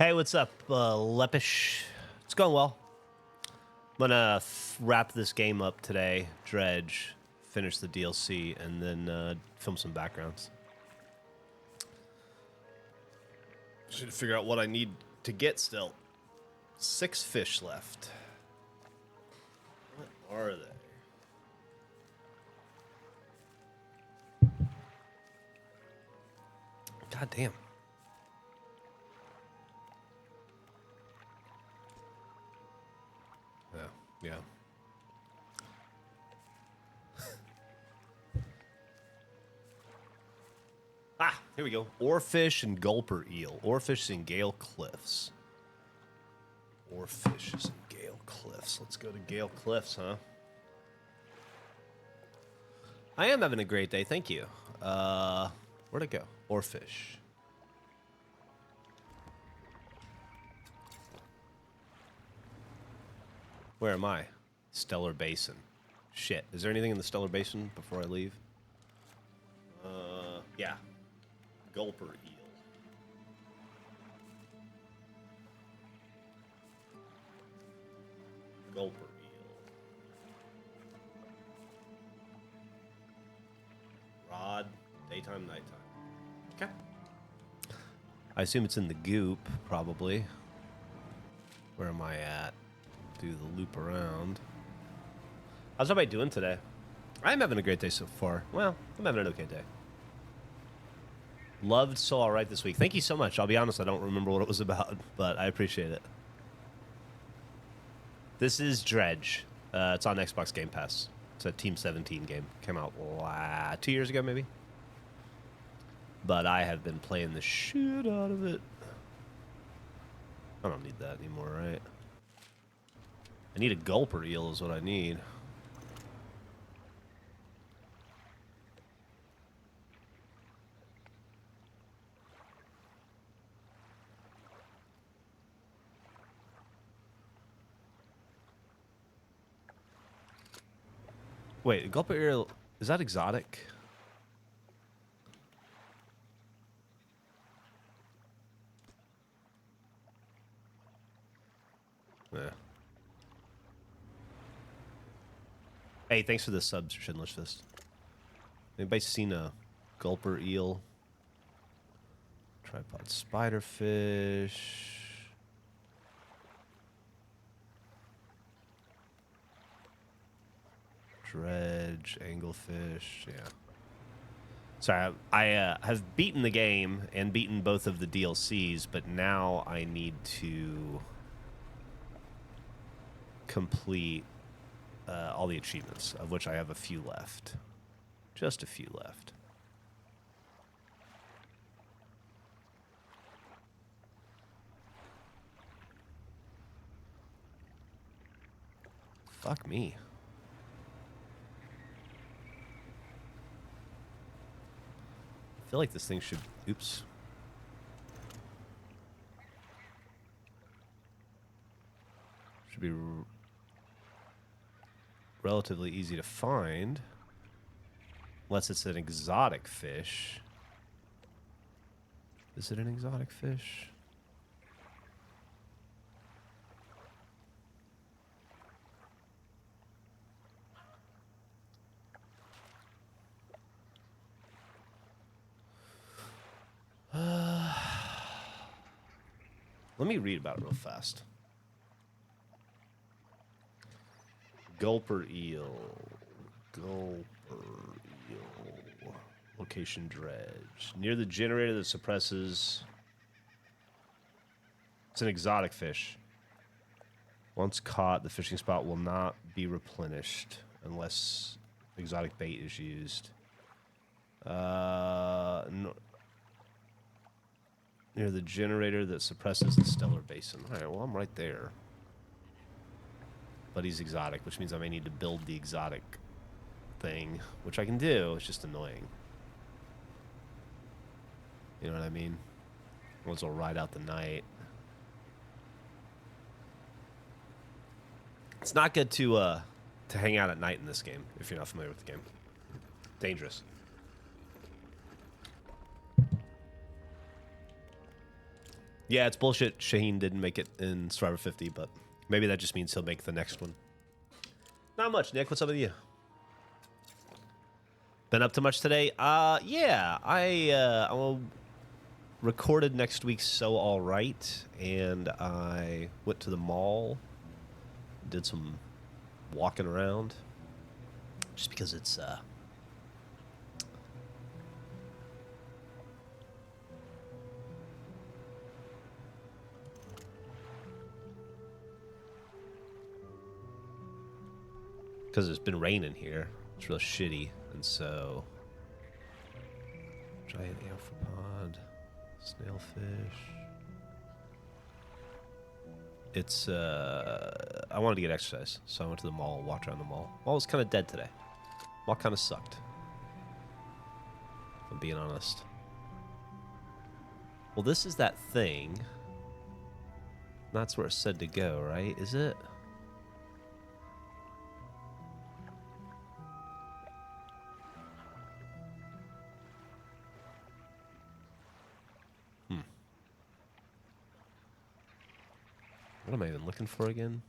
Hey, what's up, Lepish? It's going well. I'm gonna wrap this game up today, dredge, finish the DLC, and then film some backgrounds. Should figure out what I need to get still. 6 fish left. What are they? God damn. Yeah. Here we go. Orfish and gulper eel. Orfish and gale cliffs. Orfish and gale cliffs. Let's go to gale cliffs, huh? I am having a great day, thank you. Where'd it go? Orfish. Where am I? Stellar Basin. Shit. Is there anything in the Stellar Basin before I leave? Yeah. Gulper eel. Gulper eel. Rod. Daytime, nighttime. Okay. I assume it's in the goop, probably. Where am I at? Do the loop around. How's everybody doing today? I'm having a great day so far. Well, I'm having an okay day. Loved So Alright this week. Thank you so much. I'll be honest, I don't remember what it was about, but I appreciate it. This is Dredge. It's on Xbox Game Pass. It's a Team 17 game. Came out 2 years ago, maybe. But I have been playing the shit out of it. I don't need that anymore, right? I need a gulper eel is what I need. Wait, gulper eel, is that exotic? Yeah. Hey, thanks for the subs, Schindler's Fist. Anybody seen a gulper eel? Tripod spiderfish. Dredge, anglefish, yeah. Sorry, I have beaten the game and beaten both of the DLCs, but now I need to complete all the achievements, of which I have a few left. Just a few left. Fuck me. I feel like this thing should... Oops. Should be relatively easy to find. Unless it's an exotic fish. Is it an exotic fish? Let me read about it real fast. Gulper eel. Gulper eel. Location dredge. Near the generator that suppresses... It's an exotic fish. Once caught, the fishing spot will not be replenished unless exotic bait is used. No, near the generator that suppresses the Stellar Basin. Alright, well, I'm right there. But he's exotic, which means I may need to build the exotic thing, which I can do. It's just annoying. You know what I mean? Once I'll ride out the night. It's not good to hang out at night in this game, if you're not familiar with the game. Dangerous. Yeah, it's bullshit Shaheen didn't make it in Survivor 50, but maybe that just means he'll make the next one. Not much, Nick. What's up with you? Been up to much today? Yeah. I recorded next week's So All Right, and I went to the mall, did some walking around, just because it's because it's been raining here. It's real shitty, and so giant arthropod, snailfish. It's I wanted to get exercise, so I went to the mall, walked around the mall. Mall was kind of dead today. Mall kind of sucked, if I'm being honest. Well, this is that thing. That's where it said to go, right? Is it? What am I even looking for again?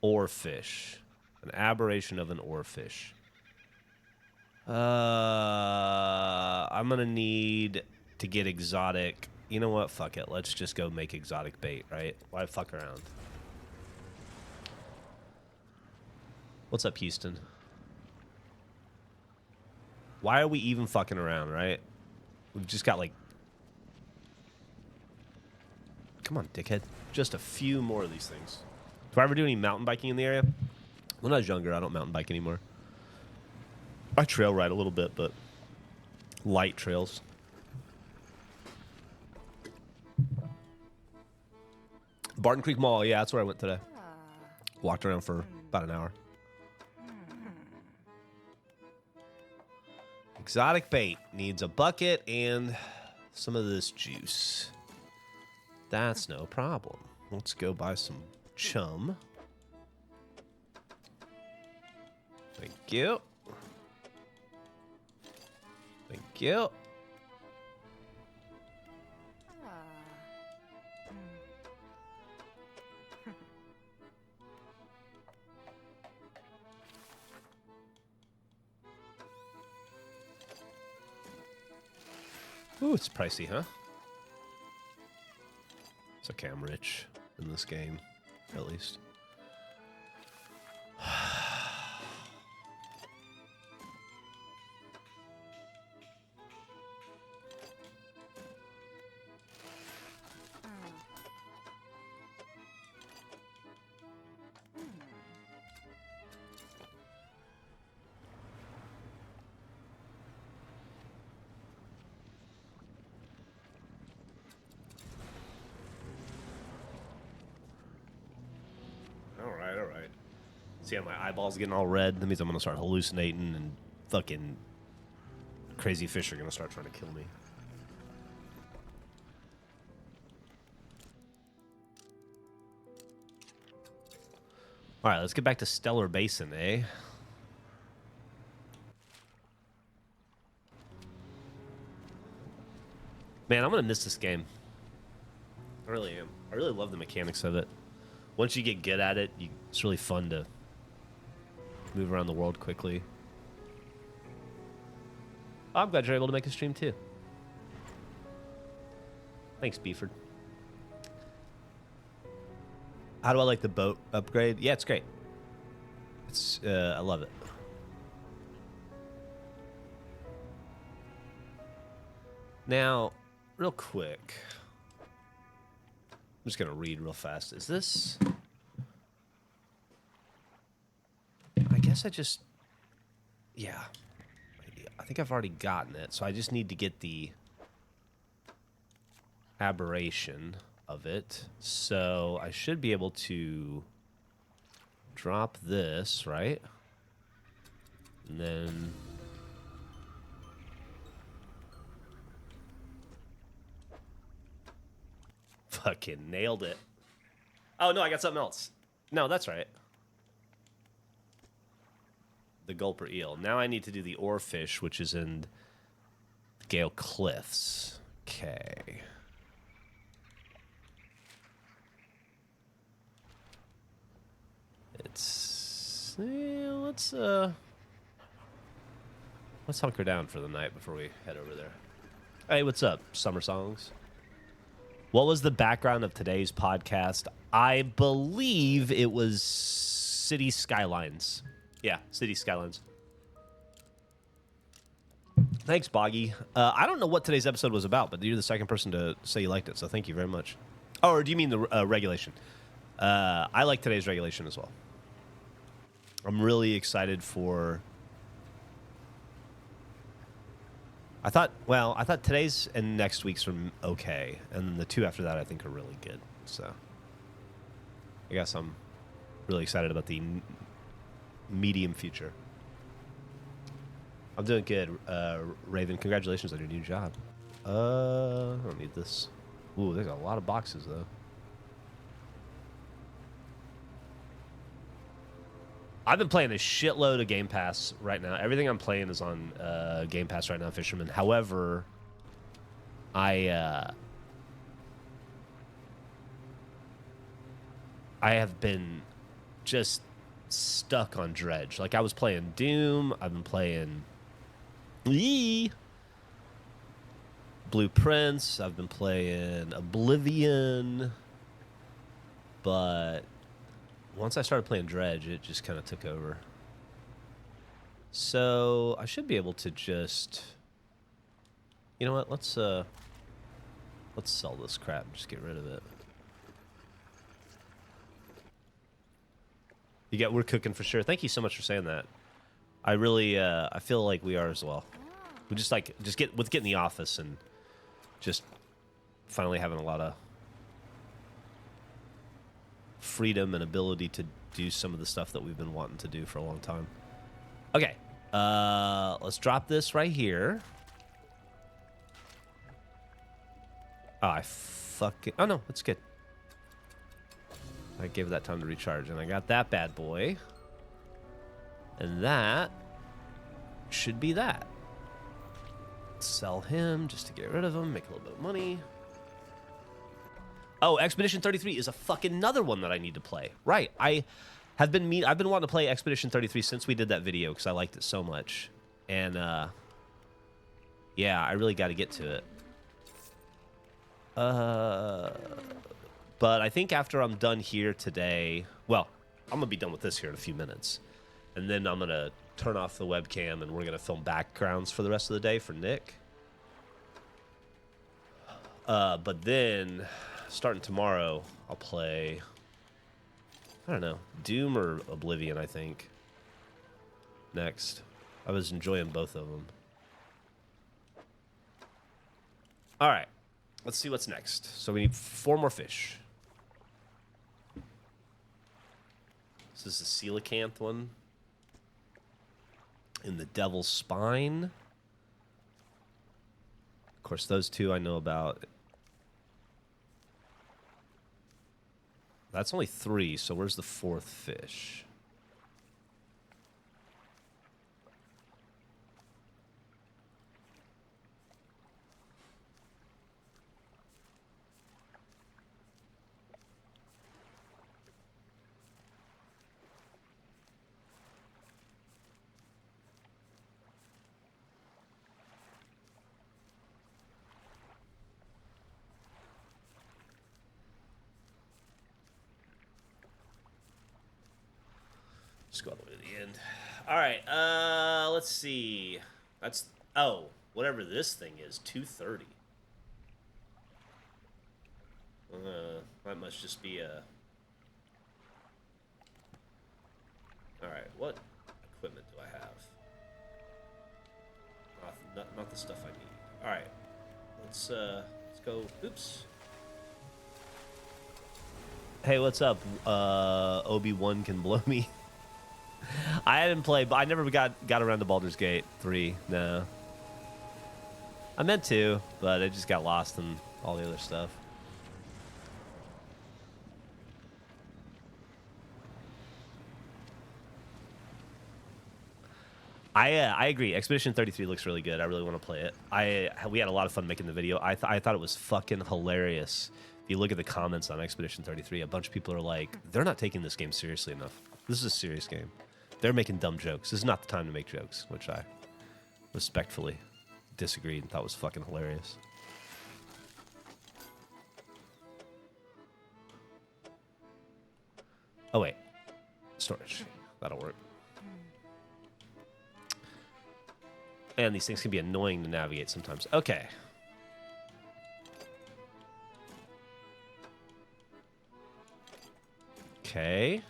Orfish. An aberration of an orfish. I'm gonna need to get exotic. You know what? Fuck it. Let's just go make exotic bait, right? Why fuck around? What's up, Houston? Why are we even fucking around, right? We've just got like... Come on, dickhead. Just a few more of these things. Do I ever do any mountain biking in the area? When I was younger, I don't mountain bike anymore. I trail ride a little bit, but light trails. Barton Creek Mall, yeah, that's where I went today. Walked around for about an hour. Exotic bait needs a bucket and some of this juice. That's no problem. Let's go buy some chum. Thank you. Thank you. Ooh, it's pricey, huh? It's okay, I'm rich in this game, at least. Alright. See how my eyeballs getting all red? That means I'm gonna start hallucinating and fucking crazy fish are gonna start trying to kill me. Alright, let's get back to Stellar Basin, eh? Man, I'm gonna miss this game. I really am. I really love the mechanics of it. Once you get good at it, it's really fun to move around the world quickly. Oh, I'm glad you're able to make a stream too. Thanks, Beeford. How do I like the boat upgrade? Yeah, it's great. It's I love it. Now, real quick, I'm just gonna read real fast. Is this? I guess I just, yeah. I think I've already gotten it, so I just need to get the aberration of it. So I should be able to drop this, right? And then fucking nailed it. Oh no, I got something else. No, that's right. The gulper eel. Now I need to do the orfish, which is in Gale Cliffs. Okay. It's let's hunker down for the night before we head over there. Hey, what's up? Summer Songs. What was the background of today's podcast? I believe it was City Skylines. Yeah, City Skylines. Thanks, Boggy. I don't know what today's episode was about, but you're the second person to say you liked it, so thank you very much. Oh, or do you mean the regulation? I like today's regulation as well. I'm really excited for... I thought today's and next week's are okay, and the two after that I think are really good. So I guess I'm really excited about the medium future. I'm doing good, Raven. Congratulations on your new job. I don't need this. Ooh, there's a lot of boxes though. I've been playing a shitload of Game Pass right now. Everything I'm playing is on Game Pass right now, Fisherman. However, I have been just stuck on Dredge. Like, I was playing Doom. I've been playing Blueprints. I've been playing Oblivion. But... once I started playing Dredge, it just kind of took over. So I should be able to just, you know what? Let's sell this crap and just get rid of it. We're cooking for sure. Thank you so much for saying that. I really, I feel like we are as well. We just get in the office and just finally having a lot of freedom and ability to do some of the stuff that we've been wanting to do for a long time. Okay, let's drop this right here. Oh no, it's good. I gave that time to recharge, and I got that bad boy. And that should be that. Sell him just to get rid of him, make a little bit of money. Oh, Expedition 33 is a fucking another one that I need to play. Right. I've been wanting to play Expedition 33 since we did that video because I liked it so much. And yeah, I really got to get to it. But I think after I'm done here today, well, I'm going to be done with this here in a few minutes. And then I'm going to turn off the webcam and we're going to film backgrounds for the rest of the day for Nick. But then... starting tomorrow, I'll play, I don't know, Doom or Oblivion, I think, next. I was enjoying both of them. All right, let's see what's next. So we need 4 more fish. This is the coelacanth one. In the Devil's Spine. Of course, those two I know about. That's only 3, so where's the 4th fish? Just go all the way to the end. All right, let's see. That's, oh, whatever this thing is, 230. That must just be a... All right, what equipment do I have? Not the stuff I need. All right, let's go. Oops. Hey, what's up? Obi-Wan can blow me. I hadn't played, but I never got around to Baldur's Gate 3. No. I meant to, but I just got lost in all the other stuff. I agree. Expedition 33 looks really good. I really want to play it. We had a lot of fun making the video. I thought it was fucking hilarious. If you look at the comments on Expedition 33, a bunch of people are like, they're not taking this game seriously enough. This is a serious game. They're making dumb jokes. This is not the time to make jokes, which I respectfully disagreed and thought was fucking hilarious. Oh, wait. Storage. That'll work. And these things can be annoying to navigate sometimes. Okay. Okay.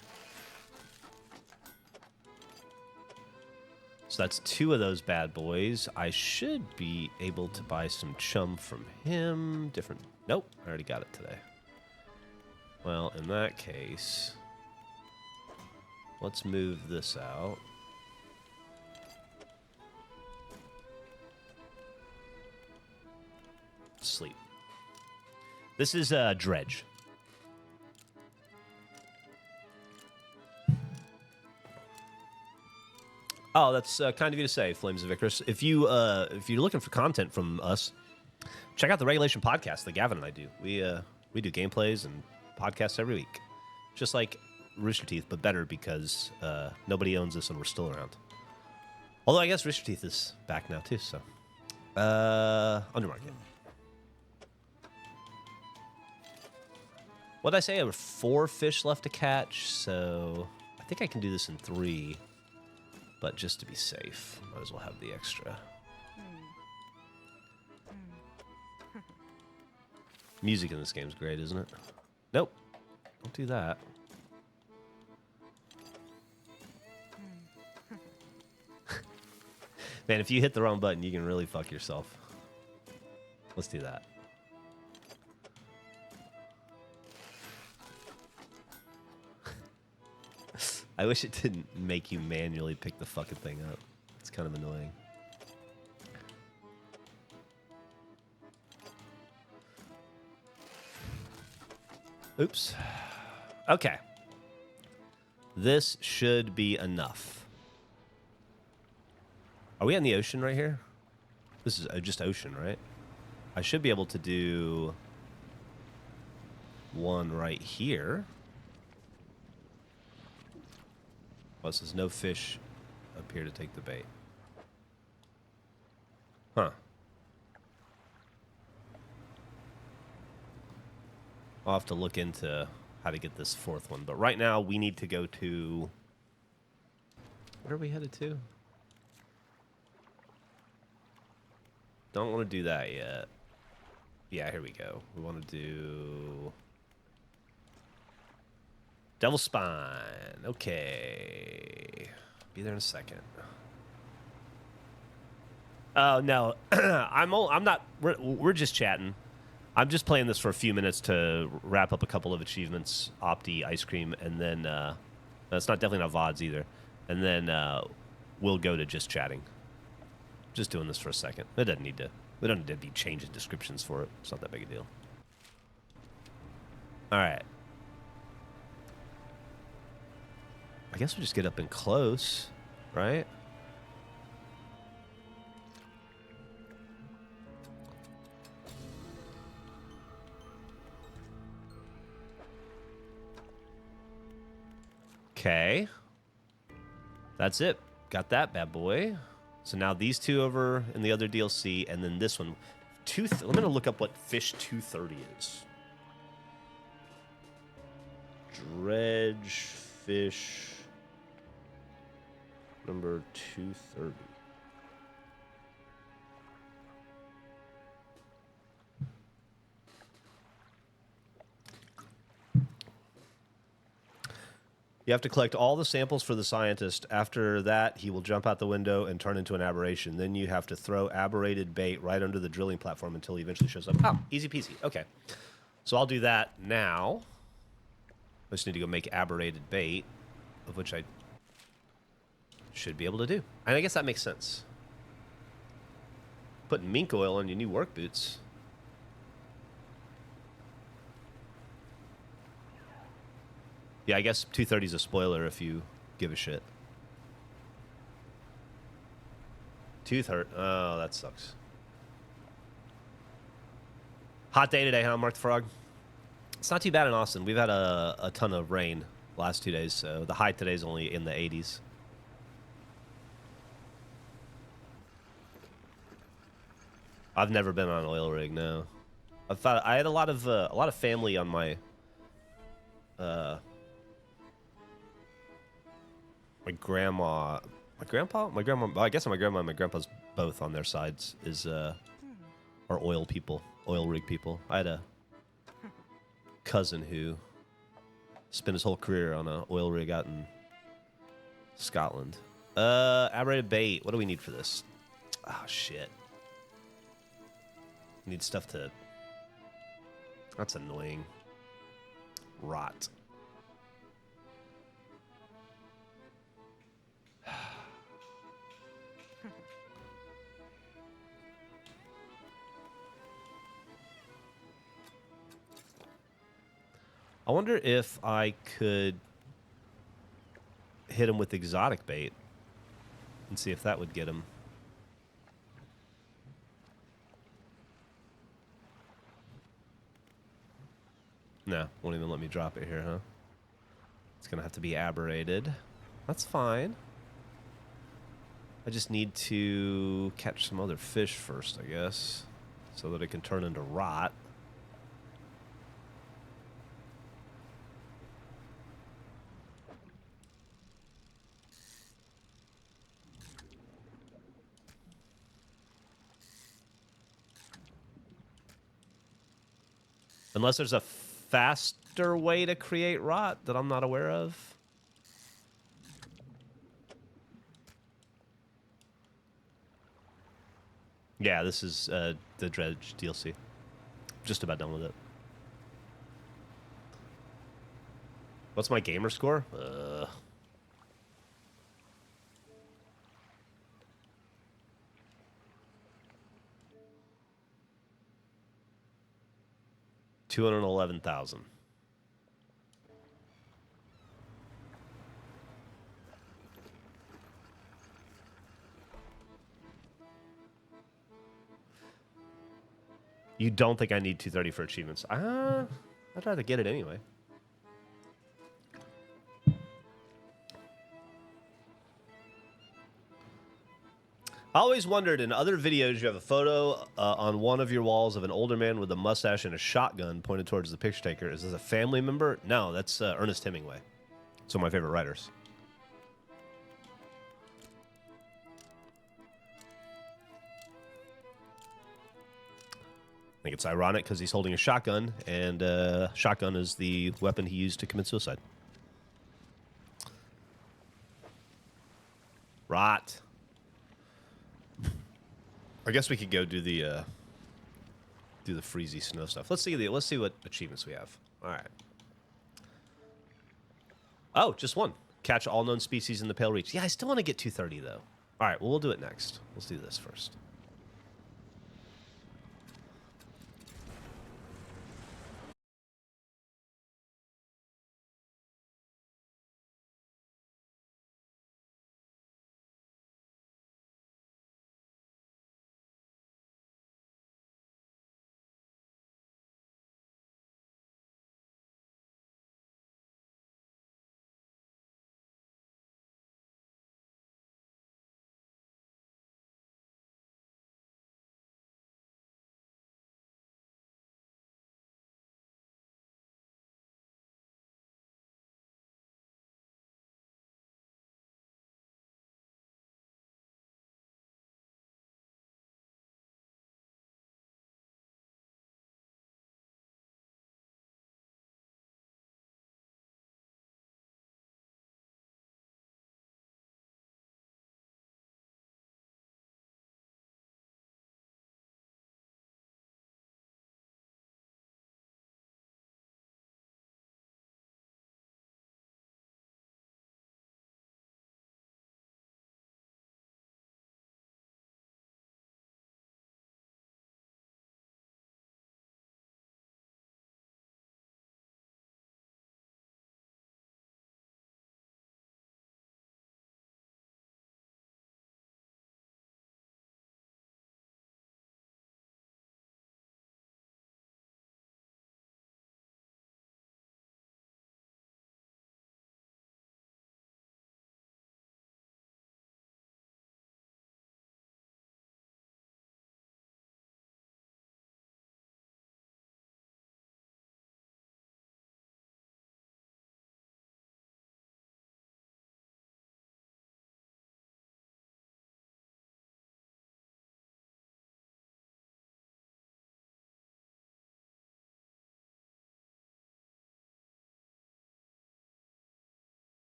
So that's 2 of those bad boys. I should be able to buy some chum from him. Different. Nope. I already got it today. Well, in that case, let's move this out. Sleep. This is a dredge. Oh, that's kind of you to say, Flames of Icarus. If you're looking for content from us, check out the Regulation podcast that Gavin and I do. We do gameplays and podcasts every week, just like Rooster Teeth, but better because nobody owns us and we're still around. Although I guess Rooster Teeth is back now too. So, undermarket. What did I say? There were 4 fish left to catch, so I think I can do this in 3. But just to be safe, might as well have the extra. Music in this game is great, isn't it? Nope. Don't do that. Man, if you hit the wrong button, you can really fuck yourself. Let's do that. I wish it didn't make you manually pick the fucking thing up. It's kind of annoying. Oops. Okay. This should be enough. Are we on the ocean right here? This is just ocean, right? I should be able to do one right here. Well, it says no fish appear to take the bait. Huh. I'll have to look into how to get this 4th one. But right now, we need to go to... Where are we headed to? Don't want to do that yet. Yeah, here we go. We want to do... Devil Spine. Okay. Be there in a second. Oh, no. I'm not... We're just chatting. I'm just playing this for a few minutes to wrap up a couple of achievements. Opti, Ice Cream, and then... that's definitely not VODs either. And then we'll go to just chatting. Just doing this for a second. It doesn't need to... We don't need to be changing descriptions for it. It's not that big a deal. All right. I guess we just get up and close, right? Okay. That's it. Got that bad boy. So now these 2 over in the other DLC, and then this one. I'm going to look up what fish 230 is. Dredge fish number 230. You have to collect all the samples for the scientist. After that, he will jump out the window and turn into an aberration. Then you have to throw aberrated bait right under the drilling platform until he eventually shows up. Oh, easy peasy. Okay. So I'll do that now. I just need to go make aberrated bait, of which I should be able to do. And I guess that makes sense. Putting mink oil on your new work boots. Yeah, I guess 230 is a spoiler if you give a shit. Tooth hurt. Oh, that sucks. Hot day today, huh, Mark the Frog? It's not too bad in Austin. We've had a ton of rain last 2 days, so the high today is only in the 80s. I've never been on an oil rig, no. I had a lot of family on my my grandma, my grandpa, my grandma. Well, I guess my grandma and my grandpa's both on their sides are oil people, oil rig people. I had a cousin who spent his whole career on an oil rig out in Scotland. Aberrated bait. What do we need for this? Oh shit. Need stuff to... That's annoying. Rot. I wonder if I could hit him with exotic bait and see if that would get him. No, won't even let me drop it here, huh? It's gonna have to be aberrated. That's fine. I just need to catch some other fish first, I guess, so that it can turn into rot. Unless there's a faster way to create rot that I'm not aware of. Yeah, this is the dredge DLC. Just about done with it. What's my gamer score? 211,000. You don't think I need 230 for achievements? I'd rather get it anyway. I always wondered, in other videos, you have a photo on one of your walls of an older man with a mustache and a shotgun pointed towards the picture taker. Is this a family member? No, that's Ernest Hemingway. It's one of my favorite writers. I think it's ironic because he's holding a shotgun, and shotgun is the weapon he used to commit suicide. Rot. I guess we could go do the freezy snow stuff. Let's see what achievements we have. All right. Oh, just one. Catch all known species in the Pale Reach. Yeah, I still want to get 230 though. All right, well we'll do it next. Let's do this first.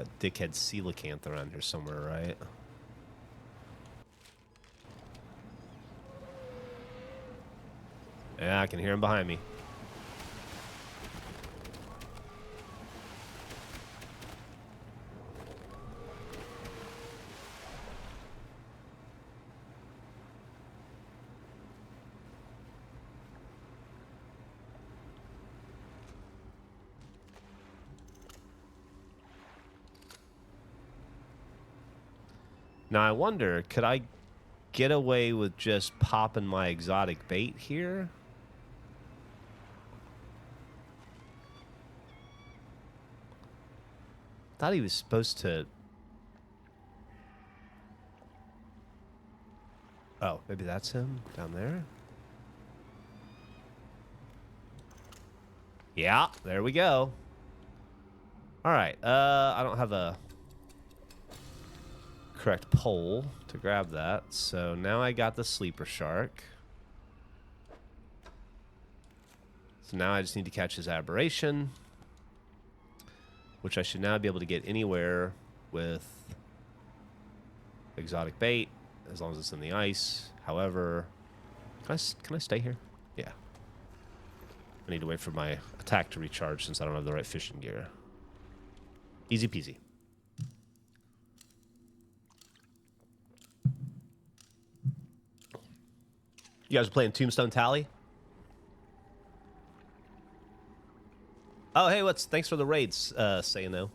Got dickhead coelacanth around here somewhere, right? Yeah, I can hear him behind me. Now, I wonder, could I get away with just popping my exotic bait here? Thought he was supposed to... Oh, maybe that's him down there? Yeah, there we go. All right, I don't have a correct pole to grab that, so now I got the sleeper shark. So now I just need to catch his aberration, which I should now be able to get anywhere with exotic bait, as long as it's in the ice. However, can I stay here? Yeah. I need to wait for my attack to recharge since I don't have the right fishing gear. Easy peasy. You guys are playing Tombstone Tally? Oh, hey, thanks for the raids, say no.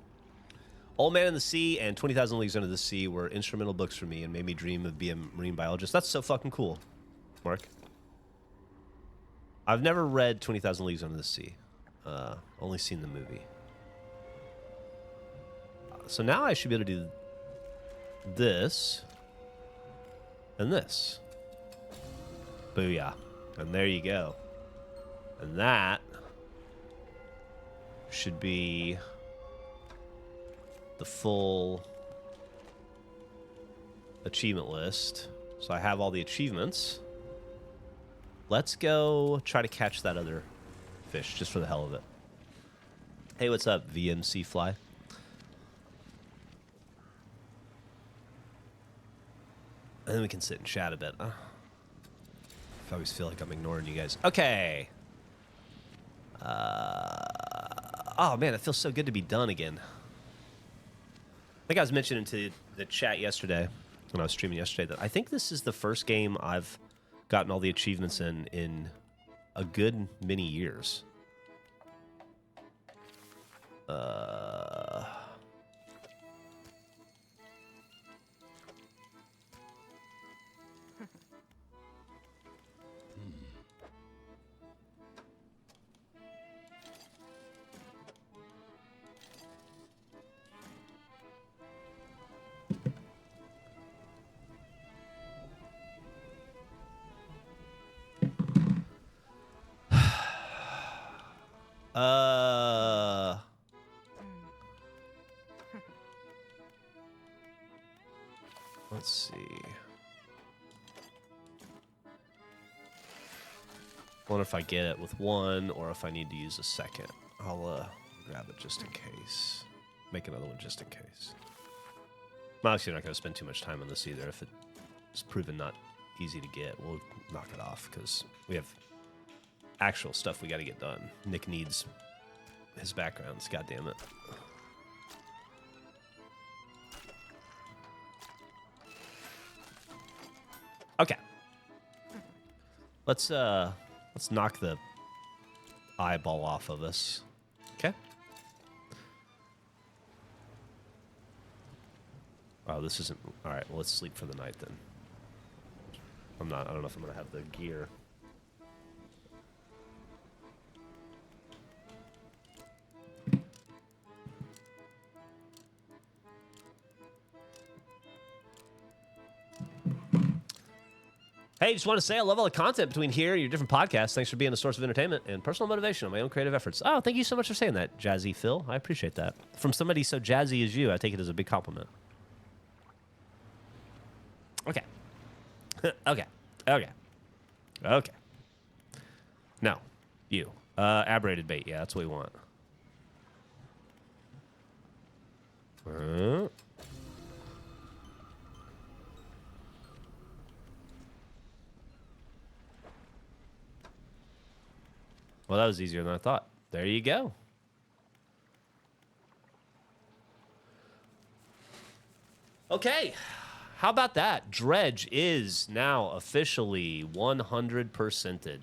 Old Man in the Sea and 20,000 Leagues Under the Sea were instrumental books for me and made me dream of being a marine biologist. That's so fucking cool, Mark. I've never read 20,000 Leagues Under the Sea. Only seen the movie. So now I should be able to do this and this. Booyah. And there you go. And that should be the full achievement list. So I have all the achievements. Let's go try to catch that other fish just for the hell of it. Hey, what's up, VMC Fly? And then we can sit and chat a bit. I always feel like I'm ignoring you guys. Okay. Oh, man, it feels so good to be done again. I think I was mentioning to the chat yesterday, when I was streaming yesterday, that I think this is the first game I've gotten all the achievements in a good many years. Let's see. I wonder if I get it with one or if I need to use a second. I'll grab it just in case. Make another one just in case. I'm actually not going to spend too much time on this either. If it's proven not easy to get, we'll knock it off because we have actual stuff we got to get done. Nick needs his backgrounds. God damn it. Okay. Let's knock the eyeball off of us. Okay. Oh, this isn't... All right, well, let's sleep for the night then. I don't know if I'm going to have the gear. Hey, just want to say I love all the content between here and your different podcasts. Thanks for being a source of entertainment and personal motivation on my own creative efforts. Oh, thank you so much for saying that, Jazzy Phil. I appreciate that. From somebody so jazzy as you, I take it as a big compliment. Okay. Okay. Okay. Okay. No. You. Aberrated bait. Yeah, that's what we want. Well, that was easier than I thought. There you go. Okay. How about that? Dredge is now officially 100%ed.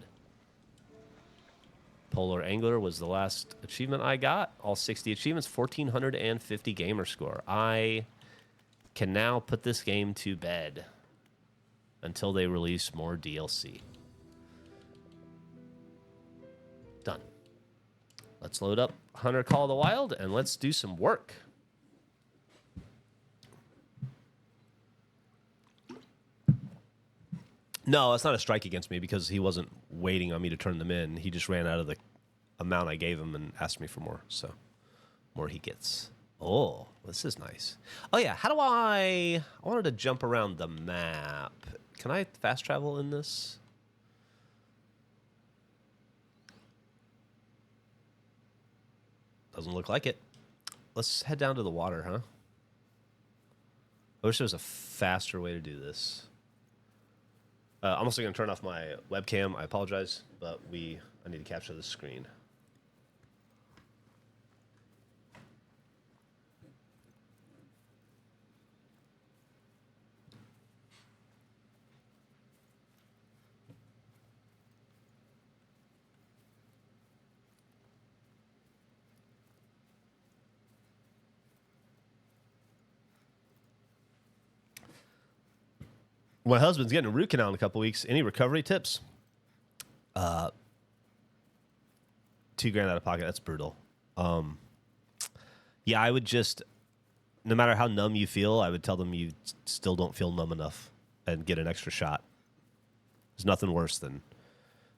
Polar Angler was the last achievement I got. All 60 achievements, 1,450 gamer score. I can now put this game to bed until they release more DLC. Done. Let's load up Hunter Call of the Wild and let's do some work. No, it's not a strike against me because he wasn't waiting on me to turn them in. He just ran out of the amount I gave him and asked me for more. So, more he gets. Oh, this is nice. Oh, yeah. How do I wanted to jump around the map. Can I fast travel in this? Doesn't look like it. Let's head down to the water, huh? I wish there was a faster way to do this. I'm also going to turn off my webcam. I apologize, but I need to capture the screen. My husband's getting a root canal in a couple weeks. Any recovery tips? $2,000 out of pocket. That's brutal. Yeah, I would just, no matter how numb you feel, I would tell them you still don't feel numb enough and get an extra shot. There's nothing worse than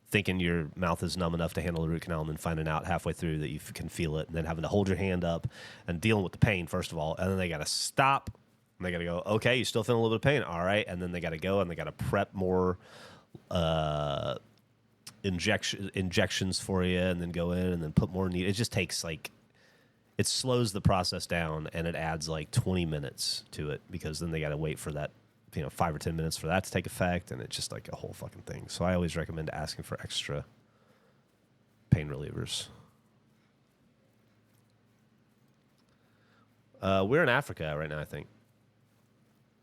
thinking your mouth is numb enough to handle a root canal and then finding out halfway through that you can feel it and then having to hold your hand up and dealing with the pain, first of all. And then they got to stop. And they got to go, okay, you still feeling a little bit of pain? All right. And then they got to go and they got to prep more injections for you and then go in and then put more needle. It just takes it slows the process down and it adds 20 minutes to it because then they got to wait for that, 5 or 10 minutes for that to take effect. And it's just a whole fucking thing. So I always recommend asking for extra pain relievers. We're in Africa right now, I think.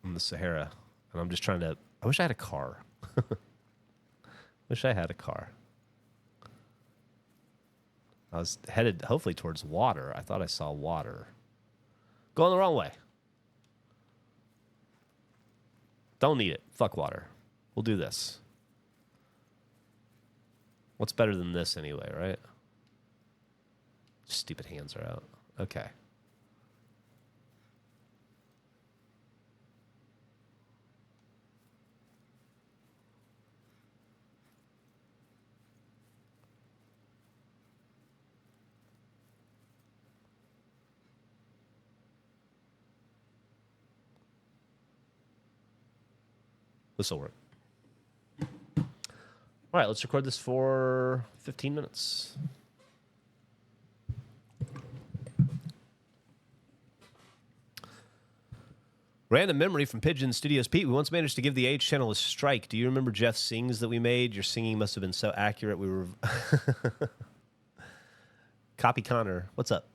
In the Sahara, and I'm just trying to. I wish I had a car. Wish I had a car. I was headed, hopefully, towards water. I thought I saw water. Going the wrong way. Don't need it. Fuck water. We'll do this. What's better than this anyway, right? Stupid hands are out. Okay. This will work. All right, let's record this for 15 minutes. Random memory from Pigeon Studios. Pete, we once managed to give the Age channel a strike. Do you remember Jeff's sings that we made? Your singing must have been so accurate. We were... Copy Connor, what's up?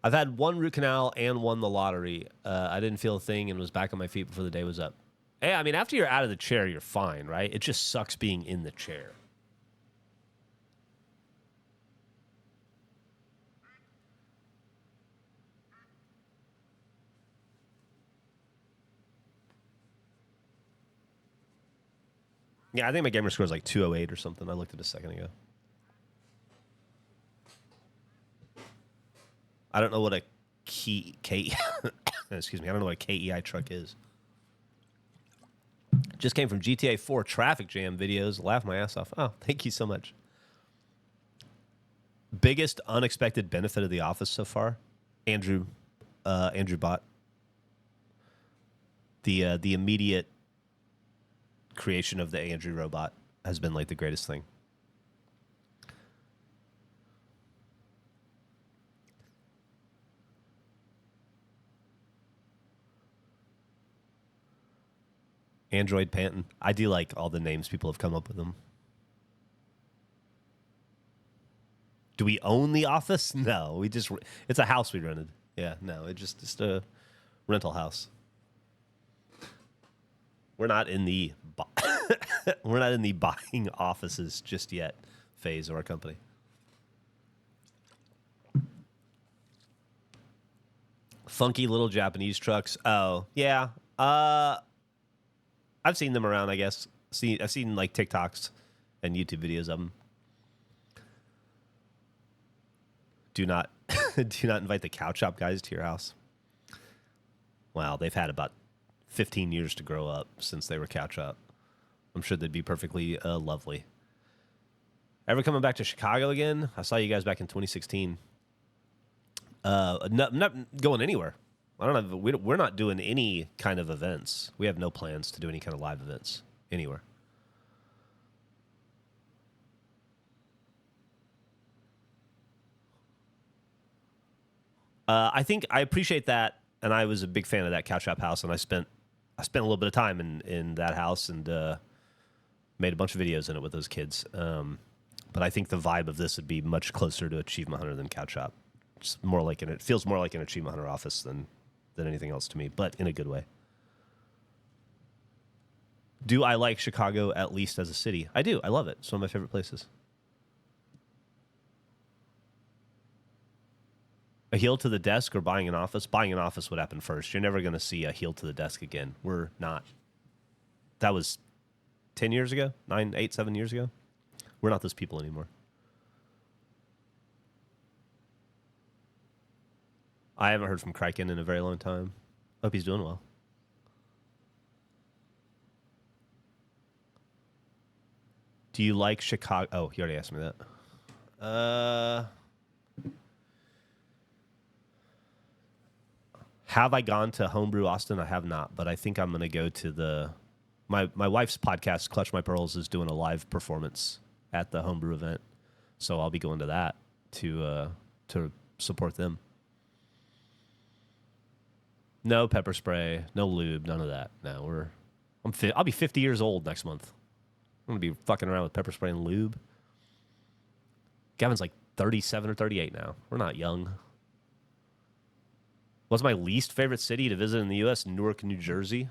I've had one root canal and won the lottery. I didn't feel a thing and was back on my feet before the day was up. Hey, I mean, after you're out of the chair, you're fine, right? It just sucks being in the chair. Yeah, I think my gamer score is 208 or something. I looked at it a second ago. I don't know what a excuse me. I don't know what a KEI truck is. Just came from GTA 4 traffic jam videos. Laugh my ass off. Oh, thank you so much. Biggest unexpected benefit of The Office so far? Andrew Bot. The immediate creation of the Andrew robot has been the greatest thing. Android Panton. I do like all the names people have come up with them. Do we own the office? No, it's a house we rented. Yeah, no, it's just a rental house. We're not in the we're not in the buying offices just yet phase of our company. Funky little Japanese trucks. Oh, yeah. I've seen them around, I guess. I've seen like TikToks and YouTube videos of them. Do not invite the cow shop guys to your house. Wow, they've had about 15 years to grow up since they were cow shop. I'm sure they'd be perfectly lovely. Ever coming back to Chicago again? I saw you guys back in 2016. Not going anywhere. I don't know. We're not doing any kind of events. We have no plans to do any kind of live events anywhere. I think I appreciate that, and I was a big fan of that cow shop house, and I spent a little bit of time in that house and made a bunch of videos in it with those kids. But I think the vibe of this would be much closer to Achievement Hunter than cow shop. It's more like it feels more like an Achievement Hunter office than anything else to me, but in a good way. Do I like Chicago at least as a city? I do. I love it. It's one of my favorite places. A heel to the desk or buying an office? Buying an office would happen first. You're never going to see a heel to the desk again. We're not. That was 10 years ago? 9, 8, 7 years ago? We're not those people anymore. I haven't heard from Kraken in a very long time. Hope he's doing well. Do you like Chicago? Oh, you already asked me that. Have I gone to Homebrew Austin? I have not, but I think I'm going to go to my wife's podcast, Clutch My Pearls, is doing a live performance at the Homebrew event. So I'll be going to that to support them. No pepper spray, no lube, none of that. No, I'll be 50 years old next month. I'm going to be fucking around with pepper spray and lube. Gavin's like 37 or 38 now. We're not young. What's my least favorite city to visit in the U.S.? Newark, New Jersey.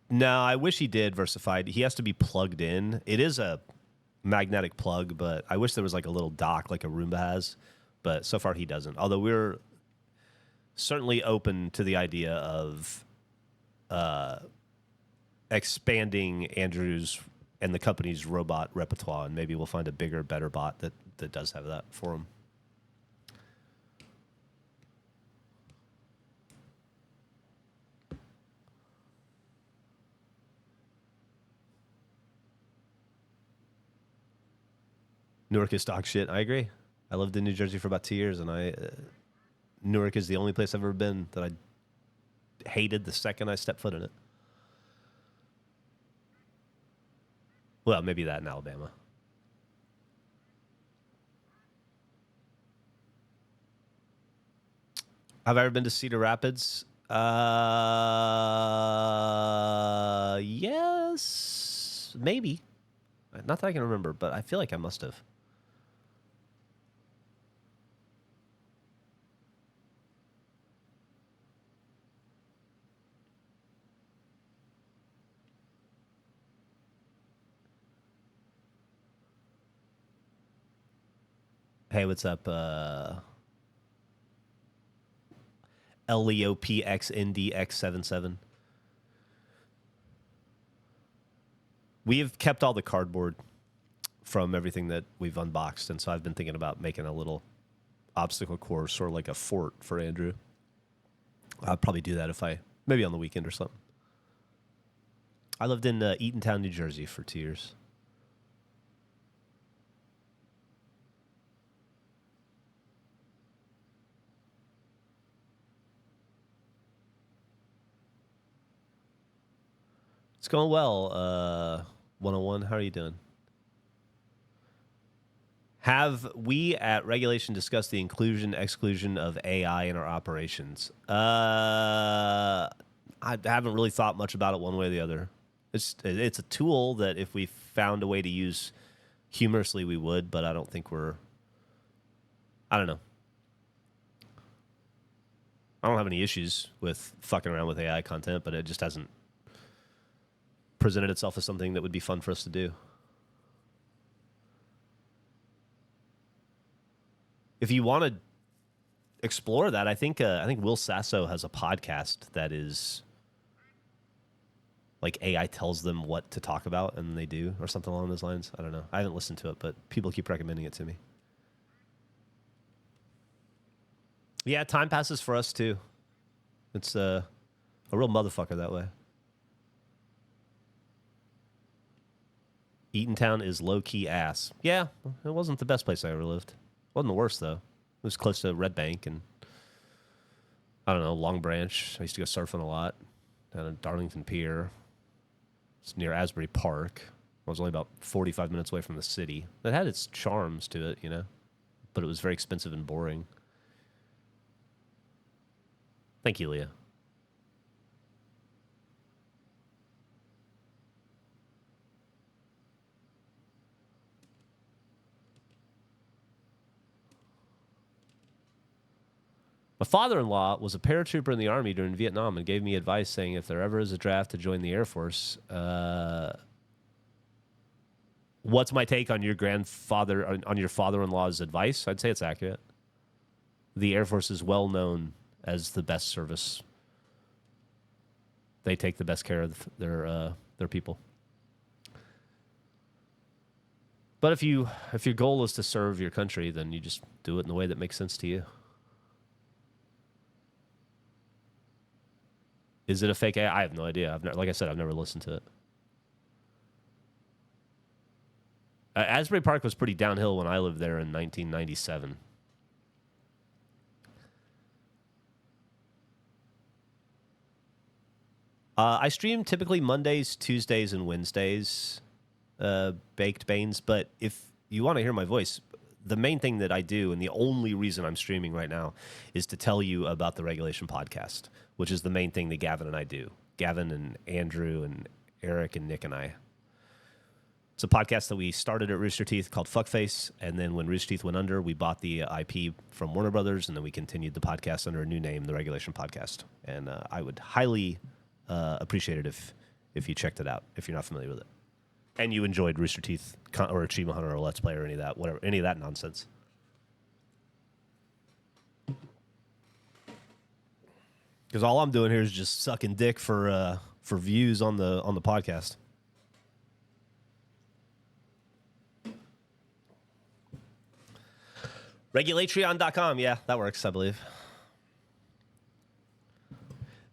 No, I wish he did Versified. He has to be plugged in. It is a magnetic plug, but I wish there was like a little dock like a Roomba has. But so far he doesn't. Although we're certainly open to the idea of expanding Andrew's and the company's robot repertoire, and maybe we'll find a bigger, better bot that does have that for him. Newark is dog shit. I agree. I lived in New Jersey for about 2 years, and Newark is the only place I've ever been that I hated the second I stepped foot in it. Well, maybe that in Alabama. Have I ever been to Cedar Rapids? Yes, maybe. Not that I can remember, but I feel like I must have. Hey, what's up? LEOPXNDX77. We have kept all the cardboard from everything that we've unboxed, and so I've been thinking about making a little obstacle course or like a fort for Andrew. I'll probably do that maybe on the weekend or something. I lived in Eatontown, New Jersey for 2 years. It's going well, 101. How are you doing? Have we at Regulation discussed the inclusion, exclusion of AI in our operations? I haven't really thought much about it one way or the other. It's a tool that if we found a way to use humorously, we would, but I don't think I don't know. I don't have any issues with fucking around with AI content, but it just hasn't presented itself as something that would be fun for us to do. If you want to explore that, I think Will Sasso has a podcast that is like AI tells them what to talk about and they do, or something along those lines. I don't know. I haven't listened to it, but people keep recommending it to me. Yeah, time passes for us too. It's a real motherfucker that way. Eatontown is low-key ass. Yeah, it wasn't the best place I ever lived. Wasn't the worst, though. It was close to Red Bank and, I don't know, Long Branch. I used to go surfing a lot down at Darlington Pier. It's near Asbury Park. I was only about 45 minutes away from the city. It had its charms to it, you know, but it was very expensive and boring. Thank you, Leah. My father-in-law was a paratrooper in the Army during Vietnam and gave me advice saying if there ever is a draft to join the Air Force, what's my take on your on your father-in-law's advice? I'd say it's accurate. The Air Force is well known as the best service. They take the best care of their people. But if your goal is to serve your country, then you just do it in the way that makes sense to you. Is it a fake AI? I have no idea. Like I said, I've never listened to it. Asbury Park was pretty downhill when I lived there in 1997. I stream typically Mondays, Tuesdays, and Wednesdays, Baked Banes. But if you want to hear my voice, the main thing that I do, and the only reason I'm streaming right now, is to tell you about the Regulation podcast, which is the main thing that Gavin and I do. Gavin and Andrew and Eric and Nick and I. It's a podcast that we started at Rooster Teeth called Fuckface, and then when Rooster Teeth went under, we bought the IP from Warner Brothers, and then we continued the podcast under a new name, the Regulation Podcast. And I would highly appreciate it if you checked it out, if you're not familiar with it. And you enjoyed Rooster Teeth or Achievement Hunter or Let's Play or any of that nonsense. Because all I'm doing here is just sucking dick for views on the podcast. Regulatreon.com, yeah, that works, I believe.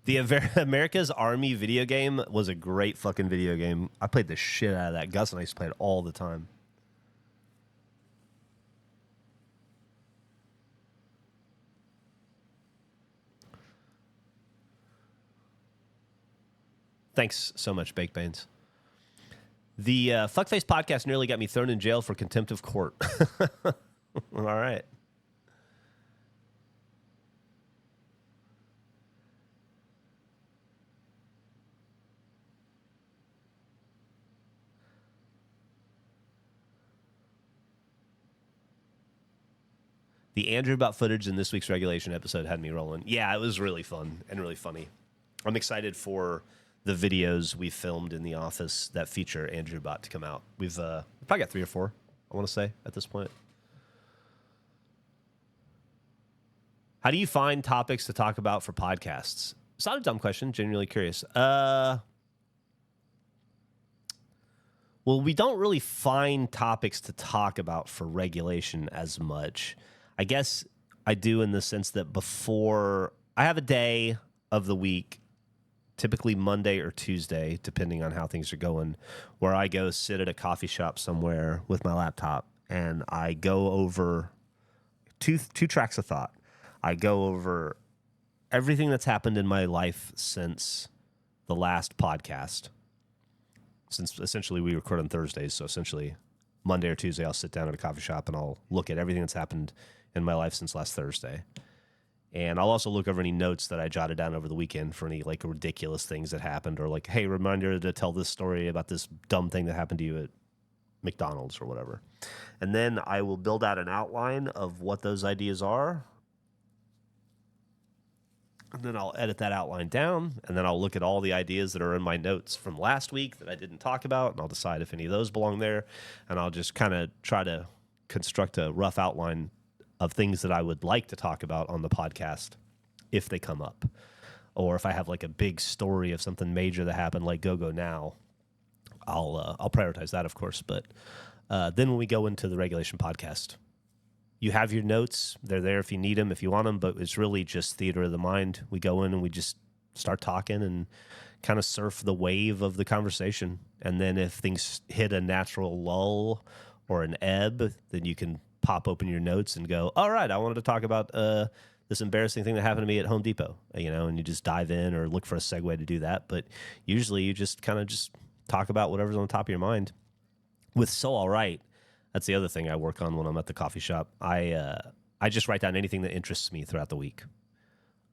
The America's Army video game was a great fucking video game. I played the shit out of that. Gus and I used to play it all the time. Thanks so much, Baked Banes. The Fuckface podcast nearly got me thrown in jail for contempt of court. All right. The Andrew Bot footage in this week's Regulation episode had me rolling. Yeah, it was really fun and really funny. I'm excited for the videos we filmed in the office that feature Andrew Bot to come out. We've probably got 3 or 4, I want to say, at this point. How do you find topics to talk about for podcasts? It's not a dumb question, genuinely curious. Well, we don't really find topics to talk about for Regulation as much. I guess I do in the sense that before I have a day of the week, typically Monday or Tuesday, depending on how things are going, where I go sit at a coffee shop somewhere with my laptop and I go over two tracks of thought. I go over everything that's happened in my life since the last podcast, since essentially we record on Thursdays, so essentially Monday or Tuesday, I'll sit down at a coffee shop and I'll look at everything that's happened in my life since last Thursday. And I'll also look over any notes that I jotted down over the weekend for any like ridiculous things that happened, or like, hey, reminder to tell this story about this dumb thing that happened to you at McDonald's or whatever. And then I will build out an outline of what those ideas are. And then I'll edit that outline down, and then I'll look at all the ideas that are in my notes from last week that I didn't talk about, and I'll decide if any of those belong there. And I'll just kind of try to construct a rough outline of things that I would like to talk about on the podcast if they come up. Or if I have like a big story of something major that happened, like Go Now, I'll prioritize that, of course. But then when we go into the regulation podcast, you have your notes. They're there if you need them, if you want them, but it's really just theater of the mind. We go in and we just start talking and kind of surf the wave of the conversation. And then if things hit a natural lull or an ebb, then you can pop open your notes and go, all right, I wanted to talk about this embarrassing thing that happened to me at Home Depot, and you just dive in or look for a segue to do that. But usually you just kind of just talk about whatever's on the top of your mind. With So All Right, that's the other thing I work on when I'm at the coffee shop. I just write down anything that interests me throughout the week.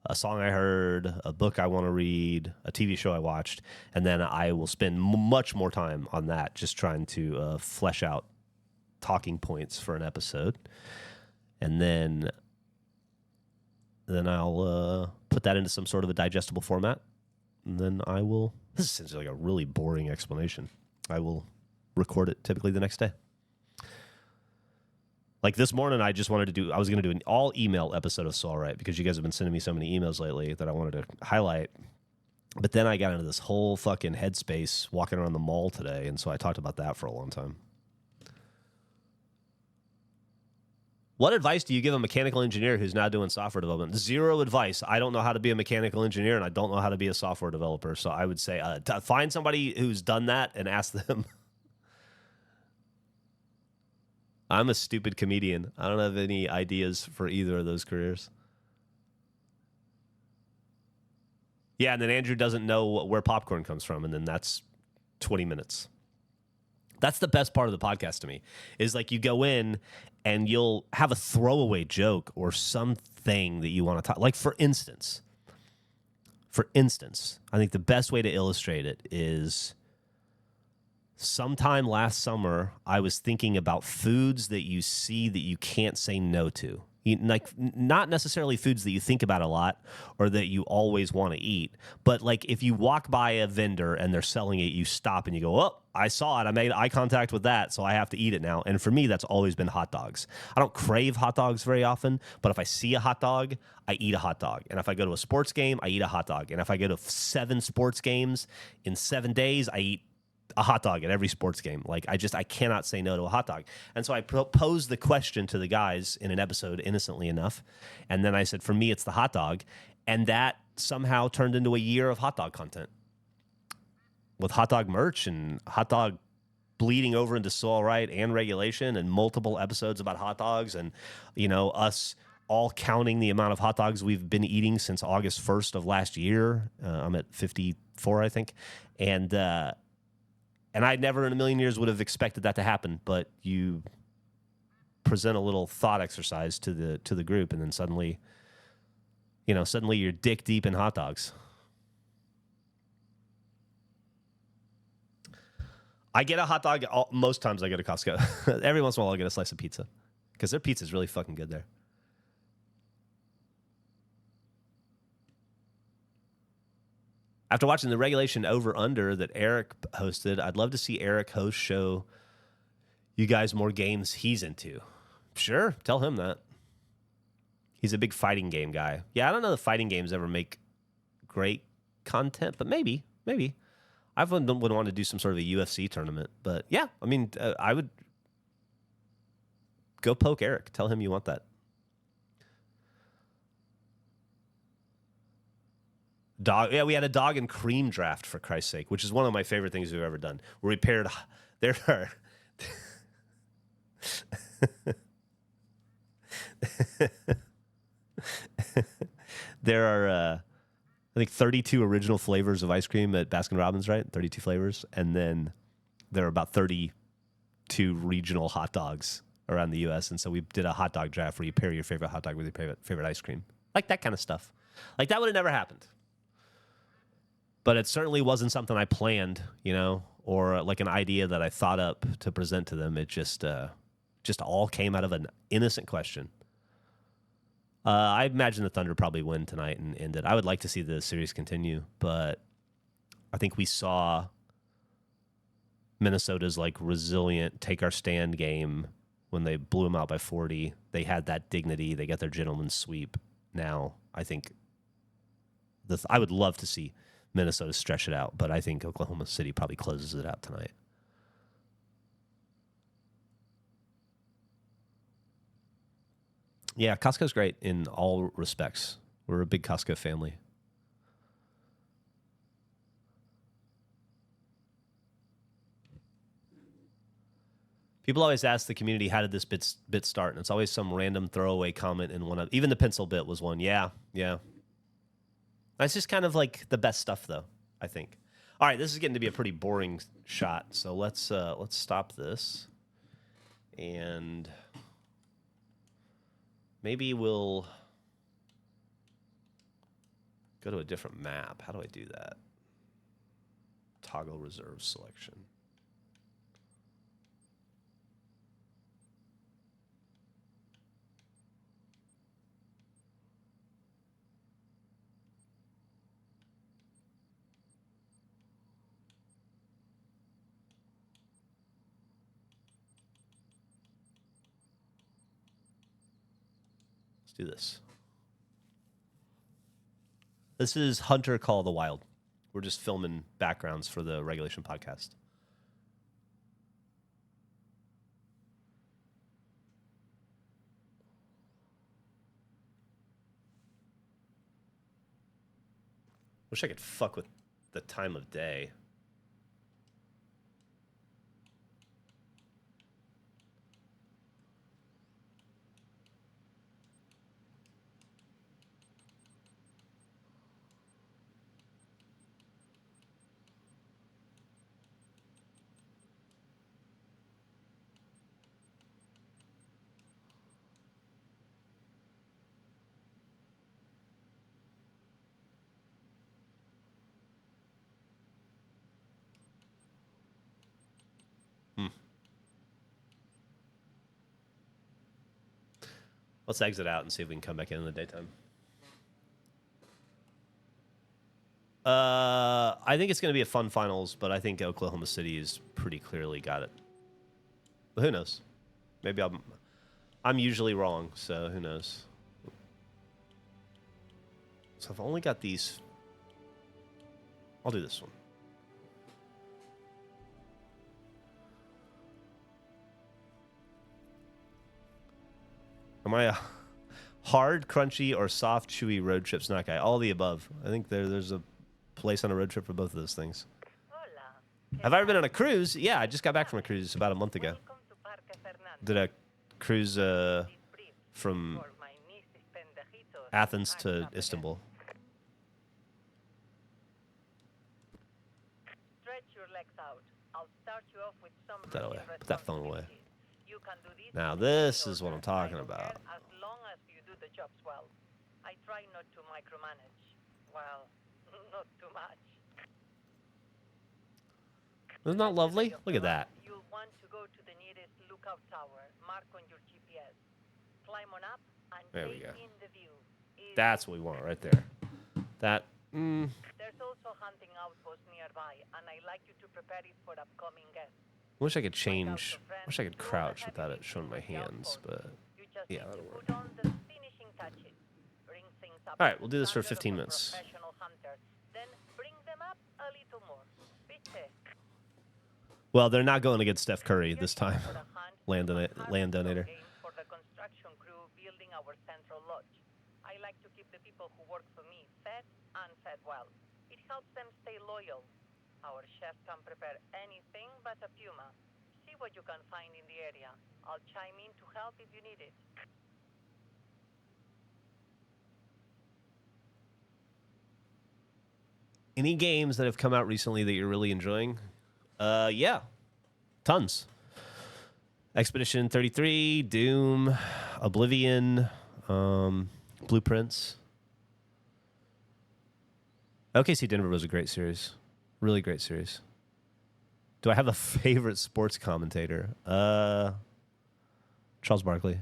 A song I heard, a book I want to read, a TV show I watched, and then I will spend much more time on that, just trying to flesh out talking points for an episode. And then I'll put that into some sort of a digestible format. And then I will, this seems like a really boring explanation, I will record it typically the next day. Like this morning, I was going to do an all email episode of So All Right, because you guys have been sending me so many emails lately that I wanted to highlight. But then I got into this whole fucking headspace walking around the mall today, and so I talked about that for a long time. What advice do you give a mechanical engineer who's now doing software development? Zero advice. I don't know how to be a mechanical engineer, and I don't know how to be a software developer. So I would say find somebody who's done that and ask them. I'm a stupid comedian. I don't have any ideas for either of those careers. Yeah, and then Andrew doesn't know where popcorn comes from, and then that's 20 minutes. That's the best part of the podcast to me, is like you go in and you'll have a throwaway joke or something that you want to talk. Like for instance, I think the best way to illustrate it is sometime last summer, I was thinking about foods that you see that you can't say no to. Like not necessarily foods that you think about a lot or that you always want to eat, but like if you walk by a vendor and they're selling it, you stop and you go, oh, I saw it. I made eye contact with that, so I have to eat it now. And for me, that's always been hot dogs. I don't crave hot dogs very often, but if I see a hot dog, I eat a hot dog. And if I go to a sports game, I eat a hot dog. And if I go to 7 sports games in 7 days, I eat a hot dog at every sports game. Like I cannot say no to a hot dog. And so I posed the question to the guys in an episode, innocently enough. And then I said, for me, it's the hot dog. And that somehow turned into a year of hot dog content with hot dog merch and hot dog bleeding over into So All Right and regulation and multiple episodes about hot dogs. And, us all counting the amount of hot dogs we've been eating since August 1st of last year. I'm at 54, I think. And I never in a million years would have expected that to happen, but you present a little thought exercise to the group, and then suddenly you're dick deep in hot dogs. I get a hot dog most times I go to Costco. Every once in a while I'll get a slice of pizza because their pizza is really fucking good there. After watching the regulation over-under that Eric hosted, I'd love to see Eric show you guys more games he's into. Sure, tell him that. He's a big fighting game guy. Yeah, I don't know if fighting games ever make great content, but maybe. I would want to do some sort of a UFC tournament. But yeah, I mean, I would go poke Eric. Tell him you want that. Dog, yeah, we had a dog and cream draft, for Christ's sake, which is one of my favorite things we've ever done. Where we paired, there are, I think 32 original flavors of ice cream at Baskin-Robbins, right? 32 flavors, and then there are about 32 2 regional hot dogs around the U.S. And so we did a hot dog draft where you pair your favorite hot dog with your favorite ice cream. Like that kind of stuff. Like that would have never happened. But it certainly wasn't something I planned, you know, or like an idea that I thought up to present to them. It just all came out of an innocent question. I imagine the Thunder probably win tonight and end it. I would like to see the series continue, but I think we saw Minnesota's like resilient take our stand game when they blew them out by 40. They had that dignity. They got their gentleman's sweep. Now I think I would love to see Minnesota stretch it out, but I think Oklahoma City probably closes it out tonight. Yeah, Costco's great in all respects. We're a big Costco family. People always ask the community, how did this bit start? And it's always some random throwaway comment in one of, even the pencil bit was one. Yeah. That's just kind of like the best stuff, though, I think. All right, this is getting to be a pretty boring shot, so let's stop this. And maybe we'll go to a different map. How do I do that? Toggle reserve selection. Let's do this. This is Hunter Call of the Wild. We're just filming backgrounds for the Regulation podcast. Wish I could fuck with the time of day. Let's exit out and see if we can come back in the daytime. I think it's going to be a fun finals, but I think Oklahoma City has pretty clearly got it. But who knows? Maybe I'm usually wrong, so who knows? So I've only got these. I'll do this one. Am I a hard, crunchy, or soft, chewy road trip snack guy? All the above. I think there's a place on a road trip for both of those things. Have I ever been on a cruise? Yeah, I just got back from a cruise about a month ago. Did a cruise from Athens to Istanbul. Put that away. Put that phone away. Now this is what I'm talking about. As long as you do the jobs well. I try not to micromanage. Well, not too much. Isn't that lovely? Look at that. You'll want to go to the nearest lookout tower, mark on your GPS. Climb on up and take in the view. That's what we want right there. That. There's also hunting outpost nearby, and I like you to prepare it for upcoming guests. I wish I could change. I wish I could crouch without it showing my hands, but yeah, that'll work. All right, we'll do this for 15 minutes. Well, they're not going against Steph Curry this time. Land donator. For the construction crew building our central lodge. I like to keep the people who work for me fed and fed well. It helps them stay loyal. Our chef can prepare anything but a puma. See what you can find in the area. I'll chime in to help if you need it. Any games that have come out recently that you're really enjoying? Yeah, tons. Expedition 33, Doom, Oblivion, Blueprints. OKC Denver was a great series. Really great series. Do I have a favorite sports commentator? Charles Barkley.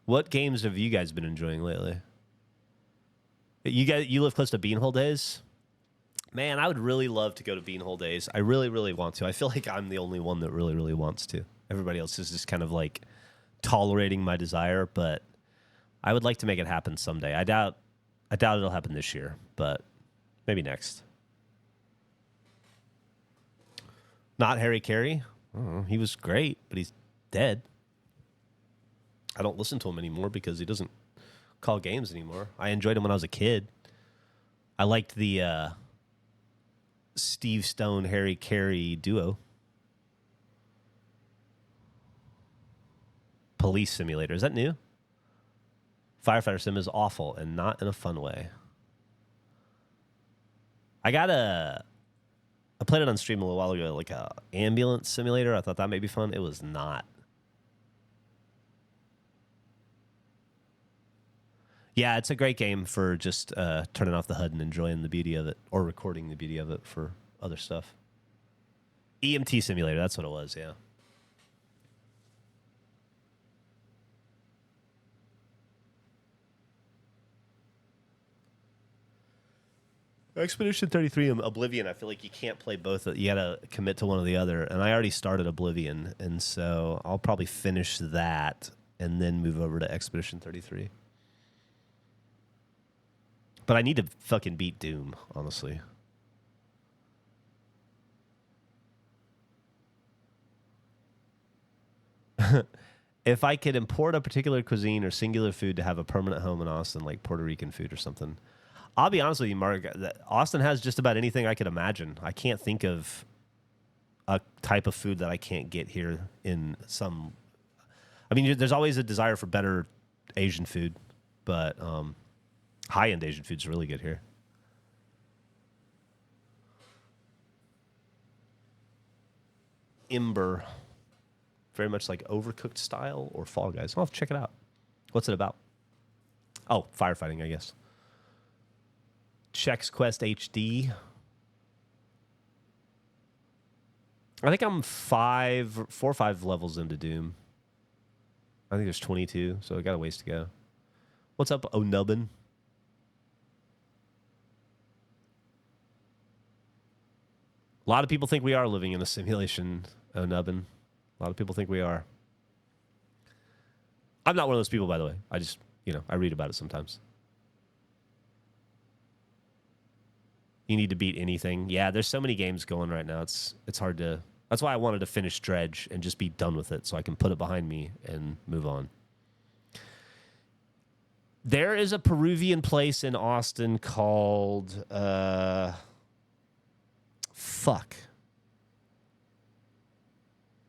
What games have you guys been enjoying lately? You live close to Beanhole Days? Man, I would really love to go to Beanhole Days. I really, really want to. I feel like I'm the only one that really, really wants to. Everybody else is just kind of like tolerating my desire, but I would like to make it happen someday. I doubt it'll happen this year, but maybe next. Not Harry Carey. He was great, but he's dead. I don't listen to him anymore because he doesn't call games anymore. I enjoyed him when I was a kid. I liked the Steve Stone, Harry Carey duo. Police Simulator. Is that new? Firefighter Sim is awful and not in a fun way. I played it on stream a little while ago, like a ambulance simulator. I thought that may be fun. It was not. Yeah, it's a great game for just turning off the HUD and enjoying the beauty of it, or recording the beauty of it for other stuff. EMT Simulator, that's what it was, yeah. Expedition 33 and Oblivion, I feel like you can't play both. You got to commit to one or the other. And I already started Oblivion, and so I'll probably finish that and then move over to Expedition 33. But I need to fucking beat Doom, honestly. If I could import a particular cuisine or singular food to have a permanent home in Austin, like Puerto Rican food or something, I'll be honest with you, Mark, Austin has just about anything I could imagine. I can't think of a type of food that I can't get here in some... I mean, there's always a desire for better Asian food, but high-end Asian food's really good here. Ember. Very much like Overcooked style or Fall Guys. I'll have to check it out. What's it about? Oh, firefighting, I guess. Chex Quest HD. I think I'm 4 or 5 levels into Doom. I think there's 22, so I got a ways to go. What's up, O'Nubbin? A lot of people think we are living in a simulation, O'Nubbin. A lot of people think we are. I'm not one of those people, by the way. I just, I read about it sometimes. You need to beat anything. Yeah, there's so many games going right now. It's hard to... That's why I wanted to finish Dredge and just be done with it so I can put it behind me and move on. There is a Peruvian place in Austin called...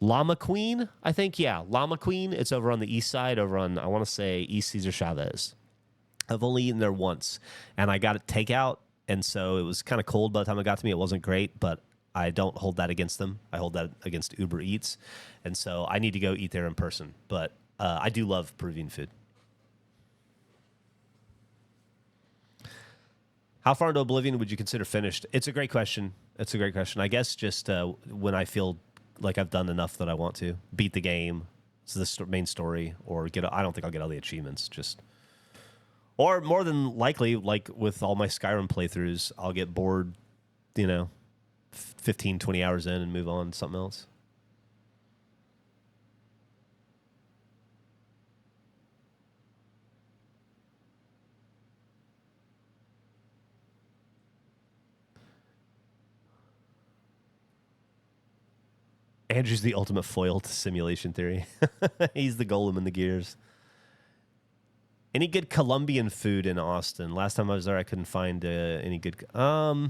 Llama Queen, I think. Yeah, Llama Queen. It's over on the east side, over on, I want to say, East Cesar Chavez. I've only eaten there once, and I got it takeout, and so it was kind of cold by the time it got to me. It wasn't great, but I don't hold that against them. I hold that against Uber Eats, and so I need to go eat there in person. But I do love Peruvian food. How far into Oblivion would you consider finished? It's a great question. I guess just when I feel like I've done enough that I want to beat the game, so the main story, or I don't think I'll get all the achievements. Or more than likely, like with all my Skyrim playthroughs, I'll get bored, 15, 20 hours in and move on to something else. Andrew's the ultimate foil to simulation theory. He's the golem in the gears. Any good Colombian food in Austin? Last time I was there, I couldn't find any good... I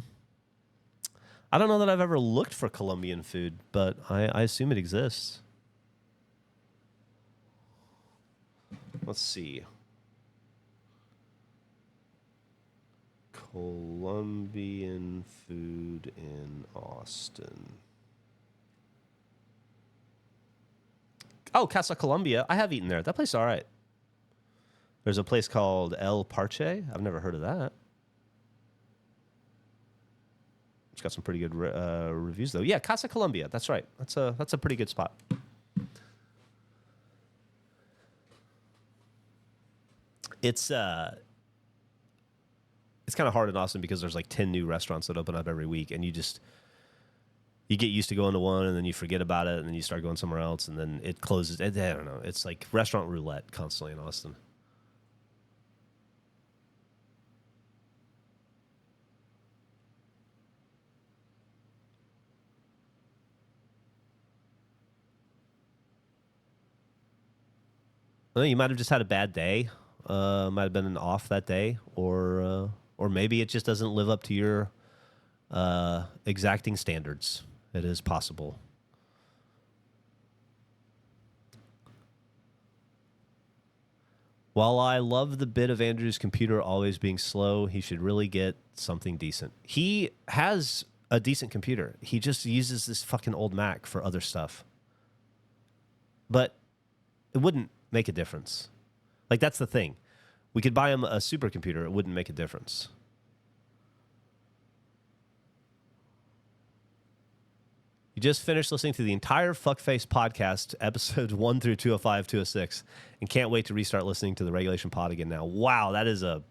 don't know that I've ever looked for Colombian food, but I assume it exists. Let's see. Colombian food in Austin. Oh, Casa Colombia. I have eaten there. That place is all right. There's a place called El Parche. I've never heard of that. It's got some pretty good reviews, though. Yeah, Casa Colombia. That's right. That's a pretty good spot. It's kind of hard in Austin because there's like 10 new restaurants that open up every week, and you get used to going to one, and then you forget about it, and then you start going somewhere else, and then it closes. I don't know. It's like restaurant roulette constantly in Austin. Well, you might have just had a bad day. Might have been an off that day, or maybe it just doesn't live up to your exacting standards. It is possible. While I love the bit of Andrew's computer always being slow, he should really get something decent. He has a decent computer. He just uses this fucking old Mac for other stuff. But it wouldn't make a difference. Like, that's the thing. We could buy him a supercomputer. It wouldn't make a difference. You just finished listening to the entire Fuckface podcast, episodes 1 through 205, 206, and can't wait to restart listening to the Regulation Pod again now. Wow, that's a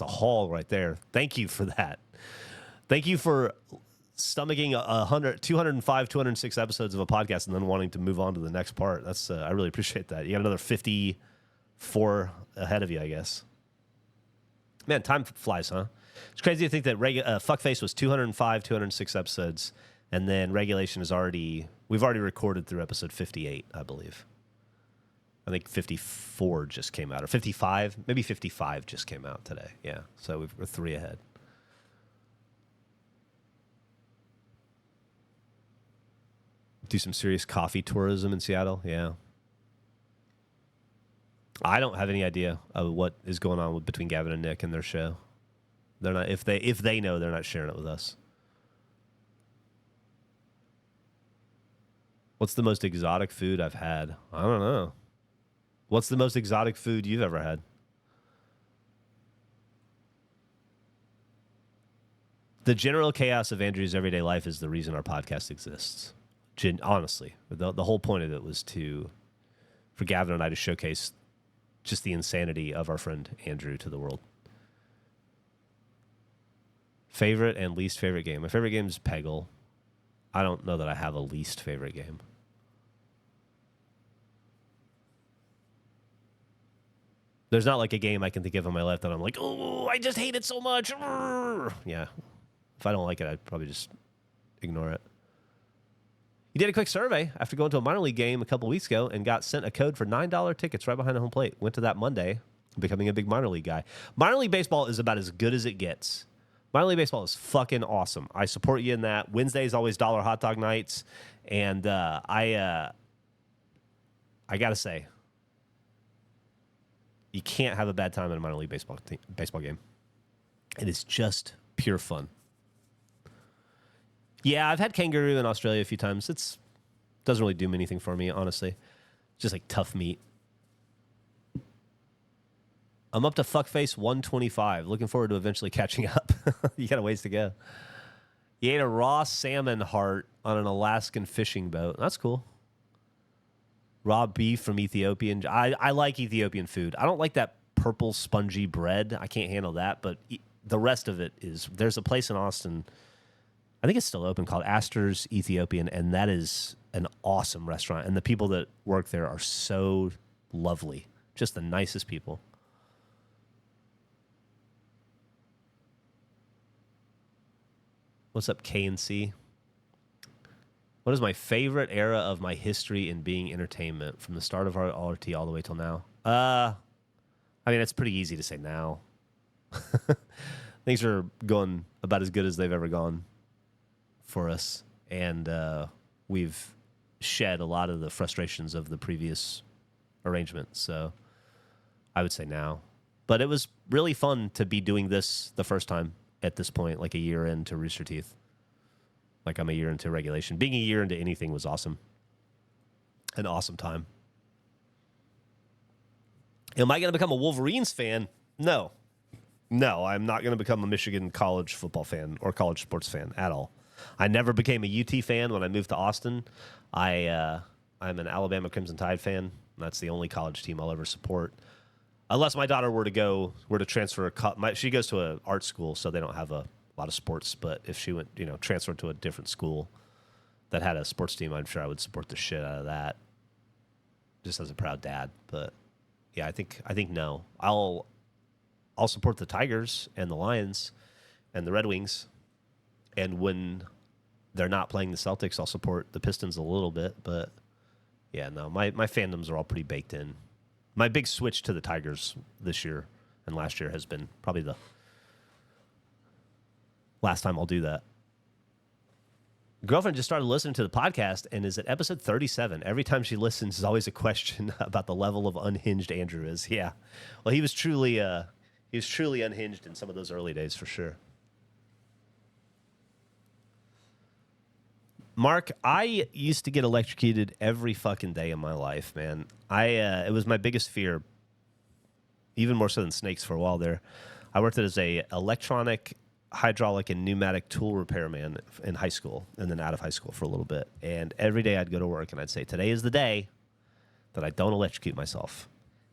haul right there. Thank you for that. Thank you for stomaching 205, 206 episodes of a podcast and then wanting to move on to the next part. That's I really appreciate that. You got another 54 ahead of you, I guess. Man, time flies, huh? It's crazy to think that Fuckface was 205, 206 episodes, and then Regulation is we've already recorded through episode 58, I believe. I think 54 just came out, or 55, maybe 55 just came out today. Yeah, so we're 3 ahead. Do some serious coffee tourism in Seattle. Yeah. I don't have any idea of what is going on between Gavin and Nick and their show. They're not, if they know, they're not sharing it with us. What's the most exotic food I've had? I don't know. What's the most exotic food you've ever had? The general chaos of Andrew's everyday life is the reason our podcast exists. Honestly, the whole point of it was for Gavin and I to showcase just the insanity of our friend Andrew to the world. Favorite and least favorite game. My favorite game is Peggle. I don't know that I have a least favorite game. There's not like a game I can think of on my left that I'm like, oh, I just hate it so much. Yeah. If I don't like it, I'd probably just ignore it. You did a quick survey after going to a minor league game a couple weeks ago and got sent a code for $9 tickets right behind the home plate. Went to that Monday, becoming a big minor league guy. Minor league baseball is about as good as it gets. Minor league baseball is fucking awesome. I support you in that. Wednesday is always dollar hot dog nights. And I got to say, you can't have a bad time in a minor league baseball game. It is just pure fun. Yeah, I've had kangaroo in Australia a few times. It doesn't really do anything for me, honestly. It's just like tough meat. I'm up to Fuckface 125. Looking forward to eventually catching up. You got a ways to go. You ate a raw salmon heart on an Alaskan fishing boat. That's cool. Raw beef from Ethiopian. I like Ethiopian food. I don't like that purple spongy bread. I can't handle that. But the rest of it is. There's a place in Austin, I think it's still open, called Astor's Ethiopian, and that is an awesome restaurant. And the people that work there are so lovely. Just the nicest people. What's up, K&C? What is my favorite era of my history in being entertainment from the start of our RT all the way till now? I mean, it's pretty easy to say now. Things are going about as good as they've ever gone for us. And we've shed a lot of the frustrations of the previous arrangement. So I would say now. But it was really fun to be doing this the first time at this point, like a year into Rooster Teeth. Like I'm a year into regulation. Being a year into anything was awesome. An awesome time. Am I going to become a Wolverines fan? No. No, I'm not going to become a Michigan college football fan or college sports fan at all. I never became a UT fan when I moved to Austin. I'm an Alabama Crimson Tide fan. That's the only college team I'll ever support. Unless my daughter were to transfer she goes to an art school, so they don't have a lot of sports. But if she went, transferred to a different school that had a sports team, I'm sure I would support the shit out of that. Just as a proud dad. But yeah, I think no. I'll support the Tigers and the Lions and the Red Wings. And when they're not playing the Celtics, I'll support the Pistons a little bit. But yeah, no, my fandoms are all pretty baked in. My big switch to the Tigers this year and last year has been probably the last time I'll do that. Girlfriend just started listening to the podcast and is at episode 37. Every time she listens, there's always a question about the level of unhinged Andrew is. Yeah. Well, he was truly unhinged in some of those early days for sure. Mark, I used to get electrocuted every fucking day of my life, man. It was my biggest fear, even more so than snakes for a while there. I worked as a electronic, hydraulic, and pneumatic tool repairman in high school, and then out of high school for a little bit. And every day I'd go to work and I'd say, today is the day that I don't electrocute myself.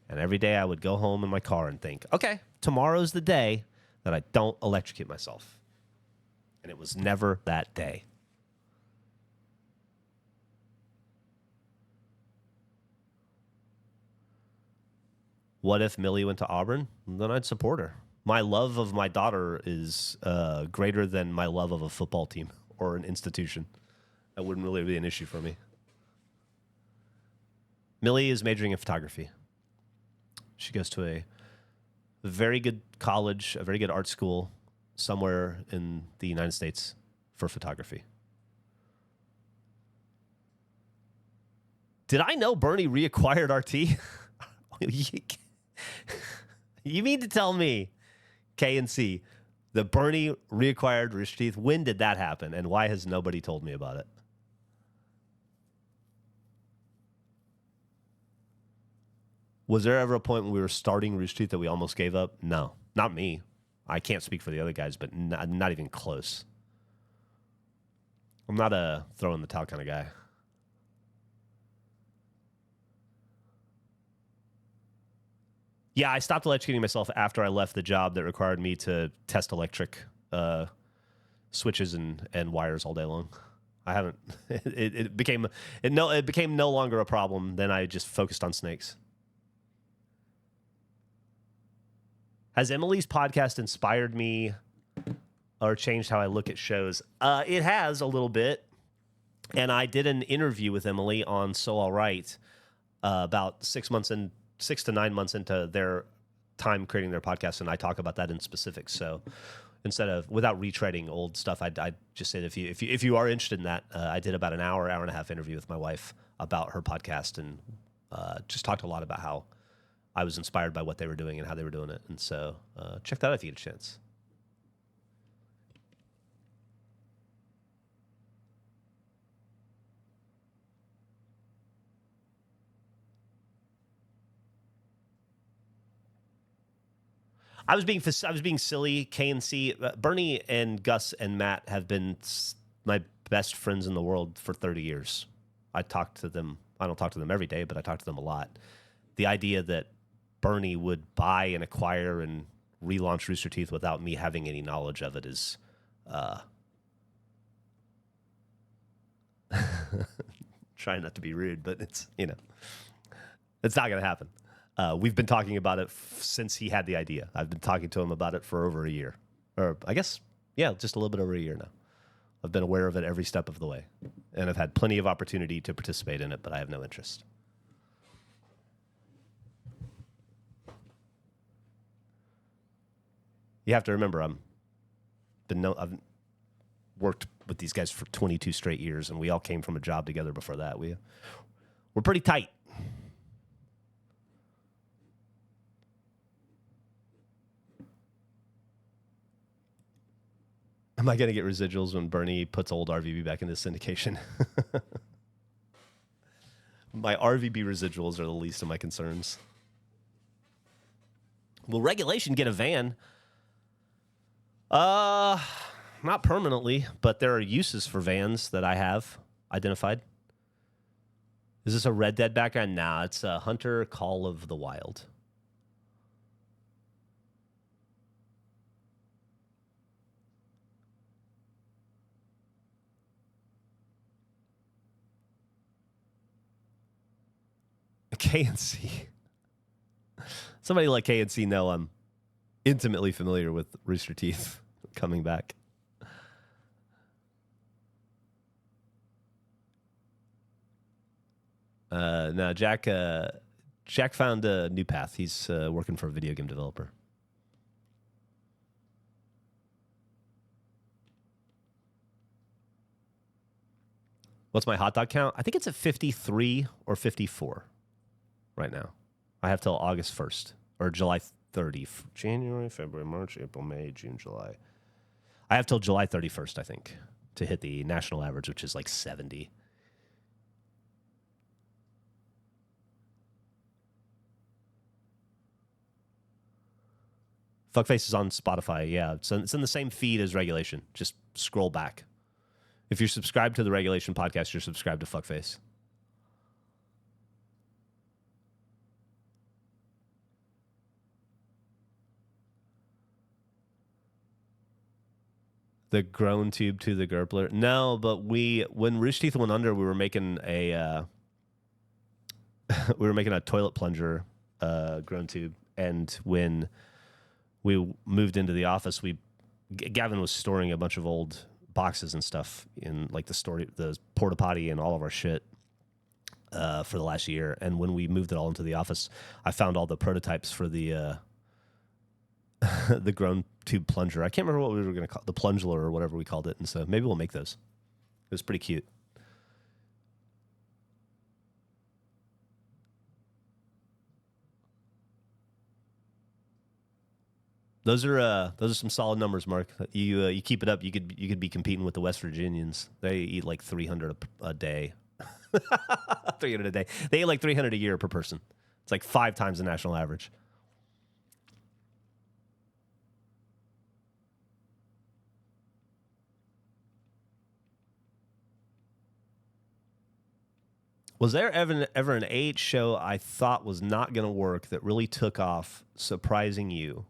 And every day I would go home in my car and think, okay, tomorrow's the day that I don't electrocute myself. And it was never that day. What if Millie went to Auburn? Then I'd support her. My love of my daughter is greater than my love of a football team or an institution. That wouldn't really be an issue for me. Millie is majoring in photography. She goes to a very good college, a very good art school somewhere in the United States for photography. Did I know Bernie reacquired RT? You mean to tell me, K and C, that Bernie reacquired Rooster Teeth? When did that happen, and why has nobody told me about it? Was there ever a point when we were starting Rooster Teeth that we almost gave up? No, not me. I can't speak for the other guys, but not even close. I'm not a throw in the towel kind of guy. Yeah, I stopped electrocuting myself after I left the job that required me to test electric switches and wires all day long. I haven't. It became no longer a problem. Then I just focused on snakes. Has Emily's podcast inspired me or changed how I look at shows? It has a little bit. And I did an interview with Emily on So All Right about 6 to 9 months into their time creating their podcast, and I talk about that in specifics. So instead of without retreading old stuff, I'd just say that if you are interested in that, I did about an hour and a half interview with my wife about her podcast, and just talked a lot about how I was inspired by what they were doing and how they were doing it. And so check that out if you get a chance. I was being silly. K and C, Bernie and Gus and Matt have been my best friends in the world for 30 years. I talk to them. I don't talk to them every day, but I talk to them a lot. The idea that Bernie would buy and acquire and relaunch Rooster Teeth without me having any knowledge of it is trying not to be rude, but it's it's not going to happen. We've been talking about it since he had the idea. I've been talking to him about it for over a year. Or I guess, yeah, just a little bit over a year now. I've been aware of it every step of the way. And I've had plenty of opportunity to participate in it, but I have no interest. You have to remember, I've worked with these guys for 22 straight years, and we all came from a job together before that. We're pretty tight. Am I going to get residuals when Bernie puts old RVB back into syndication? My RVB residuals are the least of my concerns. Will Regulation get a van? Not permanently, but there are uses for vans that I have identified. Is this a Red Dead background? Nah, it's a Hunter Call of the Wild. KNC. Somebody like KNC know I'm intimately familiar with Rooster Teeth coming back. No, Jack found a new path. He's working for a video game developer. What's my hot dog count? I think it's at 53 or 54 right now. I have till August 1st or July 30. January, February, March, April, May, June, July. I have till July 31st, I think, to hit the national average, which is like 70. Fuckface is on Spotify. Yeah, so it's in the same feed as Regulation. Just scroll back. If you're subscribed to the Regulation podcast, you're subscribed to Fuckface. The grown tube to the Gurpler. No, but when Rooster Teeth went under, we were making a toilet plunger grown tube, and when we moved into the office, Gavin was storing a bunch of old boxes and stuff in like the porta potty and all of our shit for the last year. And when we moved it all into the office, I found all the prototypes for the the grown tube plunger. I can't remember what we were going to call the plungler or whatever we called it. And so maybe we'll make those. It was pretty cute. Those are some solid numbers, Mark. You keep it up, you could be competing with the West Virginians. They eat like 300 a day. 300 a day. They eat like 300 a year per person. It's like 5 times the national average. Was there ever an AH show I thought was not going to work that really took off, surprising you?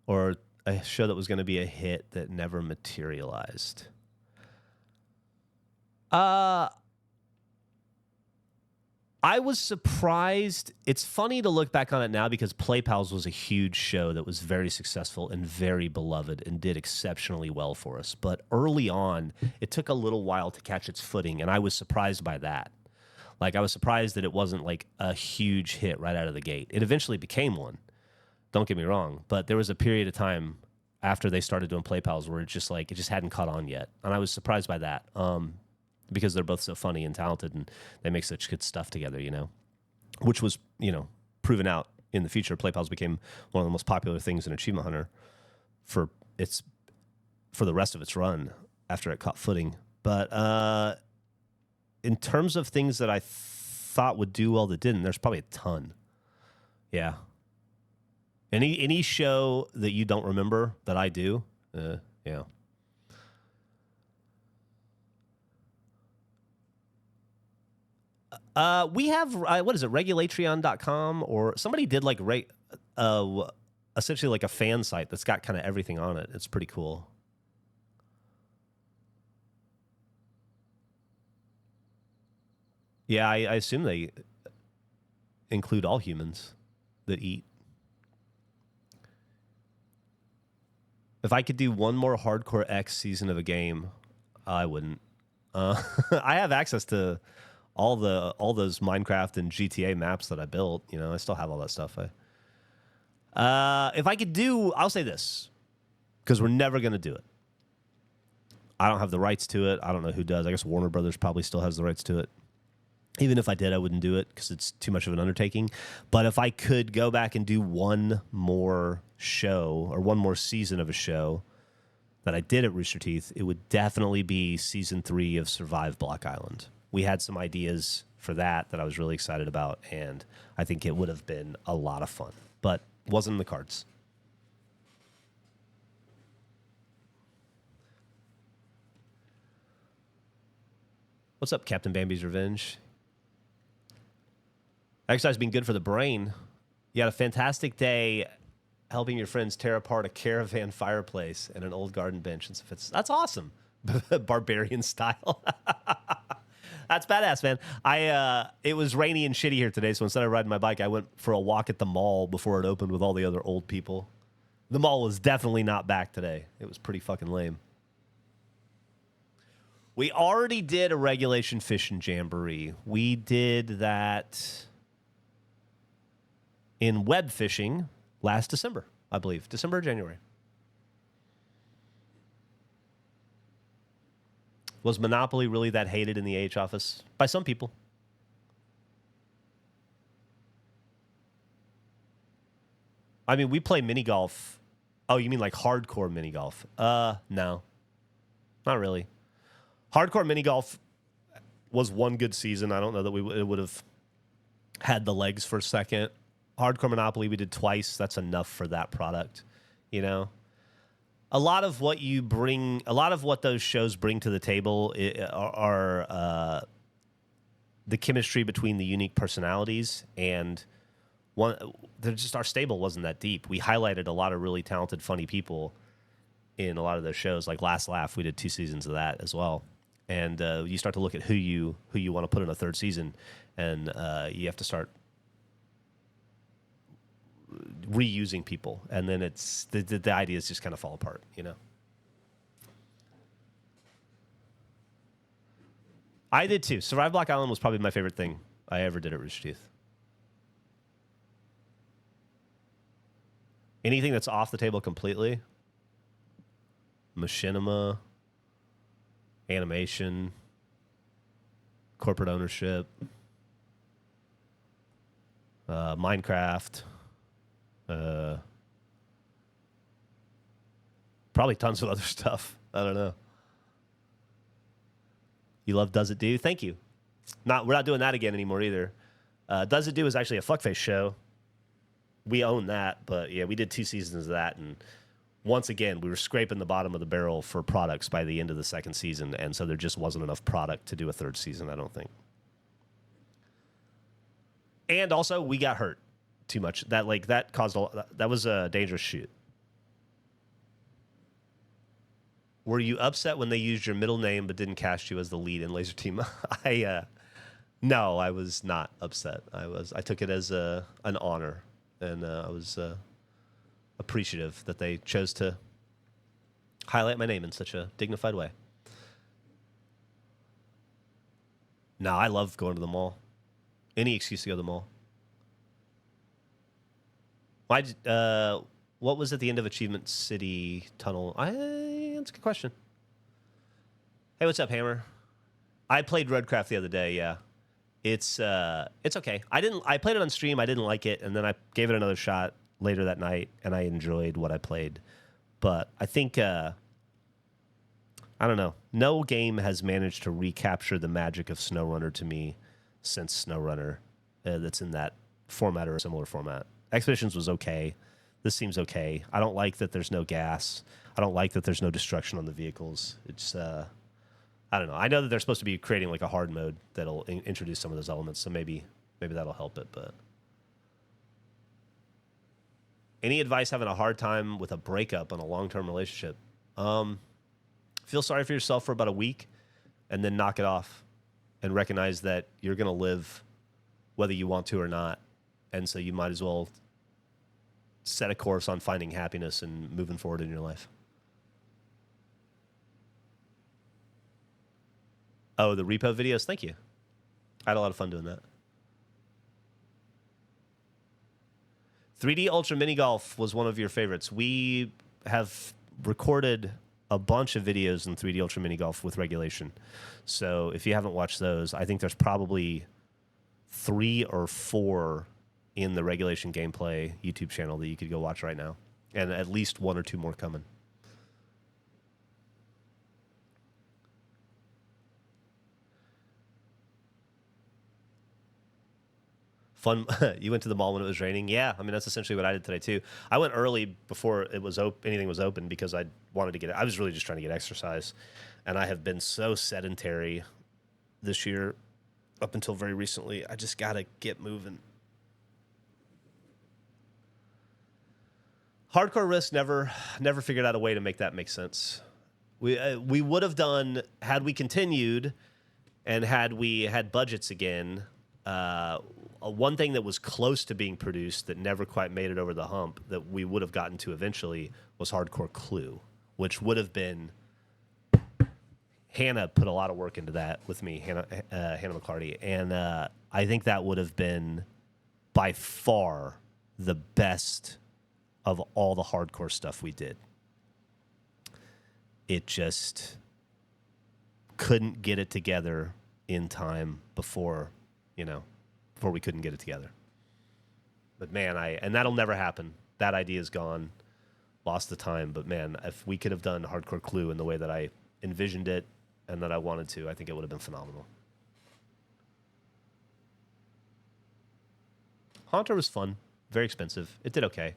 Or a show that was going to be a hit that never materialized? I was surprised. It's funny to look back on it now because Play Pals was a huge show that was very successful and very beloved and did exceptionally well for us. But early on, it took a little while to catch its footing, and I was surprised by that. Like, I was surprised that it wasn't like a huge hit right out of the gate. It eventually became one. Don't get me wrong, but there was a period of time after they started doing Play Pals where it just hadn't caught on yet, and I was surprised by that. Because they're both so funny and talented and they make such good stuff together, which was, proven out in the future. Play Pals became one of the most popular things in Achievement Hunter for the rest of its run after it caught footing. But in terms of things that I thought would do well that didn't, there's probably a ton. Yeah. Any show that you don't remember that I do, yeah. We have, what is it, Regulatreon.com, or somebody did like essentially like a fan site that's got kind of everything on it. It's pretty cool. Yeah, I assume they include all humans that eat. If I could do one more Hardcore X season of a game, I wouldn't. I have access to all those Minecraft and GTA maps that I built. I still have all that stuff. If I could do, I'll say this, because we're never going to do it. I don't have the rights to it. I don't know who does. I guess Warner Brothers probably still has the rights to it. Even if I did, I wouldn't do it because it's too much of an undertaking. But if I could go back and do one more show or one more season of a show, that I did at Rooster Teeth, it would definitely be Season 3 of Survive Block Island. We had some ideas for that I was really excited about, and I think it would have been a lot of fun, but wasn't in the cards. What's up, Captain Bambi's Revenge? Exercise has been good for the brain. You had a fantastic day helping your friends tear apart a caravan fireplace and an old garden bench. And that's awesome. Barbarian style. That's badass, man. It was rainy and shitty here today, so instead of riding my bike, I went for a walk at the mall before it opened with all the other old people. The mall was definitely not back today. It was pretty fucking lame. We already did a regulation fishing jamboree. We did that in web fishing last December, I believe. December or January. Was Monopoly really that hated in the AH office? By some people. I mean, we play mini golf. Oh, you mean like hardcore mini golf? No. Not really. Hardcore mini golf was one good season. I don't know that it would have had the legs for a second. Hardcore Monopoly we did twice. That's enough for that product, you know? A lot of what those shows bring to the table are the chemistry between the unique personalities, and our stable wasn't that deep. We highlighted a lot of really talented, funny people in a lot of those shows. Like Last Laugh, we did 2 seasons of that as well. And you start to look at who you want to put in a third season, and you have to start reusing people, and then it's the ideas just kind of fall apart, you know. I did too. Survive Block Island was probably my favorite thing I ever did at Rooster Teeth. Anything that's off the table completely, machinima, animation, corporate ownership, Minecraft. Probably tons of other stuff. I don't know. You love Does It Do? Thank you. We're not doing that again anymore either. Does It Do is actually a fuckface show. We own that, but yeah, we did 2 seasons of that, and once again, we were scraping the bottom of the barrel for products by the end of the 2nd season, and so there just wasn't enough product to do a 3rd season, I don't think. And also, we got hurt too much. That caused that was a dangerous shoot. Were you upset when they used your middle name but didn't cast you as the lead in Laser Team? No, I was not upset. I took it as an honor, and I was appreciative that they chose to highlight my name in such a dignified way. No, I love going to the mall. Any excuse to go to the mall. What was at the end of Achievement City Tunnel? That's a good question. Hey, what's up, Hammer? I played Roadcraft the other day. Yeah, it's okay. I played it on stream. I didn't like it, and then I gave it another shot later that night, and I enjoyed what I played. But I think I don't know. No game has managed to recapture the magic of SnowRunner to me since SnowRunner. That's in that format or a similar format. Expeditions was okay. This seems okay. I don't like that there's no gas. I don't like that there's no destruction on the vehicles. It's, I don't know. I know that they're supposed to be creating like a hard mode that'll introduce some of those elements, so maybe that'll help it. But any advice having a hard time with a breakup on a long-term relationship? Feel sorry for yourself for about a week, and then knock it off, and recognize that you're going to live whether you want to or not, and so you might as well set a course on finding happiness and moving forward in your life. Oh, the repo videos? Thank you. I had a lot of fun doing that. 3D Ultra Mini Golf was one of your favorites. We have recorded a bunch of videos in 3D Ultra Mini Golf with regulation. So if you haven't watched those, I think there's probably 3 or 4 in the regulation gameplay YouTube channel that you could go watch right now. And at least 1 or 2 more coming. Fun. You went to the mall when it was raining? Yeah, I mean, that's essentially what I did today, too. I went early before it was anything was open because I wanted to I was really just trying to get exercise. And I have been so sedentary this year up until very recently. I just got to get moving. Hardcore Risk never figured out a way to make that make sense. We would have done, had we continued and had we had budgets again, one thing that was close to being produced that never quite made it over the hump that we would have gotten to eventually was Hardcore Clue, which would have been... Hannah put a lot of work into that with me, Hannah McClarty, and I think that would have been by far the best of all the hardcore stuff we did. It just couldn't get it together in time before we couldn't get it together. But man, and that'll never happen. That idea is gone. Lost the time. But man, if we could have done Hardcore Clue in the way that I envisioned it and that I wanted to, I think it would have been phenomenal. Haunter was fun. Very expensive. It did okay.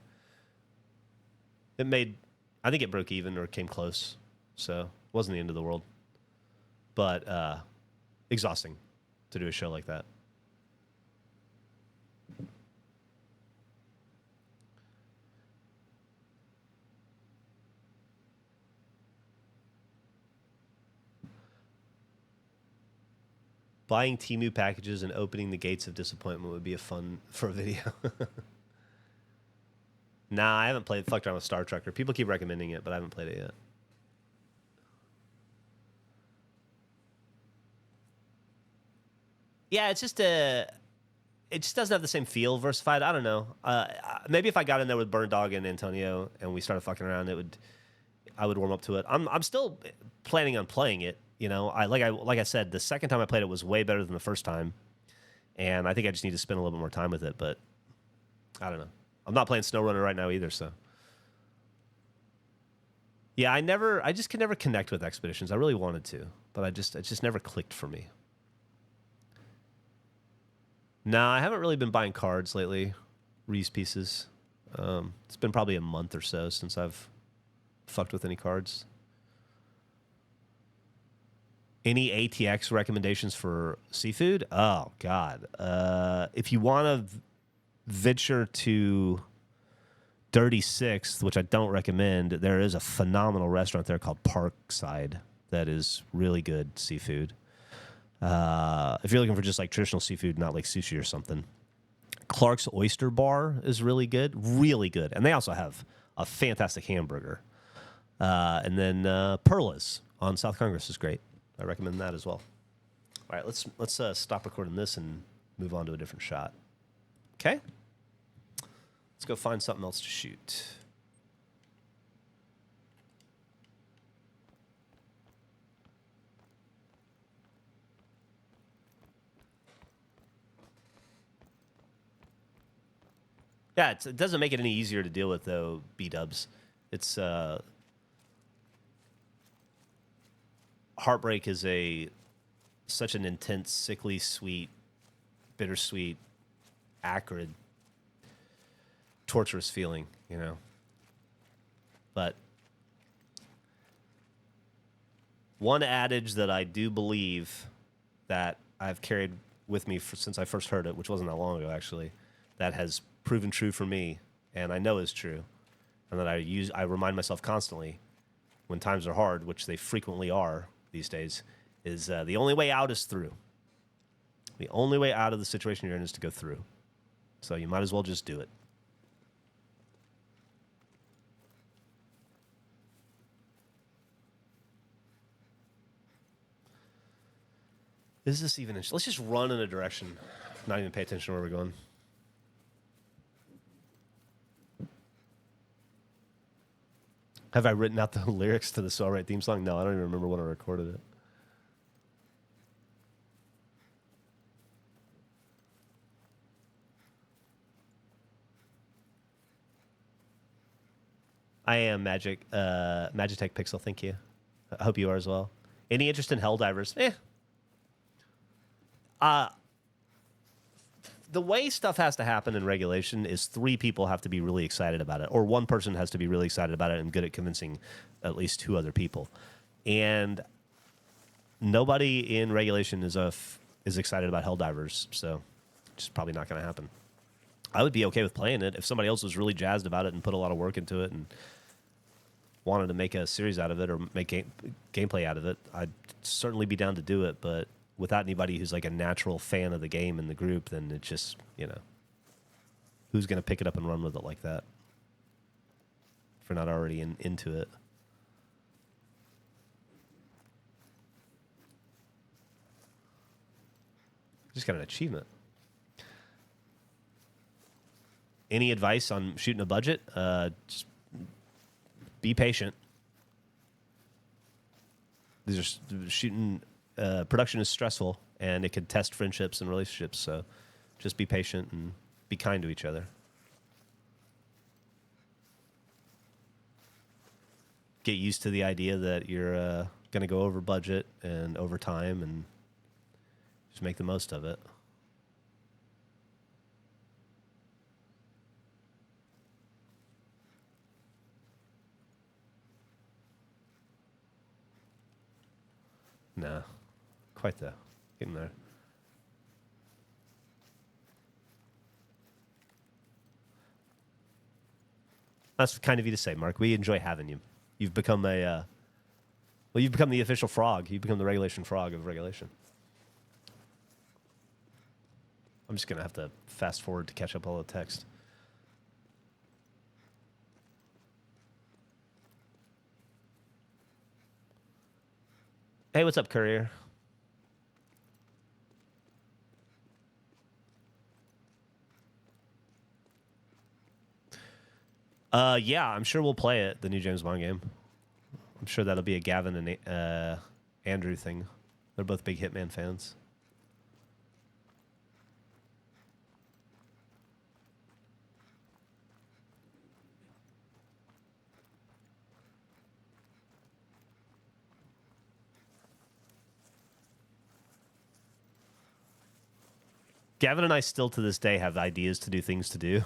I think it broke even or came close. So it wasn't the end of the world. But exhausting to do a show like that. Buying Temu packages and opening the gates of disappointment would be a fun for a video. Nah, I haven't fucked around with Star Trekker. People keep recommending it, but I haven't played it yet. Yeah, it just doesn't have the same feel. Versified, I don't know. Maybe if I got in there with Burn Dog and Antonio and we started fucking around, I would warm up to it. I'm still planning on playing it. Like I said, the second time I played it was way better than the first time, and I think I just need to spend a little bit more time with it. But I don't know. I'm not playing SnowRunner right now either, so yeah, I just could never connect with Expeditions. I really wanted to, but it just never clicked for me. Nah, I haven't really been buying cards lately, Reese pieces. It's been probably a month or so since I've fucked with any cards. Any ATX recommendations for seafood? Oh, God. If you want to venture to Dirty Sixth, which I don't recommend, there is a phenomenal restaurant there called Parkside that is really good seafood. If you're looking for just like traditional seafood, not like sushi or something, Clark's Oyster Bar is really good. And they also have a fantastic hamburger. And then Perla's on South Congress is great. I recommend that as well. All right, let's stop recording this and move on to a different shot. Okay? Let's go find something else to shoot. Yeah, it doesn't make it any easier to deal with, though, B-dubs. It's... Heartbreak is such an intense, sickly, sweet, bittersweet, acrid, torturous feeling, But one adage that I do believe that I've carried with me since I first heard it, which wasn't that long ago, actually, that has proven true for me, and I know is true, and that I remind myself constantly when times are hard, which they frequently are these days, is the only way out is through. The only way out of the situation you're in is to go through. So you might as well just do it. Is this even... Let's just run in a direction, not even pay attention to where we're going. Have I written out the lyrics to the So Alright theme song? No, I don't even remember when I recorded it. I am Magitech Pixel, thank you. I hope you are as well. Any interest in Helldivers? the way stuff has to happen in regulation is 3 people have to be really excited about it, or 1 person has to be really excited about it and good at convincing at least 2 other people. And nobody in regulation is excited about Helldivers, so it's probably not going to happen. I would be okay with playing it if somebody else was really jazzed about it and put a lot of work into it and wanted to make a series out of it or make gameplay out of it. I'd certainly be down to do it, but without anybody who's like a natural fan of the game in the group, then it just, who's going to pick it up and run with it like that if we're not already into it? Just got an achievement. Any advice on shooting a budget? Just be patient. These are shooting. Production is stressful, and it can test friendships and relationships. So, just be patient and be kind to each other. Get used to the idea that you're going to go over budget and over time, and just make the most of it. Nah, quite though. Getting there. That's kind of you to say, Mark. We enjoy having you. You've become you've become the official frog. You've become the regulation frog of regulation. I'm just gonna have to fast forward to catch up all the text. Hey, what's up, Courier? Yeah, I'm sure we'll play it, the new James Bond game. I'm sure that'll be a Gavin and Andrew thing. They're both big Hitman fans. Gavin and I still to this day have ideas to do things to do.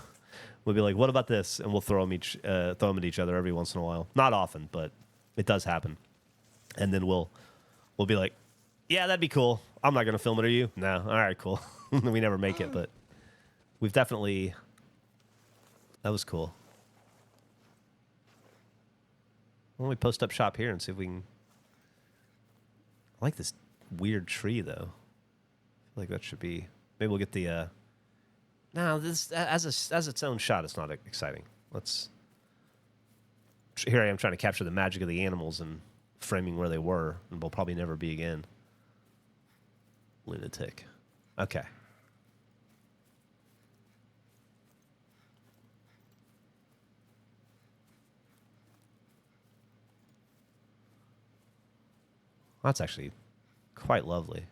We'll be like, "What about this?" And we'll throw them at each other every once in a while. Not often, but it does happen. And then we'll be like, "Yeah, that'd be cool. I'm not gonna film it. Are you?" No. All right, cool. We never make it, but we've definitely. That was cool. Why don't we post up shop here and see if we can? I like this weird tree though. I feel like that should be. Maybe we'll get the. No, this as its own shot. It's not exciting. Here I am trying to capture the magic of the animals and framing where they were, and will probably never be again. Lunatic. Okay. That's actually quite lovely.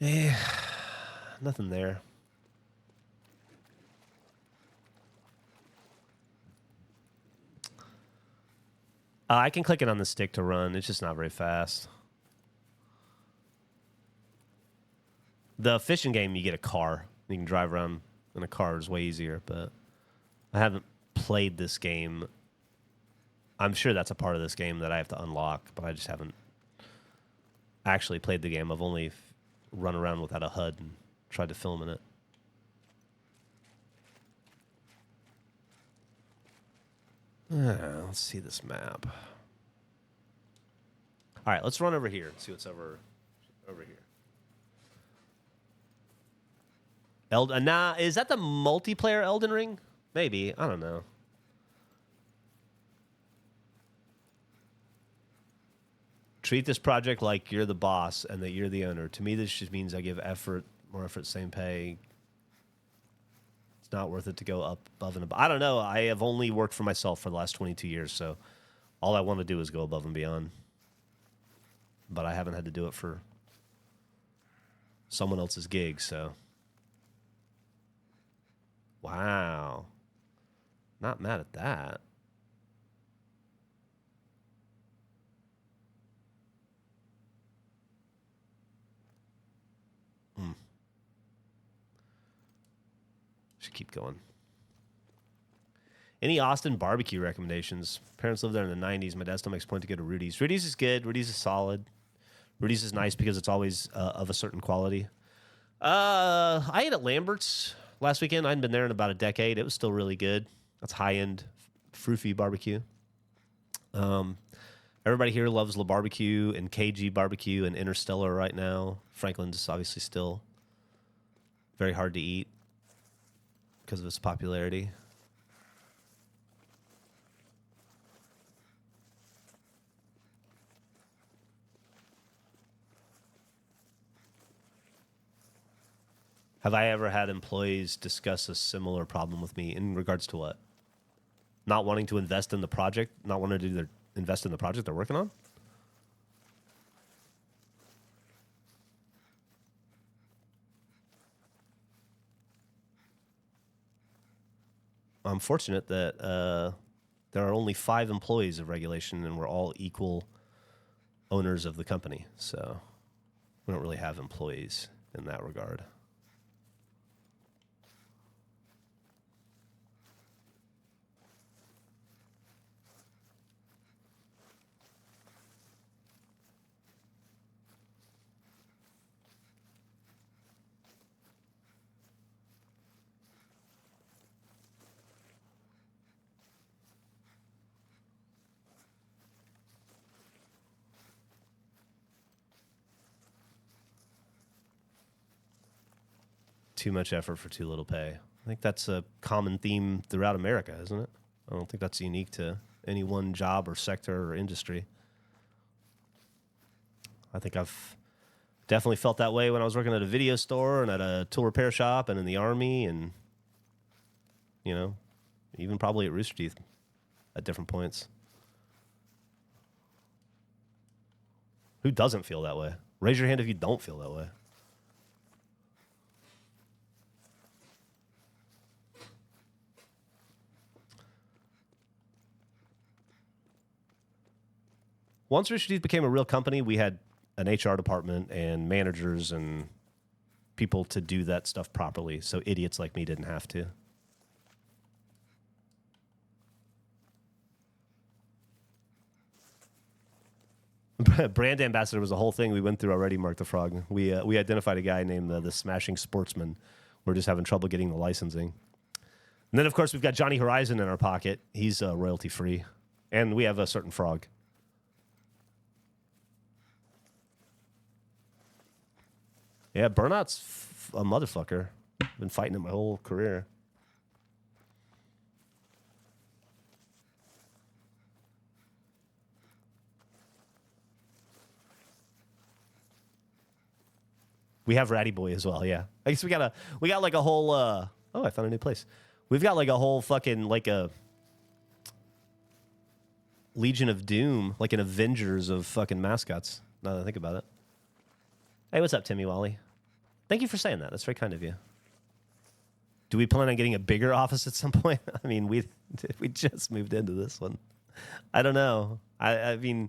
Yeah, nothing there. I can click it on the stick to run. It's just not very fast. The fishing game, you get a car. You can drive around in a car. It's way easier, but I haven't played this game. I'm sure that's a part of this game that I have to unlock, but I just haven't actually played the game. I've only run around without a HUD and tried to film in it. Let's see this map. All right, let's run over here and see what's over here. Nah, is that the multiplayer Elden Ring? Maybe. I don't know. Treat this project like you're the boss and that you're the owner. To me, this just means I give more effort, same pay. It's not worth it to go up above and above. I don't know. I have only worked for myself for the last 22 years, so all I want to do is go above and beyond. But I haven't had to do it for someone else's gig, so. Wow. Not mad at that. Should keep going. Any Austin barbecue recommendations? Parents lived there in the 90s. My dad still makes a point to go to Rudy's. Rudy's is good. Rudy's is solid. Rudy's is nice because it's always of a certain quality. I ate at Lambert's last weekend. I hadn't been there in about a decade. It was still really good. That's high-end, froofy barbecue. Everybody here loves La Barbecue and KG Barbecue and Interstellar right now. Franklin's obviously still very hard to eat because of its popularity. Have I ever had employees discuss a similar problem with me in regards to what? Not wanting to invest in the project, not wanting to invest in the project they're working on? I'm fortunate that there are only 5 employees of Regulation, and we're all equal owners of the company. So we don't really have employees in that regard. Too much effort for too little pay. I think that's a common theme throughout America, isn't it? I don't think that's unique to any one job or sector or industry. I think I've definitely felt that way when I was working at a video store and at a tool repair shop and in the Army and, you know, even probably at Rooster Teeth at different points. Who doesn't feel that way? Raise your hand if you don't feel that way. Once Rooster Teeth became a real company, we had an HR department and managers and people to do that stuff properly, so idiots like me didn't have to. Brand ambassador was a whole thing we went through already, Mark the Frog. We identified a guy named the Smashing Sportsman. We're just having trouble getting the licensing. And then, of course, we've got Johnny Horizon in our pocket. He's royalty-free. And we have a certain frog. Yeah, Burnout's a motherfucker. Been fighting it my whole career. We have Ratty Boy as well, yeah. I guess we got like a whole oh, I found a new place. We've got like a whole fucking like a Legion of Doom, like an Avengers of fucking mascots. Now that I think about it. Hey, what's up, Timmy Wally? Thank you for saying that. That's very kind of you. Do we plan on getting a bigger office at some point? I mean, we just moved into this one. I don't know. I mean,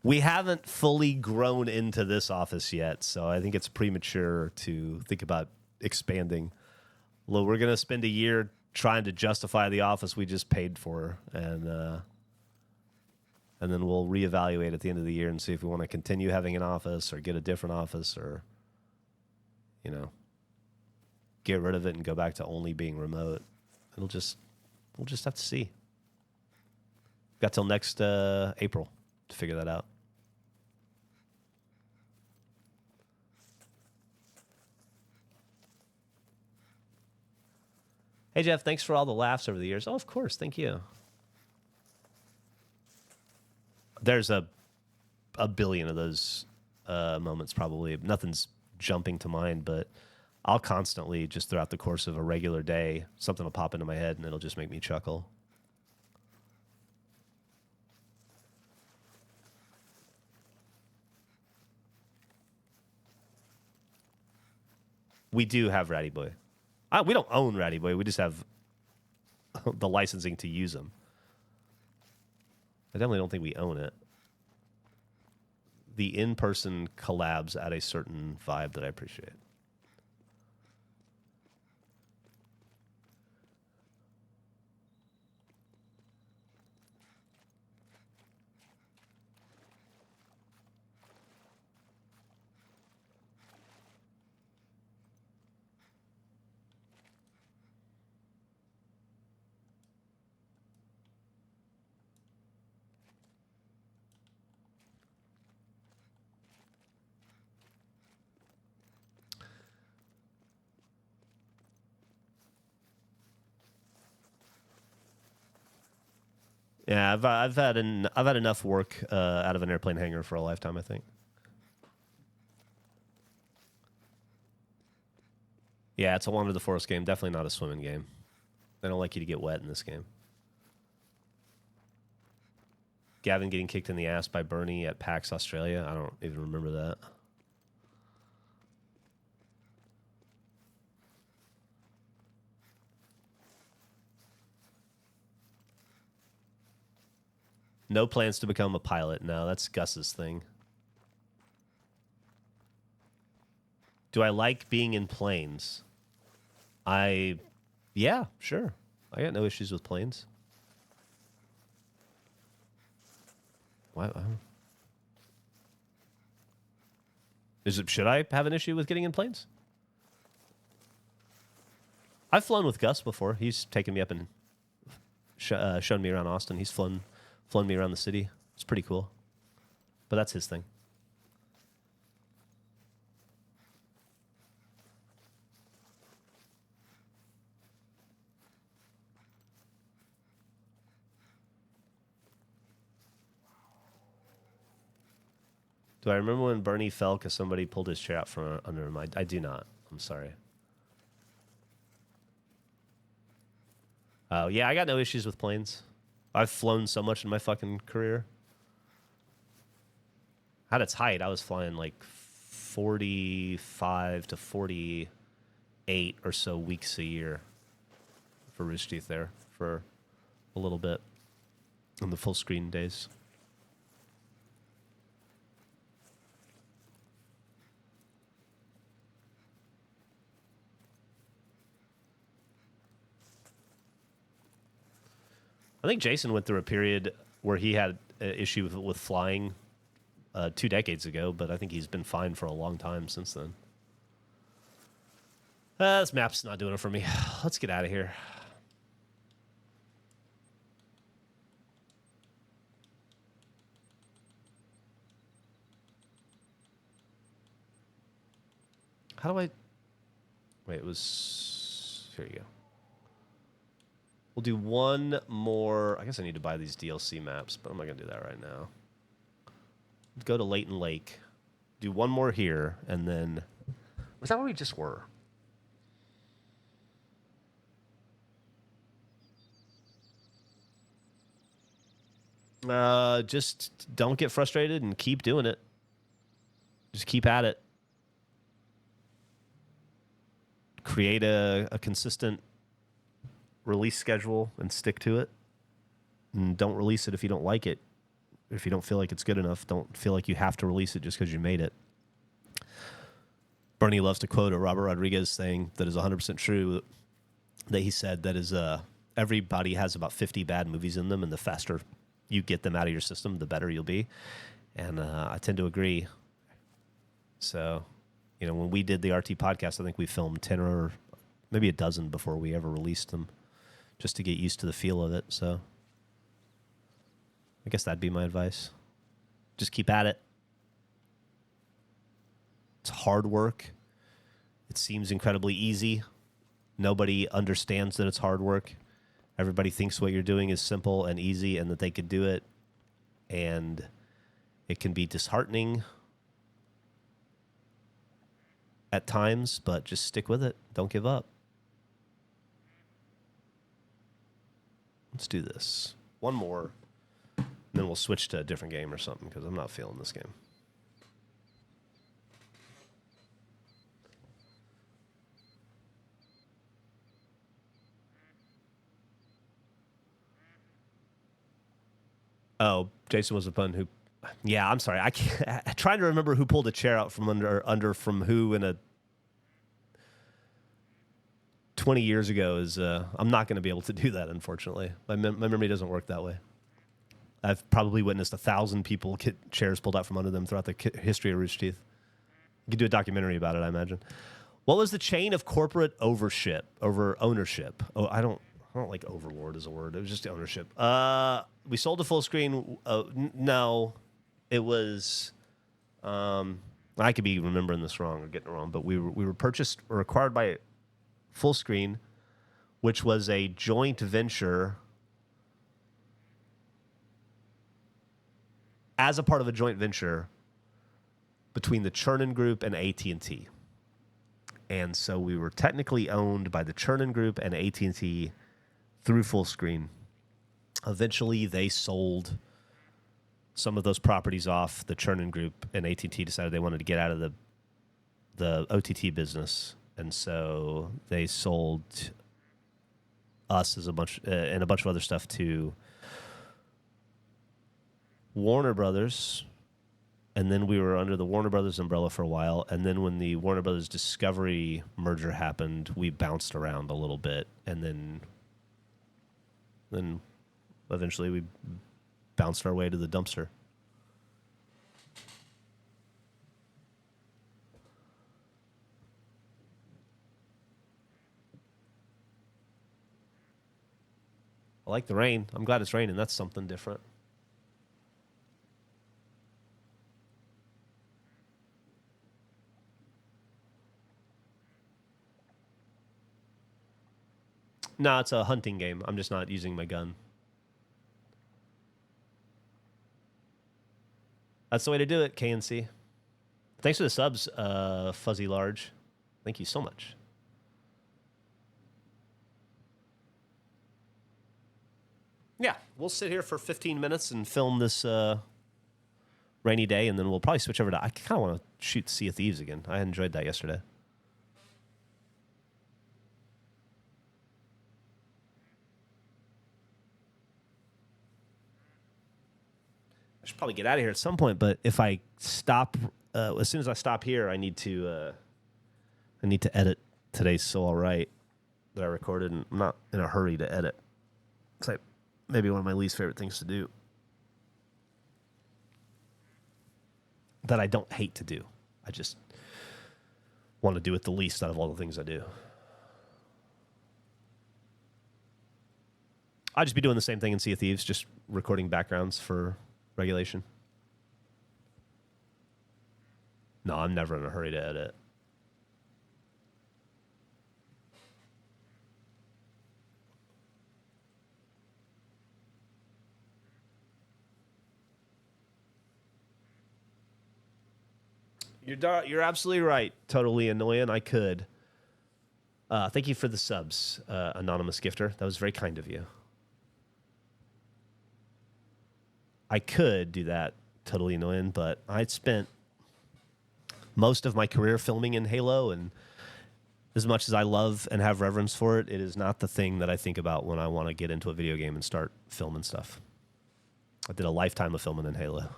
we haven't fully grown into this office yet, so I think it's premature to think about expanding. Well, we're going to spend a year trying to justify the office we just paid for, and then we'll reevaluate at the end of the year and see if we want to continue having an office or get a different office or, you know, get rid of it and go back to only being remote. We'll just have to see. Got till next April to figure that out. Hey, Jeff, thanks for all the laughs over the years. Oh, of course. Thank you. There's a billion of those moments probably. Nothing's jumping to mind, but I'll constantly, just throughout the course of a regular day, something will pop into my head and it'll just make me chuckle. We do have Ratty Boy. We don't own Ratty Boy. We just have the licensing to use them. I definitely don't think we own it. The in-person collabs add a certain vibe that I appreciate. Yeah, I've had enough work out of an airplane hangar for a lifetime, I think. Yeah, it's a Wander the Forest game. Definitely not a swimming game. They don't like you to get wet in this game. Gavin getting kicked in the ass by Bernie at PAX Australia. I don't even remember that. No plans to become a pilot. No, that's Gus's thing. Do I like being in planes? Yeah, sure. I got no issues with planes. Why? Should I have an issue with getting in planes? I've flown with Gus before. He's taken me up and shown me around Austin. He's flown me around the city. It's pretty cool. But that's his thing. Do I remember when Bernie fell because somebody pulled his chair out from under him? I do not. I'm sorry. Oh, yeah, I got no issues with planes. I've flown so much in my fucking career. At its height, I was flying like 45 to 48 or so weeks a year for Rooster Teeth there for a little bit on the full screen days. I think Jason went through a period where he had an issue with flying 2 decades ago, but I think he's been fine for a long time since then. This map's not doing it for me. Let's get out of here. How do I... Wait, it was... Here you go. We'll do one more. I guess I need to buy these DLC maps, but I'm not going to do that right now. Go to Leighton Lake. Do one more here, and then... Was that where we just were? Just don't get frustrated and keep doing it. Just keep at it. Create a consistent release schedule and stick to it. And don't release it if you don't like it. If you don't feel like it's good enough, don't feel like you have to release it just because you made it. Bernie loves to quote a Robert Rodriguez saying that is 100% true, that he said that is everybody has about 50 bad movies in them, and the faster you get them out of your system, the better you'll be. And I tend to agree. So, when we did the RT podcast, I think we filmed 10 or maybe a dozen before we ever released them, just to get used to the feel of it. So I guess that'd be my advice. Just keep at it. It's hard work. It seems incredibly easy. Nobody understands that it's hard work. Everybody thinks what you're doing is simple and easy and that they could do it. And it can be disheartening. at times, but just stick with it. Don't give up. Let's do this. One more, and then we'll switch to a different game or something because I'm not feeling this game. Oh, Jason was the one who. Yeah, I'm sorry. I can't. I'm trying to remember who pulled a chair out from under from who in a 20 years ago is. I'm not going to be able to do that, unfortunately. My memory doesn't work that way. I've probably witnessed 1,000 people get chairs pulled out from under them throughout the history of Rooster Teeth. You could do a documentary about it, I imagine. What was the chain of corporate ownership? Oh, I don't like overlord as a word. It was just ownership. We sold a full screen. No, it was. I could be remembering this wrong or getting it wrong, but we were purchased or acquired by Full Screen, which was a joint venture. As a part of a joint venture between the Chernin Group and AT&T. And so we were technically owned by the Chernin Group and AT&T through Full Screen. Eventually, they sold some of those properties off. The Chernin Group and AT&T decided they wanted to get out of the OTT business. And so they sold us as a bunch and a bunch of other stuff to Warner Brothers, and then we were under the Warner Brothers umbrella for a while, and then when the Warner Brothers Discovery merger happened, we bounced around a little bit, and then eventually we bounced our way to the dumpster. I like the rain. I'm glad it's raining. That's something different. No, it's a hunting game. I'm just not using my gun. That's the way to do it, KNC. Thanks for the subs, Fuzzy Large. Thank you so much. Yeah, we'll sit here for 15 minutes and film this rainy day, and then we'll probably switch over to... I kind of want to shoot Sea of Thieves again. I enjoyed that yesterday. I should probably get out of here at some point, but if I stop... as soon as I stop here, I need to edit today's So All Right that I recorded, and I'm not in a hurry to edit. It's like maybe one of my least favorite things to do. That I don't hate to do. I just want to do it the least out of all the things I do. I'd just be doing the same thing in Sea of Thieves, just recording backgrounds for regulation. No, I'm never in a hurry to edit. You're absolutely right. Totally annoying. I could. Thank you for the subs, anonymous gifter. That was very kind of you. I could do that. Totally annoying, but I spent most of my career filming in Halo, and as much as I love and have reverence for it, it is not the thing that I think about when I want to get into a video game and start filming stuff. I did a lifetime of filming in Halo.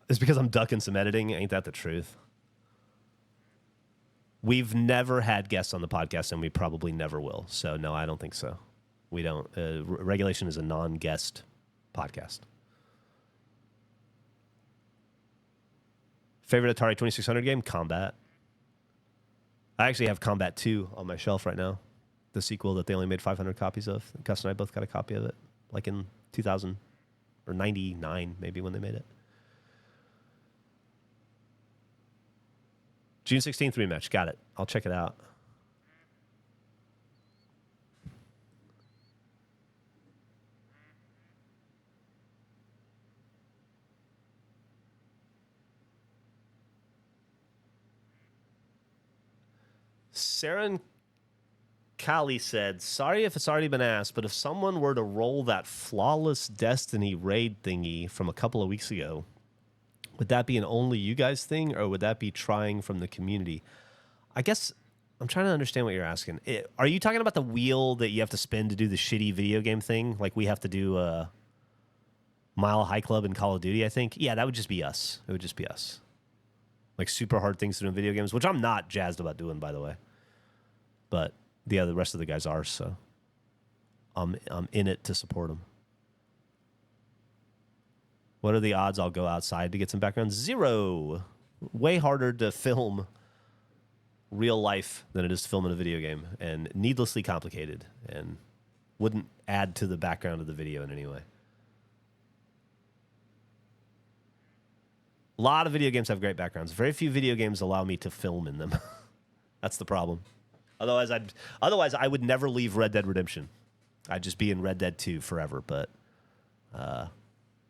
It's because I'm ducking some editing. Ain't that the truth? We've never had guests on the podcast, and we probably never will. So, no, I don't think so. We don't. Regulation is a non-guest podcast. Favorite Atari 2600 game? Combat. I actually have Combat 2 on my shelf right now. The sequel that they only made 500 copies of. Gus and I both got a copy of it, like in 2000 or 99, maybe, when they made it. June 16th rematch. Got it. I'll check it out. Sarah and Callie said, sorry if it's already been asked, but if someone were to roll that Flawless Destiny raid thingy from a couple of weeks ago, would that be an only you guys thing, or would that be trying from the community? I guess I'm trying to understand what you're asking. Are you talking about the wheel that you have to spin to do the shitty video game thing? Like we have to do Mile High Club in Call of Duty, I think? Yeah, that would just be us. It would just be us. Like super hard things to do in video games, which I'm not jazzed about doing, by the way. But the rest of the guys are, so I'm in it to support them. What are the odds I'll go outside to get some background? 0. Way harder to film real life than it is to film in a video game, and needlessly complicated, and wouldn't add to the background of the video in any way. A lot of video games have great backgrounds. Very few video games allow me to film in them. That's the problem. Otherwise, I would never leave Red Dead Redemption. I'd just be in Red Dead 2 forever, but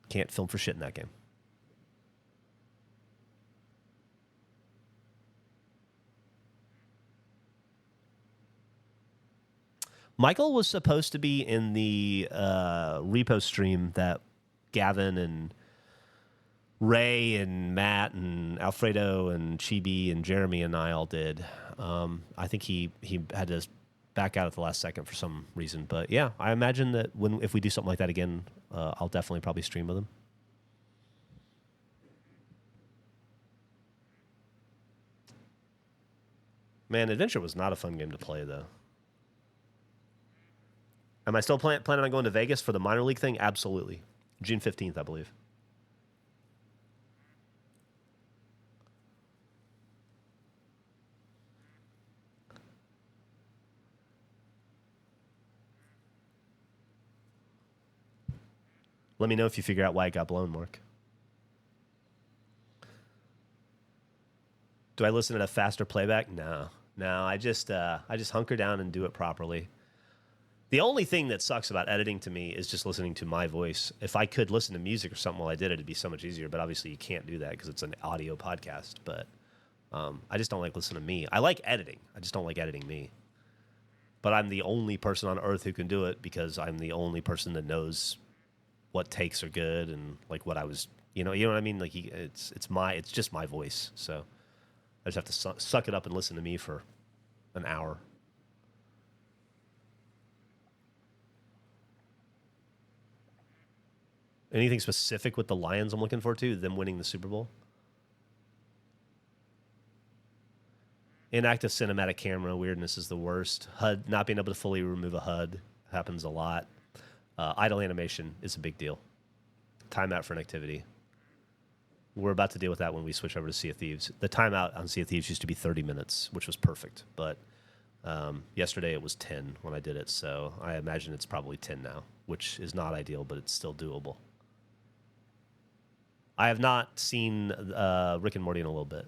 can't film for shit in that game. Michael was supposed to be in the repo stream that Gavin and Ray and Matt and Alfredo and Chibi and Jeremy and I all did. I think he had to back out at the last second for some reason. But yeah, I imagine that if we do something like that again, I'll definitely probably stream with him. Man, Adventure was not a fun game to play, though. Am I still planning on going to Vegas for the minor league thing? Absolutely. June 15th, I believe. Let me know if you figure out why it got blown, Mark. Do I listen at a faster playback? No. I just hunker down and do it properly. The only thing that sucks about editing to me is just listening to my voice. If I could listen to music or something while I did it, it'd be so much easier. But obviously you can't do that because it's an audio podcast. But I just don't like listening to me. I like editing. I just don't like editing me. But I'm the only person on earth who can do it because I'm the only person that knows what takes are good and like what I was, you know what I mean? Like it's just my voice. So I just have to suck it up and listen to me for an hour. Anything specific with the Lions I'm looking forward to? Them winning the Super Bowl? Inactive cinematic camera weirdness is the worst. HUD, not being able to fully remove a HUD happens a lot. Idle animation is a big deal. Timeout for an activity. We're about to deal with that when we switch over to Sea of Thieves. The timeout on Sea of Thieves used to be 30 minutes, which was perfect. But yesterday it was 10 when I did it, so I imagine it's probably 10 now, which is not ideal, but it's still doable. I have not seen Rick and Morty in a little bit.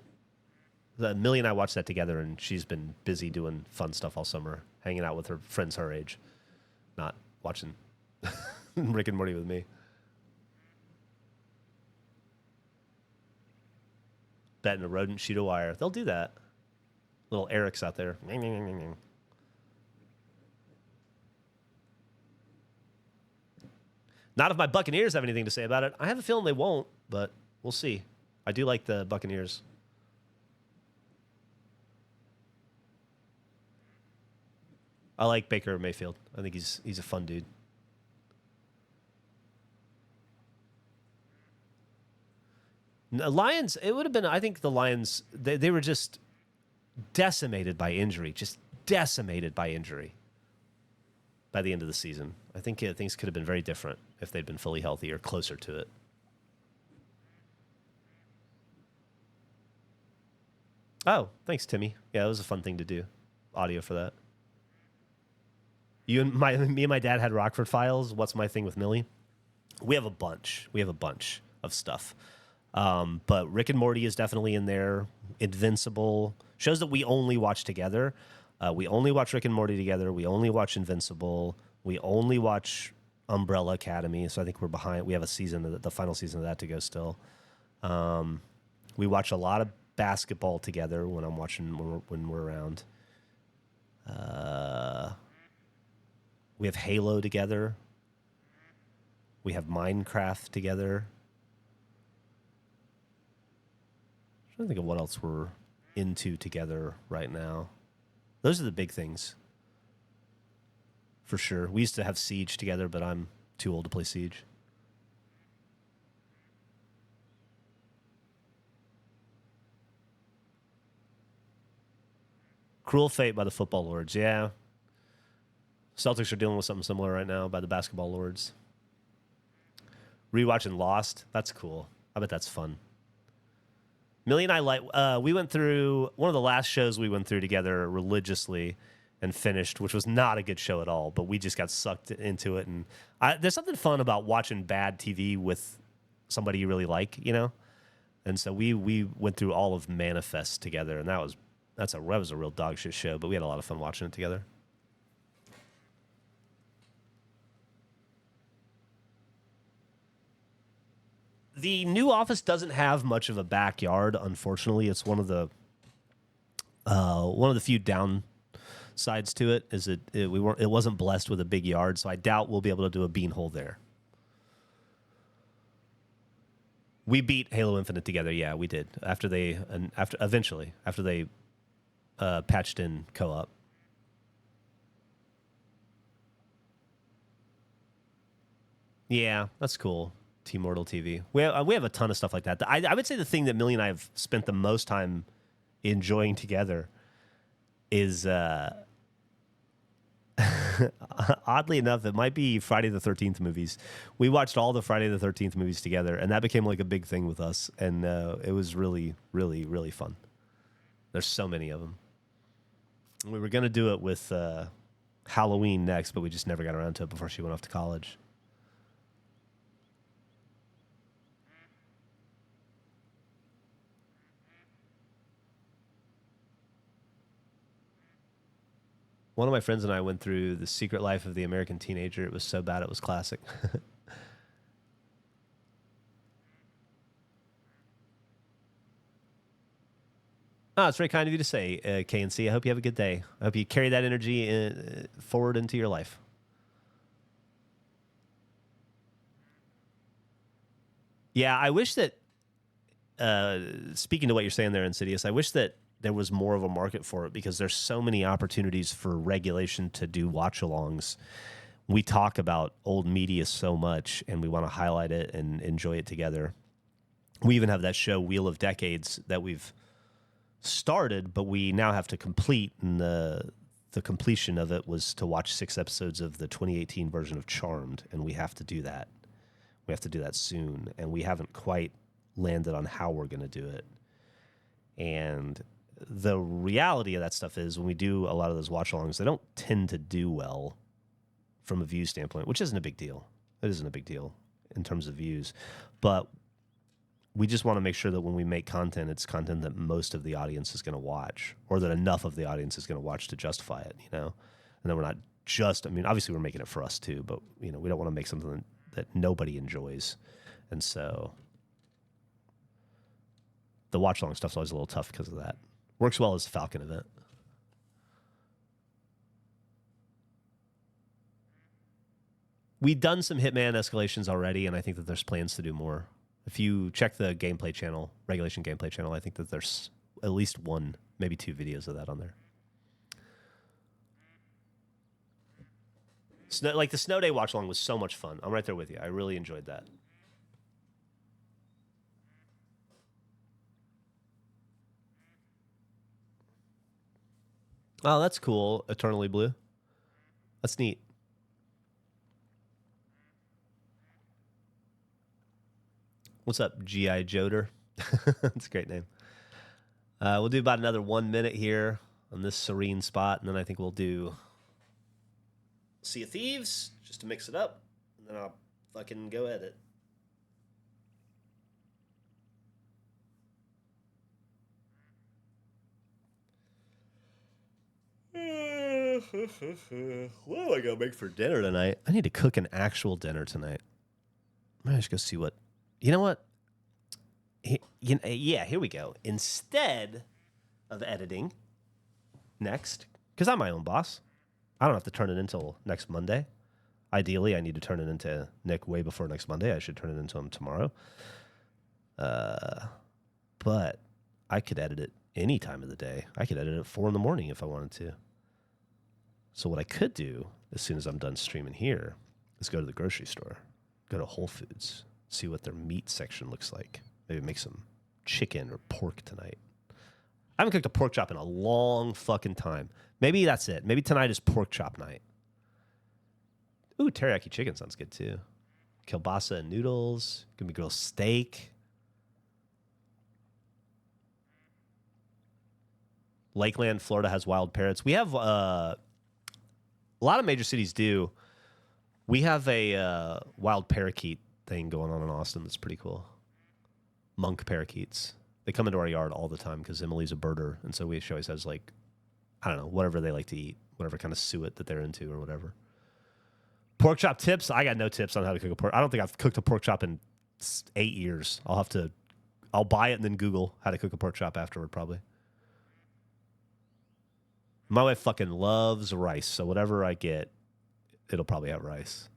Millie and I watched that together, and she's been busy doing fun stuff all summer, hanging out with her friends her age, not watching Rick and Morty with me. Betting a rodent, shoot a wire. They'll do that. Little Eric's out there. Not if my Buccaneers have anything to say about it. I have a feeling they won't, but we'll see. I do like the Buccaneers. I like Baker Mayfield. I think he's a fun dude. Lions, it would have been, I think the Lions, they were just decimated by injury. Just decimated by injury by the end of the season. I think things could have been very different if they'd been fully healthy or closer to it. Oh, thanks, Timmy. Yeah, it was a fun thing to do. Audio for that. Me and my dad had Rockford Files. What's my thing with Millie? We have a bunch. Of stuff. But Rick and Morty is definitely in there. Invincible. Shows that we only watch together. We only watch Rick and Morty together. We only watch Invincible. We only watch Umbrella Academy. So I think we're behind. We have a season, the final season of that to go still. We watch a lot of basketball together when we're around. We have Halo together. We have Minecraft together. I'm trying to think of what else we're into together right now. Those are the big things. For sure. We used to have Siege together, but I'm too old to play Siege. Cruel Fate by the Football Lords. Yeah. Celtics are dealing with something similar right now by the Basketball Lords. Rewatching Lost. That's cool. I bet that's fun. Millie and I we went through one of the last shows we went through together religiously and finished, which was not a good show at all, but we just got sucked into it. And there's something fun about watching bad TV with somebody you really like, you know? And so we went through all of Manifest together, and that was a real dog shit show, but we had a lot of fun watching it together. The new office doesn't have much of a backyard, unfortunately. It's one of the few downsides to it. Is it wasn't blessed with a big yard, so I doubt we'll be able to do a beanhole there. We beat Halo Infinite together. Yeah, we did. After they patched in co-op. Yeah, that's cool. T-Mortal TV. We have a ton of stuff like that. I would say the thing that Millie and I have spent the most time enjoying together is, oddly enough, it might be Friday the 13th movies. We watched all the Friday the 13th movies together, and that became like a big thing with us, and it was really, really, really fun. There's so many of them. We were going to do it with Halloween next, but we just never got around to it before she went off to college. One of my friends and I went through The Secret Life of the American Teenager. It was so bad it was classic. Oh, it's very kind of you to say, KNC. I hope you have a good day. I hope you carry that energy forward into your life. Yeah, I wish that, speaking to what you're saying there, Insidious, I wish that there was more of a market for it because there's so many opportunities for regulation to do watch-alongs. We talk about old media so much, and we want to highlight it and enjoy it together. We even have that show, Wheel of Decades, that we've started, but we now have to complete, and the completion of it was to watch 6 episodes of the 2018 version of Charmed, and we have to do that. We have to do that soon, and we haven't quite landed on how we're going to do it. And the reality of that stuff is when we do a lot of those watch-alongs, they don't tend to do well from a view standpoint, which isn't a big deal. It isn't a big deal in terms of views. But we just want to make sure that when we make content, it's content that most of the audience is going to watch, or that enough of the audience is going to watch to justify it, you know? And then we're not just, I mean, obviously we're making it for us too, but, you know, we don't want to make something that nobody enjoys. And so the watch-along stuff's always a little tough because of that. Works well as a Falcon event. We've done some Hitman escalations already, and I think that there's plans to do more. If you check the gameplay channel, Regulation gameplay channel, I think that there's at least 1, maybe 2 videos of that on there. Like the Snow Day watch-along was so much fun. I'm right there with you. I really enjoyed that. Oh, that's cool. Eternally Blue. That's neat. What's up, G.I. Joder? That's a great name. We'll do about another 1 minute here on this serene spot, and then I think we'll do Sea of Thieves, just to mix it up, and then I'll fucking go edit. What do I gotta make for dinner tonight? I need to cook an actual dinner tonight. I should go see what. You know what? Yeah, here we go. Instead of editing, next, Because I'm my own boss. I don't have to turn it until next Monday. Ideally, I need to turn it into Nick way before next Monday. I should turn it into him tomorrow. But I could edit it any time of the day. I could edit it at 4 in the morning if I wanted to. So what I could do as soon as I'm done streaming here is go to the grocery store, go to Whole Foods, see what their meat section looks like. Maybe make some chicken or pork tonight. I haven't cooked a pork chop in a long fucking time. Maybe that's it. Maybe tonight is pork chop night. Ooh, teriyaki chicken sounds good too. Kielbasa and noodles. Gonna be grilled steak. Lakeland, Florida has wild parrots. We have a lot of major cities do. We have a wild parakeet thing going on in Austin that's pretty cool. Monk parakeets. They come into our yard all the time because Emily's a birder, and so she always has, like, I don't know, whatever they like to eat, whatever kind of suet that they're into or whatever. Pork chop tips? I got no tips on how to cook a pork. I don't think I've cooked a pork chop in 8 years. I'll buy it and then Google how to cook a pork chop afterward, probably. My wife fucking loves rice, so whatever I get, it'll probably have rice.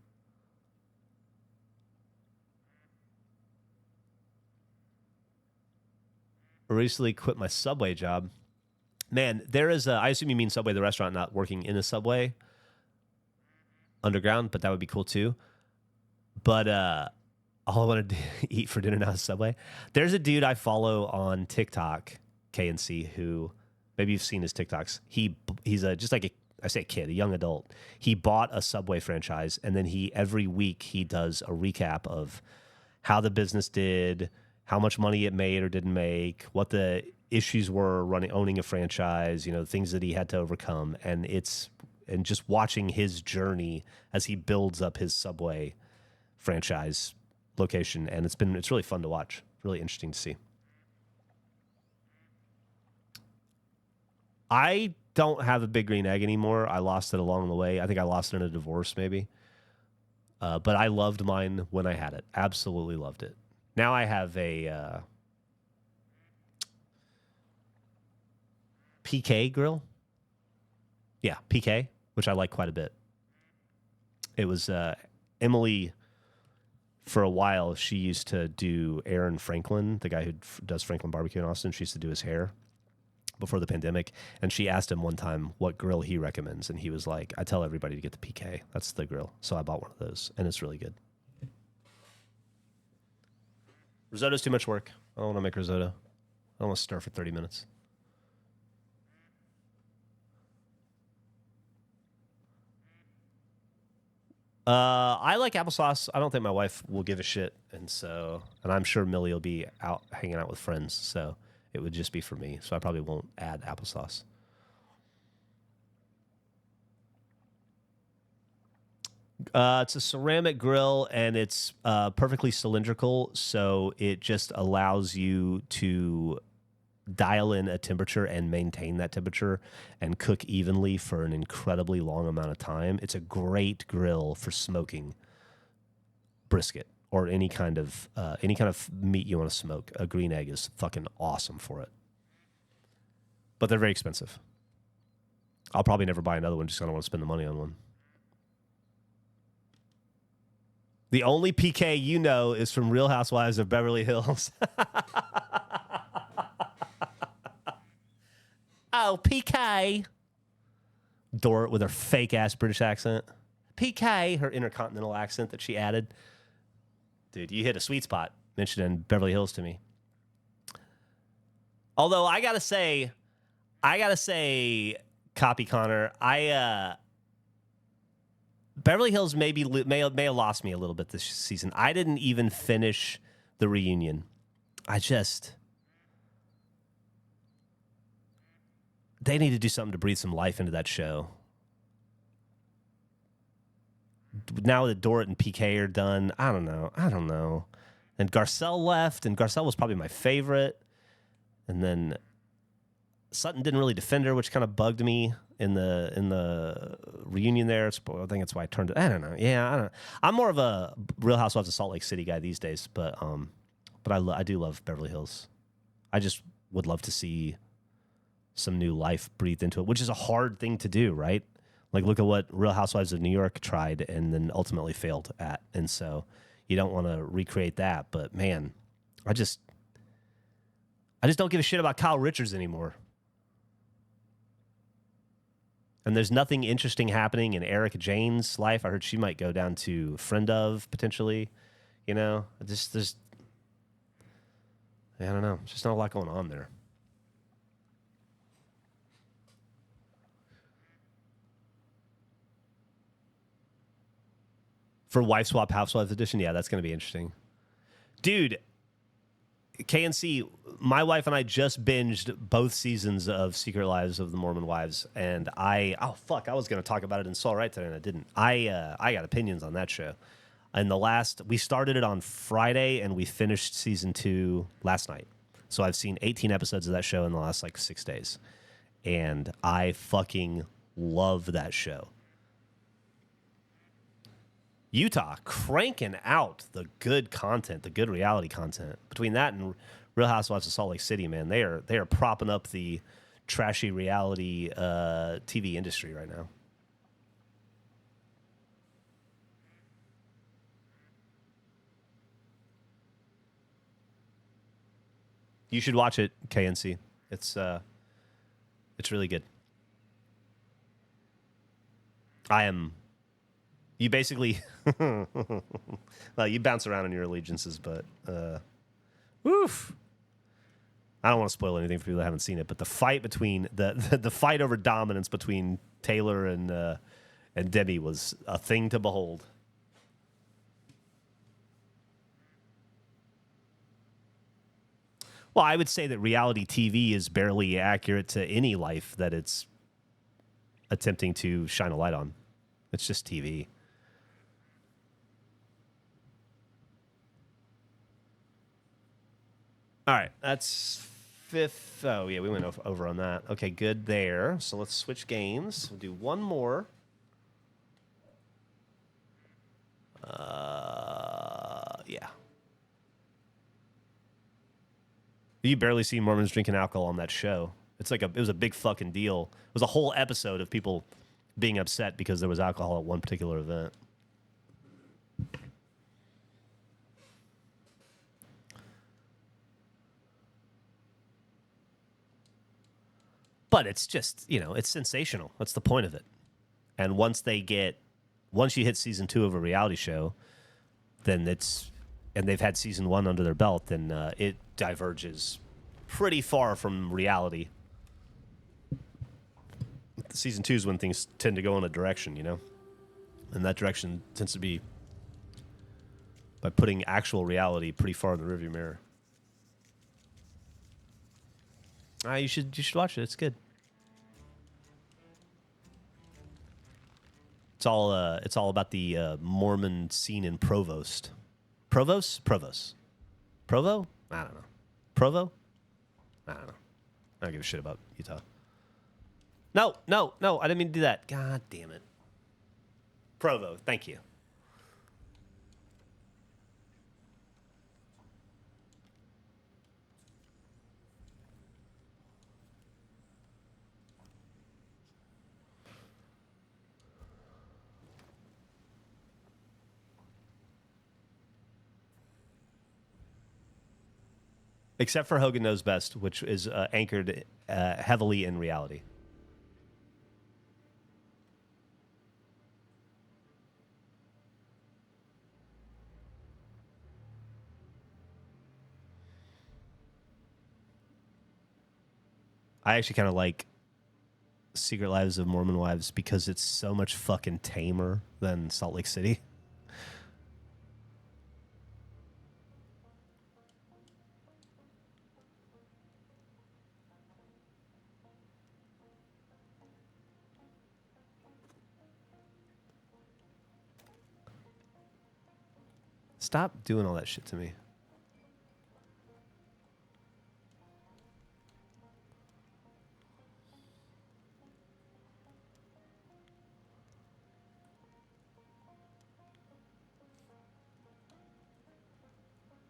I recently quit my Subway job. Man, there is I assume you mean Subway, the restaurant, not working in a Subway underground, but that would be cool too. But all I want to eat for dinner now is Subway. There's a dude I follow on TikTok, KNC, who maybe you've seen his TikToks. He's just like a kid, a young adult. He bought a Subway franchise, and then every week he does a recap of how the business did, how much money it made or didn't make, what the issues were owning a franchise, the things that he had to overcome, and just watching his journey as he builds up his Subway franchise location, and it's really fun to watch, really interesting to see. I don't have a big green egg anymore. I lost it along the way. I think I lost it in a divorce, maybe. But I loved mine when I had it. Absolutely loved it. Now I have a PK grill. Yeah, PK, which I like quite a bit. It was Emily, for a while, she used to do Aaron Franklin, the guy who does Franklin Barbecue in Austin. She used to do his hair before the pandemic, and she asked him one time what grill he recommends, and he was like, I tell everybody to get the PK. That's the grill. So I bought one of those, and it's really good. Risotto's too much work. I don't want to make risotto. I don't want to stir for 30 minutes. I like applesauce. I don't think my wife will give a shit, and I'm sure Millie will be out hanging out with friends, so it would just be for me. So I probably won't add applesauce. It's a ceramic grill, and it's perfectly cylindrical, so it just allows you to dial in a temperature and maintain that temperature and cook evenly for an incredibly long amount of time. It's a great grill for smoking brisket or any kind of meat you want to smoke. A green egg is fucking awesome for it. But they're very expensive. I'll probably never buy another one just because I don't want to spend the money on one. The only PK you know is from Real Housewives of Beverly Hills. Oh, PK. Dora with her fake-ass British accent. PK, her intercontinental accent that she added. Dude, you hit a sweet spot mentioning Beverly Hills to me. Although, I gotta say, Copy Connor, Beverly Hills may have lost me a little bit this season. I didn't even finish the reunion. They need to do something to breathe some life into that show. Now that Dorrit and PK are done, I don't know. And Garcelle left, and Garcelle was probably my favorite. And then Sutton didn't really defend her, which kind of bugged me in the reunion there. I think that's why I turned it. I don't know. Yeah, I don't know. I'm more of a Real Housewives of Salt Lake City guy these days, but I do love Beverly Hills. I just would love to see some new life breathed into it, which is a hard thing to do, right? Like, look at what Real Housewives of New York tried and then ultimately failed at. And so you don't want to recreate that. But, man, I just don't give a shit about Kyle Richards anymore. And there's nothing interesting happening in Erica Jane's life. I heard she might go down to friend of, potentially. You know, I don't know. There's just not a lot going on there. For Wife Swap Housewives Edition, yeah, that's going to be interesting. Dude, KNC, my wife and I just binged both seasons of Secret Lives of the Mormon Wives, and I was going to talk about it in Soul Right today, and I didn't. I got opinions on that show. And we started it on Friday, and we finished season 2 last night. So I've seen 18 episodes of that show in the last, 6 days. And I fucking love that show. Utah cranking out the good content, the good reality content. Between that and Real Housewives of Salt Lake City, man, they are propping up the trashy reality TV industry right now. You should watch it, KNC. It's really good. You basically, well, you bounce around in your allegiances, but, woof. I don't want to spoil anything for people that haven't seen it, but the fight between the fight over dominance between Taylor and Debbie was a thing to behold. Well, I would say that reality TV is barely accurate to any life that it's attempting to shine a light on. It's just TV. All right, that's 5th. Oh, yeah, we went over on that. Okay, good there. So let's switch games. We'll do one more. Yeah. You barely see Mormons drinking alcohol on that show. It was a big fucking deal. It was a whole episode of people being upset because there was alcohol at one particular event. But it's just, it's sensational. That's the point of it. And once you hit season 2 of a reality show, then and they've had season 1 under their belt, then it diverges pretty far from reality. Season 2 is when things tend to go in a direction, and that direction tends to be by putting actual reality pretty far in the rearview mirror. You should watch it. It's good. It's all about the Mormon scene in Provost. Provo? I don't know. Provo? I don't know. I don't give a shit about Utah. No. I didn't mean to do that. God damn it. Provo. Thank you. Except for Hogan Knows Best, which is anchored heavily in reality. I actually kind of like Secret Lives of Mormon Wives because it's so much fucking tamer than Salt Lake City. Stop doing all that shit to me.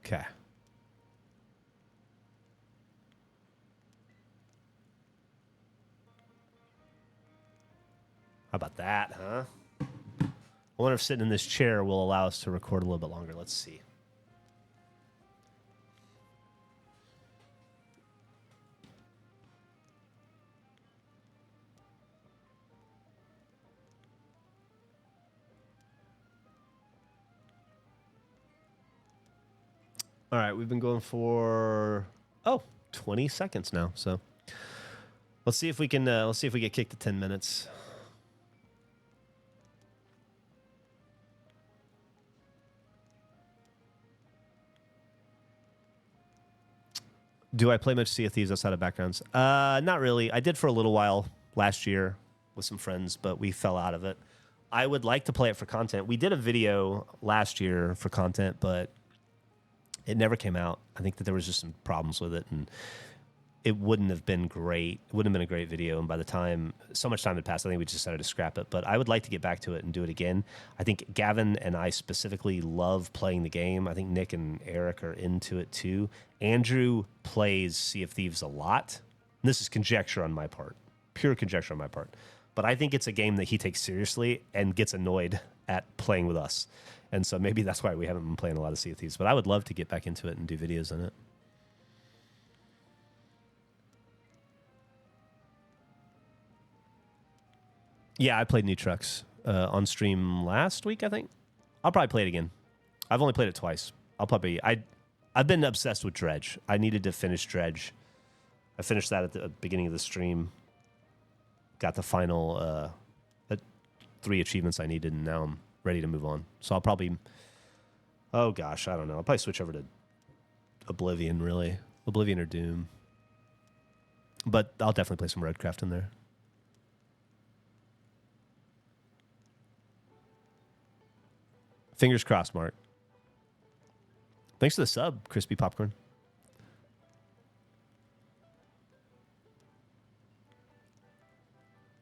Okay. How about that, huh? I wonder if sitting in this chair will allow us to record a little bit longer. Let's see. All right, we've been going for 20 seconds now. So let's see if we can. Let's see if we get kicked to 10 minutes. Do I play much Sea of Thieves outside of backgrounds? Not really. I did for a little while last year with some friends, but we fell out of it. I would like to play it for content. We did a video last year for content, but it never came out. I think that there was just some problems with it, and it wouldn't have been great. It wouldn't have been a great video. And by the time, so much time had passed, I think we just decided to scrap it. But I would like to get back to it and do it again. I think Gavin and I specifically love playing the game. I think Nick and Eric are into it too. Andrew plays Sea of Thieves a lot. And this is conjecture on my part, pure conjecture on my part. But I think it's a game that he takes seriously and gets annoyed at playing with us. And so maybe that's why we haven't been playing a lot of Sea of Thieves. But I would love to get back into it and do videos on it. Yeah, I played New Trucks on stream last week, I think. I'll probably play it again. I've only played it twice. I've been obsessed with Dredge. I needed to finish Dredge. I finished that at the beginning of the stream. Got the final 3 achievements I needed, and now I'm ready to move on. So I'll probably... Oh, gosh, I don't know. I'll probably switch over to Oblivion, really. Oblivion or Doom. But I'll definitely play some Roadcraft in there. Fingers crossed, Mark. Thanks for the sub, Crispy Popcorn.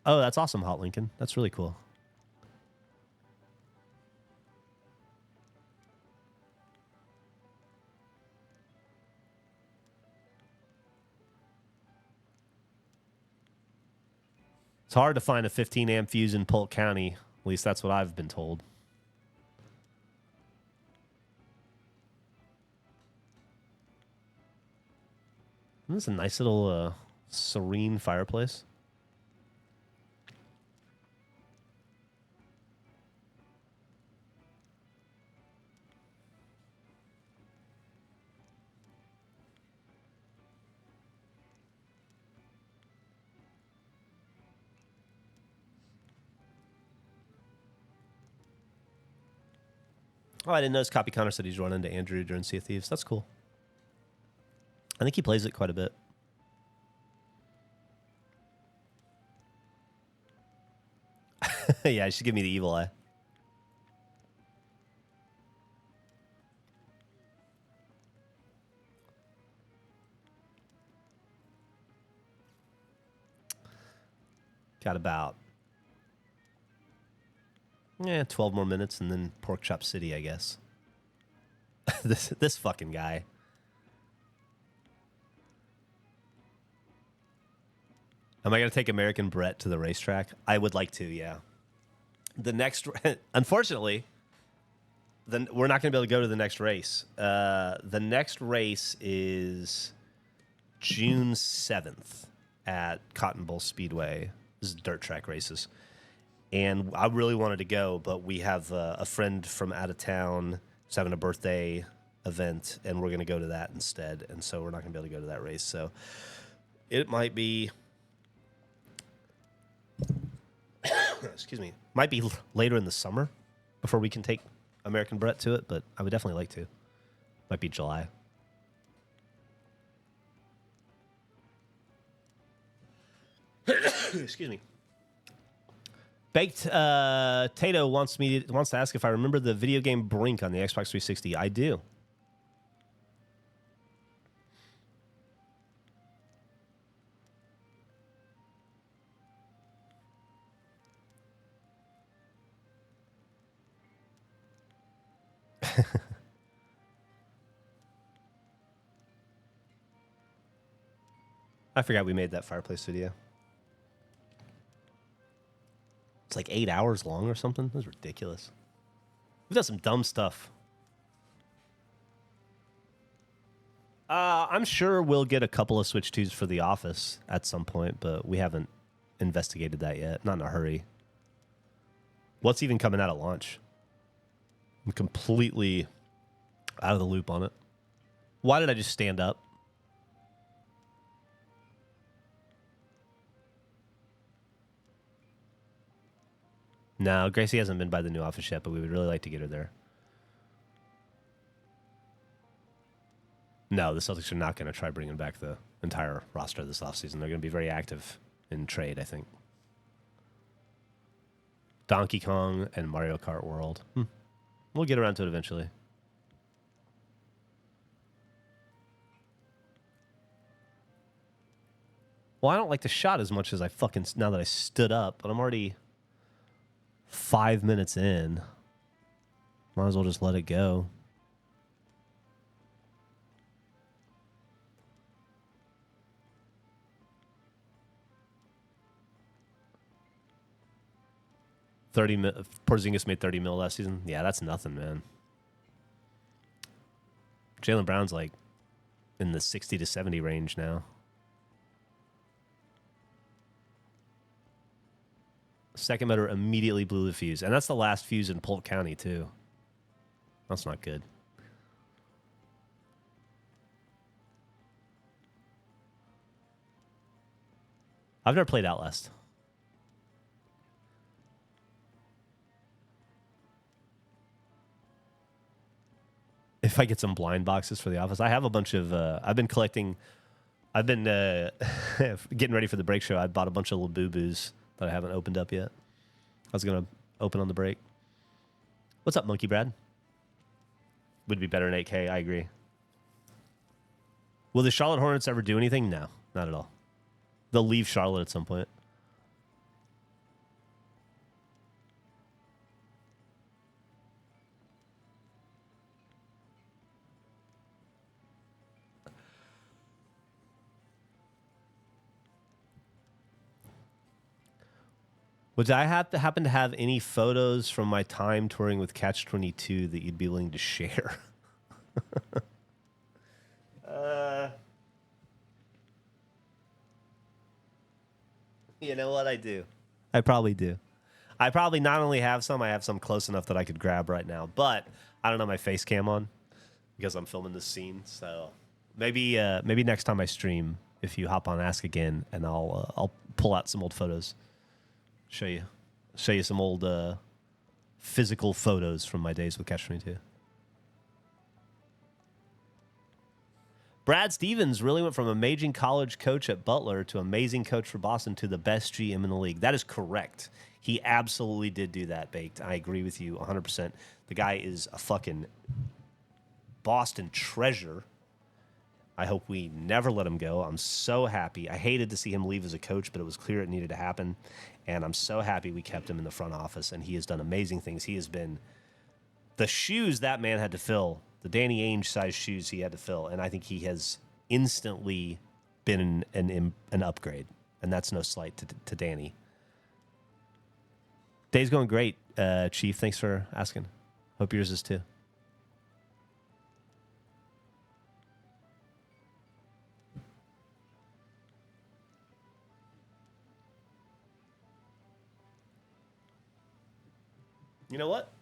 Oh, that's awesome, Hot Lincoln. That's really cool. It's hard to find a 15 amp fuse in Polk County. At least that's what I've been told. This is a nice little serene fireplace. Oh, I didn't notice Copy Connor said he's run into Andrew during Sea of Thieves. That's cool. I think he plays it quite a bit. Yeah, you should give me the evil eye. Got about 12 more minutes and then Pork Chop City, I guess. This fucking guy. Am I going to take American Brett to the racetrack? I would like to, yeah. The next, unfortunately, we're not going to be able to go to the next race. The next race is June 7th at Cotton Bowl Speedway. This is dirt track races. And I really wanted to go, but we have a friend from out of town who's having a birthday event, and we're going to go to that instead. And so we're not going to be able to go to that race. So it might be... excuse me, might be later in the summer before we can take American Brett to it, but I would definitely like to. Might be July. Excuse me. Baked Tato wants to ask if I remember the video game Brink on the Xbox 360. I do. I forgot we made that fireplace video. It's like 8 hours long or something. That was ridiculous. We've done some dumb stuff. I'm sure we'll get a couple of Switch 2s for The Office at some point, but we haven't investigated that yet. Not in a hurry. What's even coming out at launch? I'm completely out of the loop on it. Why did I just stand up? No, Gracie hasn't been by the new office yet, but we would really like to get her there. No, the Celtics are not going to try bringing back the entire roster this offseason. They're going to be very active in trade, I think. Donkey Kong and Mario Kart World. We'll get around to it eventually. Well, I don't like the shot as much as I fucking... Now that I stood up, but I'm already 5 minutes in. Might as well just let it go. Porzingis made 30 mil last season. Yeah, that's nothing, man. Jaylen Brown's like in the 60 to 70 range now. Second better immediately blew the fuse. And that's the last fuse in Polk County, too. That's not good. I've never played Outlast. If I get some blind boxes for the office, I have a bunch of. I've been collecting. I've been getting ready for the break show. I bought a bunch of Labubu's that I haven't opened up yet. I was gonna open on the break. What's up, Monkey Brad? Would be better in 8K. I agree. Will the Charlotte Hornets ever do anything? No, not at all. They'll leave Charlotte at some point. Would I happen to have any photos from my time touring with Catch-22 that you'd be willing to share? You know what? I do. I probably do. I probably not only have some, I have some close enough that I could grab right now. But I don't have my face cam on because I'm filming this scene. So maybe next time I stream, if you hop on Ask Again, and I'll pull out some old photos. Show you some old physical photos from my days with Catch-22. Brad Stevens really went from amazing college coach at Butler to amazing coach for Boston to the best GM in the league. That is correct. He absolutely did do that, Baked. I agree with you 100%. The guy is a fucking Boston treasure. I hope we never let him go. I'm so happy. I hated to see him leave as a coach, but it was clear it needed to happen. And I'm so happy we kept him in the front office, and he has done amazing things. He has been the shoes that man had to fill, the Danny Ainge-sized shoes he had to fill, and I think he has instantly been an upgrade, and that's no slight to Danny. Day's going great, Chief. Thanks for asking. Hope yours is too. You know what?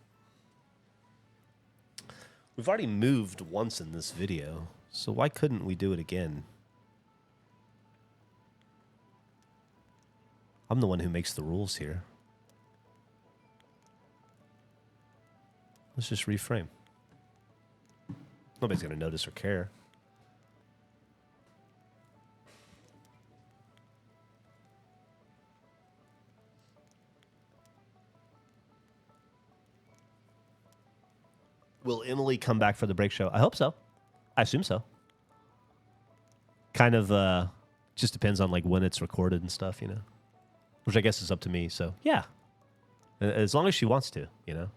We've already moved once in this video, so why couldn't we do it again? I'm the one who makes the rules here. Let's just reframe. Nobody's going to notice or care. Will Emily come back for the break show? I hope so. I assume so. Kind of just depends on like when it's recorded and stuff, you know. Which I guess is up to me. So yeah, as long as she wants to, you know.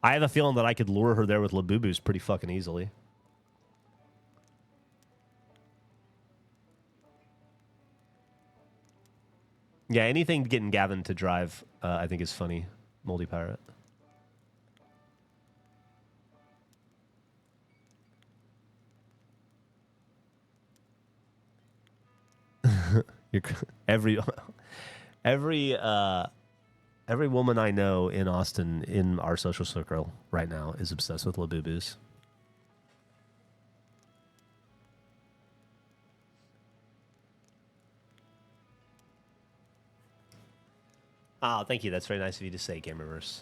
I have a feeling that I could lure her there with Labubu's pretty fucking easily. Yeah, anything getting Gavin to drive, I think is funny. Moldy Pirate. You're, every every every woman I know in Austin in our social circle right now is obsessed with Labubus. Oh, thank you. That's very nice of you to say, Gamerverse.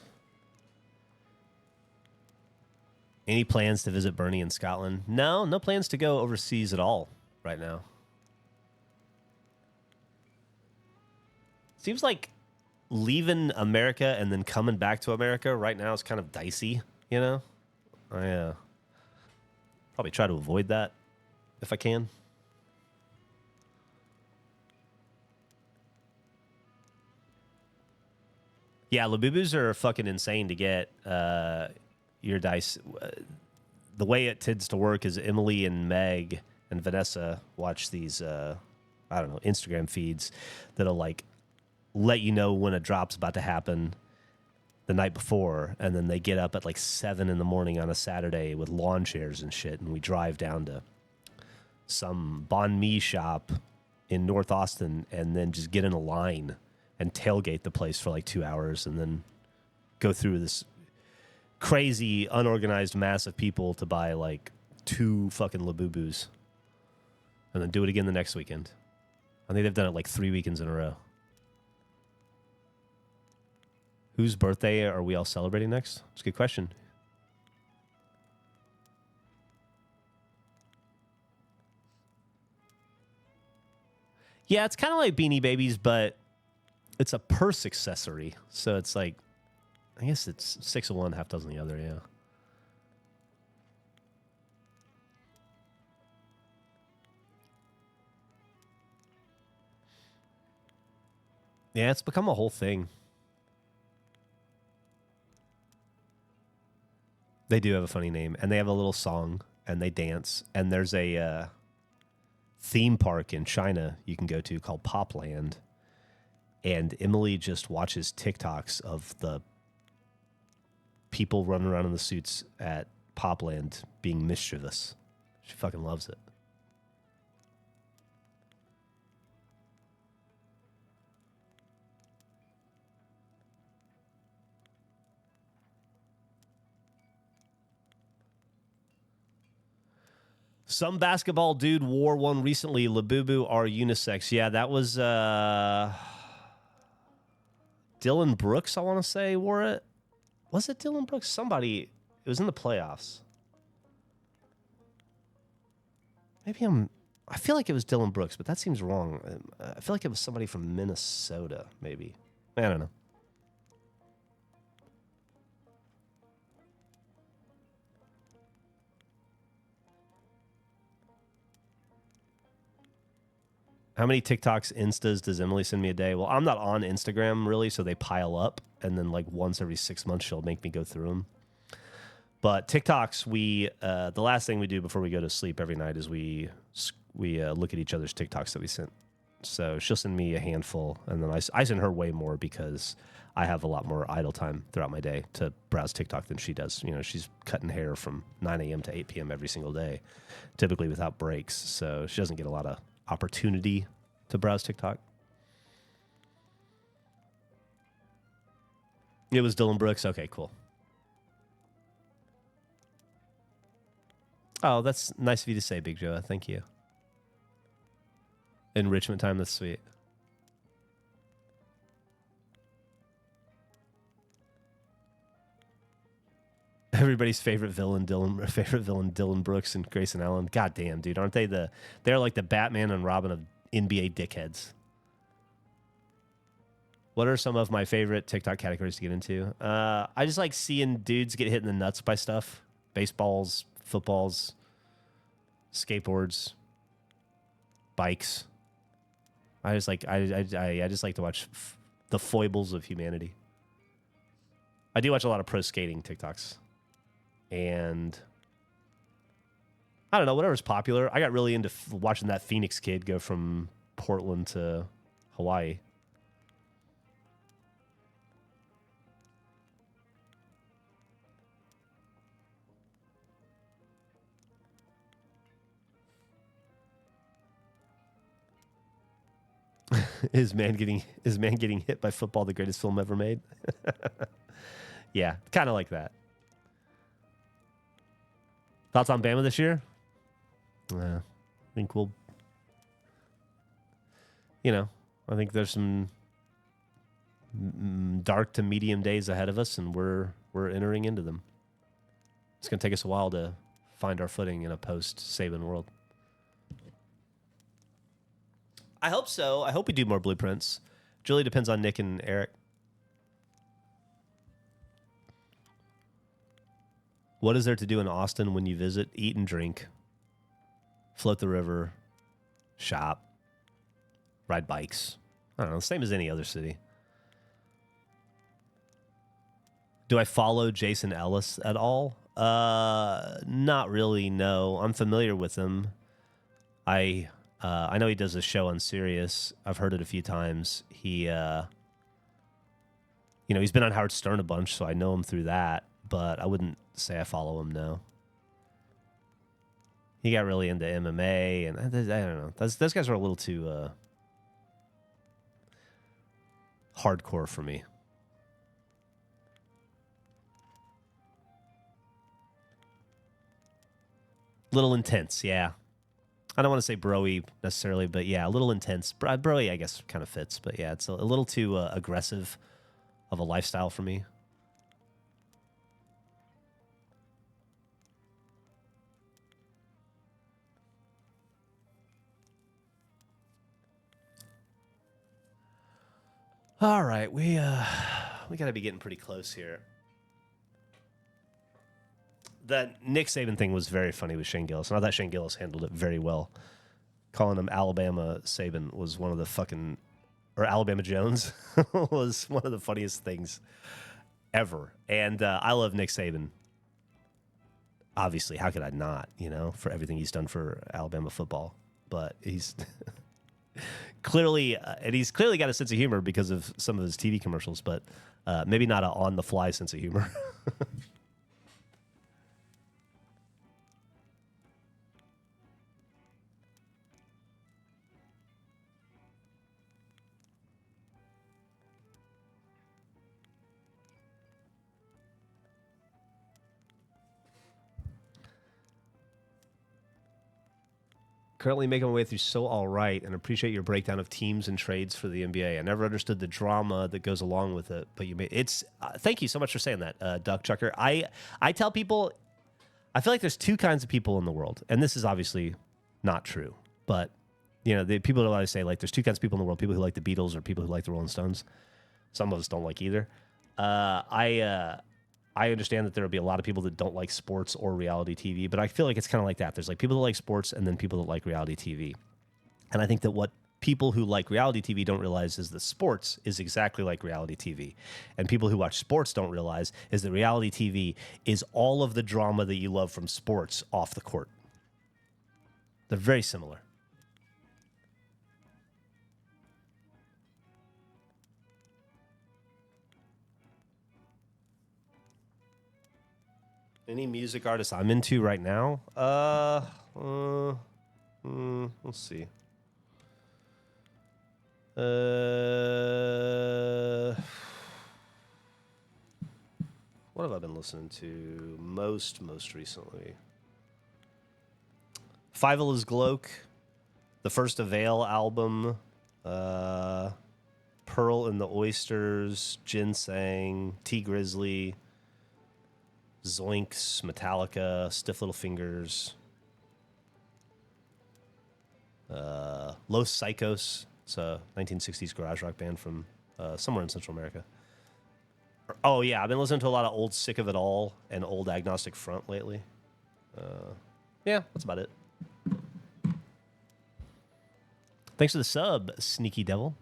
Any plans to visit Bernie in Scotland? No, no plans to go overseas at all right now. Seems like leaving America and then coming back to America right now is kind of dicey, you know? I probably try to avoid that if I can. Yeah, Labubus are fucking insane to get your dice. The way it tends to work is Emily and Meg and Vanessa watch these, I don't know, Instagram feeds that'll like let you know when a drop's about to happen the night before, and then they get up at like 7 in the morning on a Saturday with lawn chairs and shit, and we drive down to some banh mi shop in North Austin and then just get in a line and tailgate the place for like 2 hours and then go through this crazy unorganized mass of people to buy like 2 fucking Labubus and then do it again the next weekend. I think they've done it like 3 weekends in a row. Whose birthday are we all celebrating next? That's a good question. Yeah, it's kind of like Beanie Babies, but it's a purse accessory. So it's like, I guess it's 6 of one, half dozen the other, yeah. Yeah, it's become a whole thing. They do have a funny name, and they have a little song, and they dance, and there's a theme park in China you can go to called Popland, and Emily just watches TikToks of the people running around in the suits at Popland being mischievous. She fucking loves it. Some basketball dude wore one recently. Labubu are unisex. Yeah, that was Dylan Brooks, I want to say, wore it. Was it Dylan Brooks? Somebody. It was in the playoffs. Maybe I feel like it was Dylan Brooks, but that seems wrong. I feel like it was somebody from Minnesota, maybe. I don't know. How many TikToks, Instas does Emily send me a day? Well, I'm not on Instagram really, so they pile up, and then like once every 6 months she'll make me go through them. But TikToks, the last thing we do before we go to sleep every night is we look at each other's TikToks that we sent. So she'll send me a handful, and then I send her way more because I have a lot more idle time throughout my day to browse TikTok than she does. You know, she's cutting hair from 9 a.m. to 8 p.m. every single day, typically without breaks. So she doesn't get a lot of opportunity to browse TikTok. It was Dylan Brooks. Okay, cool. Oh, that's nice of you to say, Big Joe. Thank you. Enrichment time, that's sweet. Everybody's favorite villain, Dylan Brooks and Grayson Allen. God damn, dude, aren't they they're like the Batman and Robin of NBA dickheads. What are some of my favorite TikTok categories to get into? I just like seeing dudes get hit in the nuts by stuff. Baseballs, footballs, skateboards, bikes. I just like to watch the foibles of humanity. I do watch a lot of pro skating TikToks. And I don't know, whatever's popular. I got really into watching that Phoenix kid go from Portland to Hawaii. Is man getting hit by football the greatest film ever made? Yeah, kind of like that. Thoughts on Bama this year? I think we'll, I think there's some dark to medium days ahead of us, and we're entering into them. It's going to take us a while to find our footing in a post-Saban world. I hope so. I hope we do more blueprints. Julie depends on Nick and Eric. What is there to do in Austin when you visit? Eat and drink. Float the river. Shop. Ride bikes. I don't know. Same as any other city. Do I follow Jason Ellis at all? Not really, no. I'm familiar with him. I know he does a show on Sirius. I've heard it a few times. He, he's been on Howard Stern a bunch, so I know him through that. But I wouldn't say I follow him, no. He got really into MMA, and I don't know. Those guys are a little too hardcore for me. Little intense, yeah. I don't want to say bro-y necessarily, but yeah, a little intense. Bro-y, I guess, kind of fits. But yeah, it's a little too aggressive of a lifestyle for me. All right, we got to be getting pretty close here. That Nick Saban thing was very funny with Shane Gillis. And I thought Shane Gillis handled it very well. Calling him Alabama Saban was one of the fucking... Or Alabama Jones was one of the funniest things ever. And I love Nick Saban. Obviously, how could I not, for everything he's done for Alabama football. But he's clearly... and he's clearly got a sense of humor because of some of his TV commercials. But maybe not an on-the-fly sense of humor. Currently making my way through So All Right and appreciate your breakdown of teams and trades for the NBA. I never understood the drama that goes along with it, but you made it's. Thank you so much for saying that, Duck Chucker. I tell people, I feel like there's two kinds of people in the world, and this is obviously not true, but the people that always say like there's two kinds of people in the world: people who like the Beatles or people who like the Rolling Stones. Some of us don't like either. I understand that there will be a lot of people that don't like sports or reality TV, but I feel like it's kind of like that. There's like people that like sports and then people that like reality TV. And I think that what people who like reality TV don't realize is that sports is exactly like reality TV. And people who watch sports don't realize is that reality TV is all of the drama that you love from sports off the court. They're very similar. Any music artists I'm into right now? Let's see. What have I been listening to most recently? Fievel is Gloak, the first Avail album, Pearl and the Oysters, Ginseng, T Grizzly, Zoinks, Metallica, Stiff Little Fingers, Los Psychos. It's a 1960s garage rock band from somewhere in Central America. Oh, yeah, I've been listening to a lot of old Sick of It All and old Agnostic Front lately. Yeah, that's about it. Thanks for the sub, Sneaky Devil.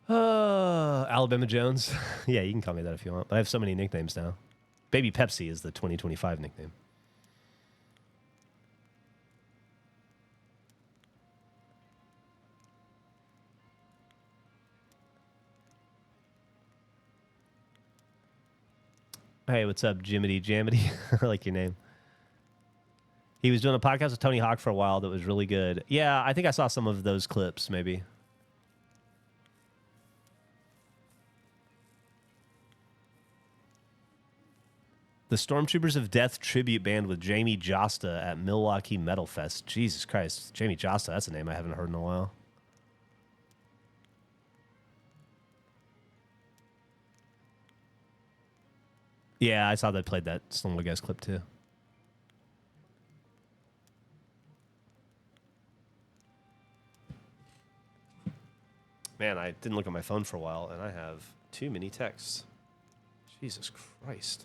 Alabama Jones. Yeah, you can call me that if you want. But I have so many nicknames now. Baby Pepsi is the 2025 nickname. Hey, what's up, Jiminy Jamity? I like your name. He was doing a podcast with Tony Hawk for a while that was really good. Yeah, I think I saw some of those clips, maybe. The Stormtroopers of Death tribute band with Jamie Josta at Milwaukee Metal Fest. Jesus Christ. Jamie Josta, that's a name I haven't heard in a while. Yeah, I saw they played that Slumber Guys clip too. Man, I didn't look at my phone for a while, and I have too many texts. Jesus Christ.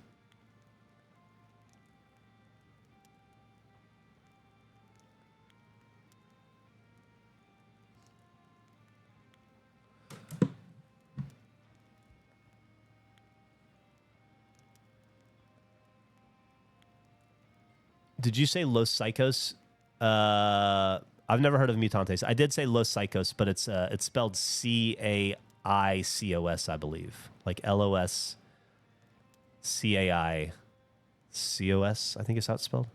Did you say Los Psychos? I've never heard of Mutantes. I did say Los Psychos, but it's spelled Caicos, I believe. Like LOSCAICOS, I think is how it's spelled.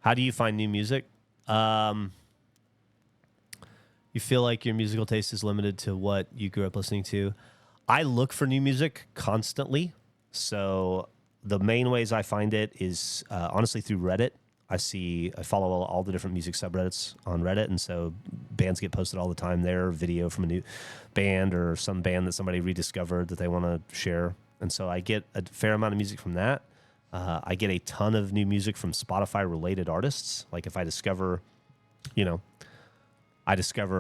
How do you find new music? You feel like your musical taste is limited to what you grew up listening to. I look for new music constantly. So the main ways I find it is honestly through Reddit. I follow all the different music subreddits on Reddit, and so bands get posted all the time there, video from a new band or some band that somebody rediscovered that they want to share. And so I get a fair amount of music from that. I get a ton of new music from Spotify-related artists. Like if I discover,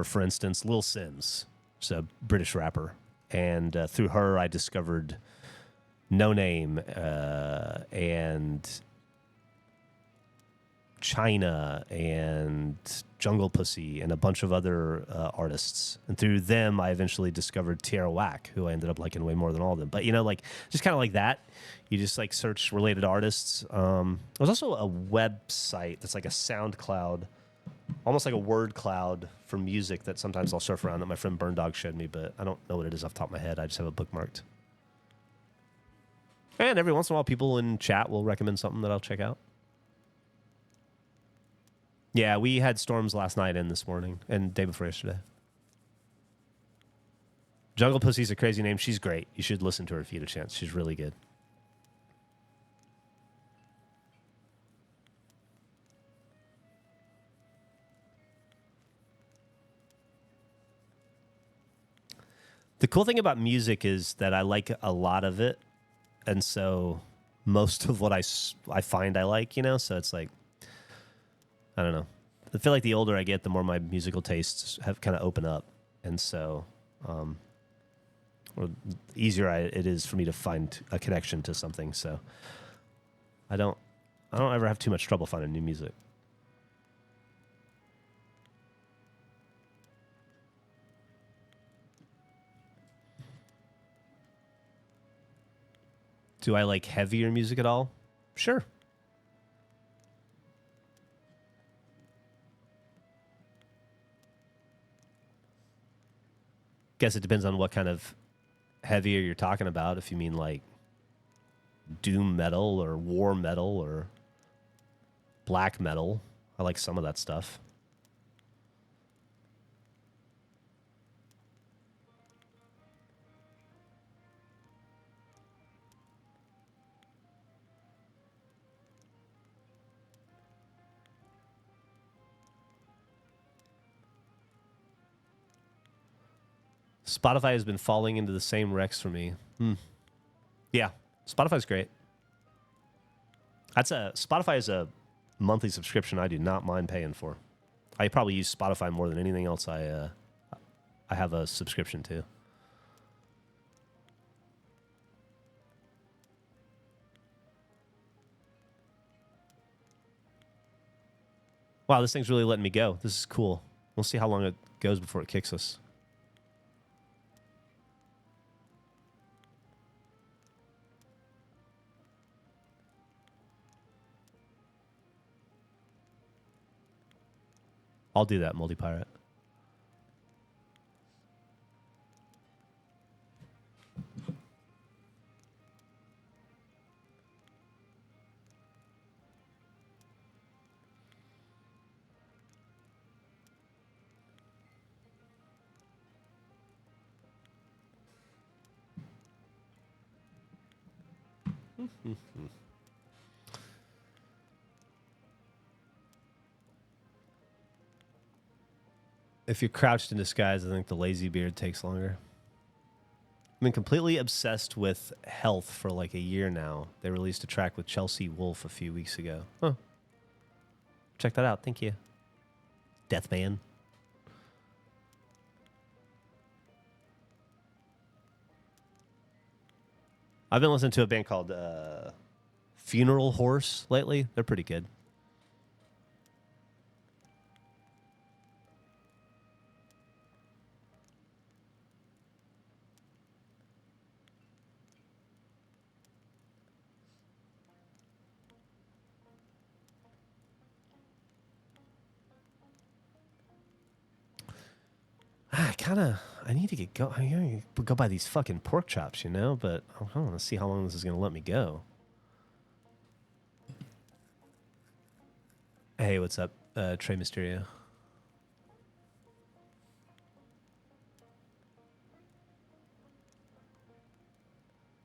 for instance, Lil Sims, she's a British rapper. And through her, I discovered No Name and China and Jungle Pussy and a bunch of other artists. And through them, I eventually discovered Tierra Whack, who I ended up liking way more than all of them. But, just kind of like that. You just search related artists. There's also a website that's like a SoundCloud, almost like a word cloud for music that sometimes I'll surf around that my friend Burn Dog showed me, but I don't know what it is off the top of my head. I just have it bookmarked. And every once in a while, people in chat will recommend something that I'll check out. Yeah, we had storms last night and this morning and day before yesterday. Jungle Pussy's a crazy name. She's great. You should listen to her if you get a chance. She's really good. The cool thing about music is that I like a lot of it, and so most of what I find I like, so it's like, I don't know. I feel like the older I get, the more my musical tastes have kind of open up, and so or easier it is for me to find a connection to something. So I don't ever have too much trouble finding new music. Do I like heavier music at all? Sure. Guess it depends on what kind of heavier you're talking about. If you mean like doom metal or war metal or black metal, I like some of that stuff. Spotify has been falling into the same wrecks for me. Yeah, Spotify's great. Spotify is a monthly subscription I do not mind paying for. I probably use Spotify more than anything else I have a subscription to. Wow, this thing's really letting me go. This is cool. We'll see how long it goes before it kicks us. I'll do that, multi-pirate. If you're crouched in disguise, I think the lazy beard takes longer. I've been completely obsessed with health for like a year now. They released a track with Chelsea Wolfe a few weeks ago. Huh. Check that out. Thank you. Deathman. I've been listening to a band called Funeral Horse lately. They're pretty good. I need to go buy these fucking pork chops, you know, but I want to see how long this is going to let me go. Hey, what's up, Trey Mysterio?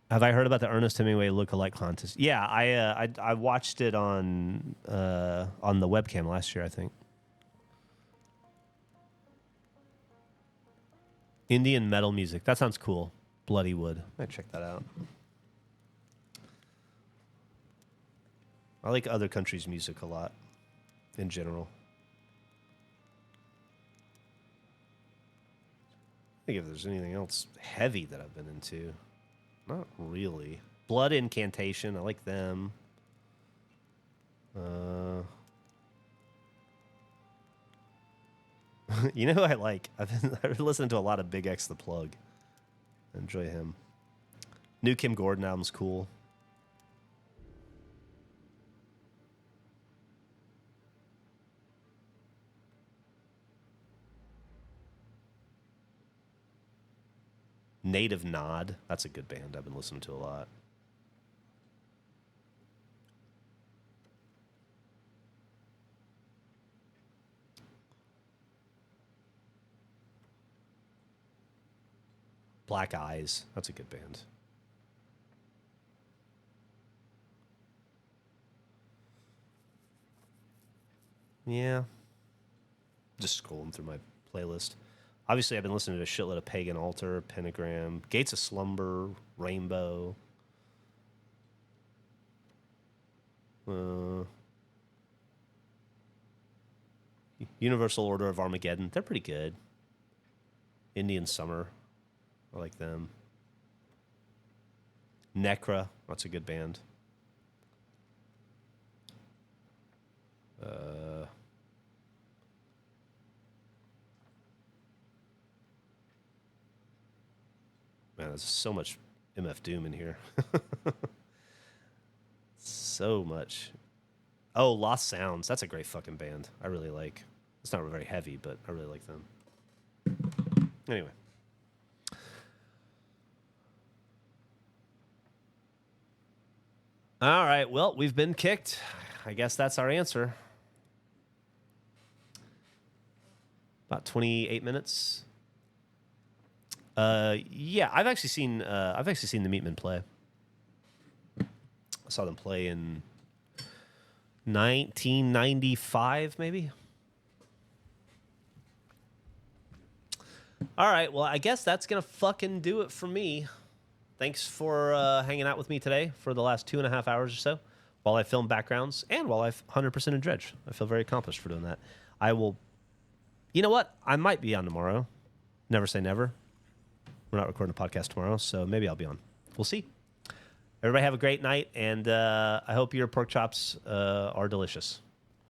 Have I heard about the Ernest Hemingway look-alike contest? Yeah, I watched it on the webcam last year, I think. Indian metal music. That sounds cool. Bloody Wood. I might check that out. I like other countries' music a lot, in general. I think if there's anything else heavy that I've been into. Not really. Blood Incantation. I like them. You know who I like? I've been listening to a lot of Big X the Plug. I enjoy him. New Kim Gordon album's cool. Native Nod. That's a good band I've been listening to a lot. Black Eyes. That's a good band. Yeah. Just scrolling through my playlist. Obviously, I've been listening to a shitload of Pagan Altar, Pentagram, Gates of Slumber, Rainbow. Universal Order of Armageddon. They're pretty good. Indian Summer. I like them. Necra. That's a good band. Man, there's so much MF Doom in here. So much. Oh, Lost Sounds. That's a great fucking band. I really like. It's not very heavy, but I really like them. Anyway. All right. Well, we've been kicked. I guess that's our answer. About 28 minutes. Yeah, I've actually seen the Meatmen play. I saw them play in 1995, maybe. All right, well, I guess that's gonna fucking do it for me. Thanks for hanging out with me today for the last 2.5 hours or so while I film backgrounds and while I 100% in dredge. I feel very accomplished for doing that. I will. You know what? I might be on tomorrow. Never say never. We're not recording a podcast tomorrow, so maybe I'll be on. We'll see. Everybody have a great night, and I hope your pork chops are delicious.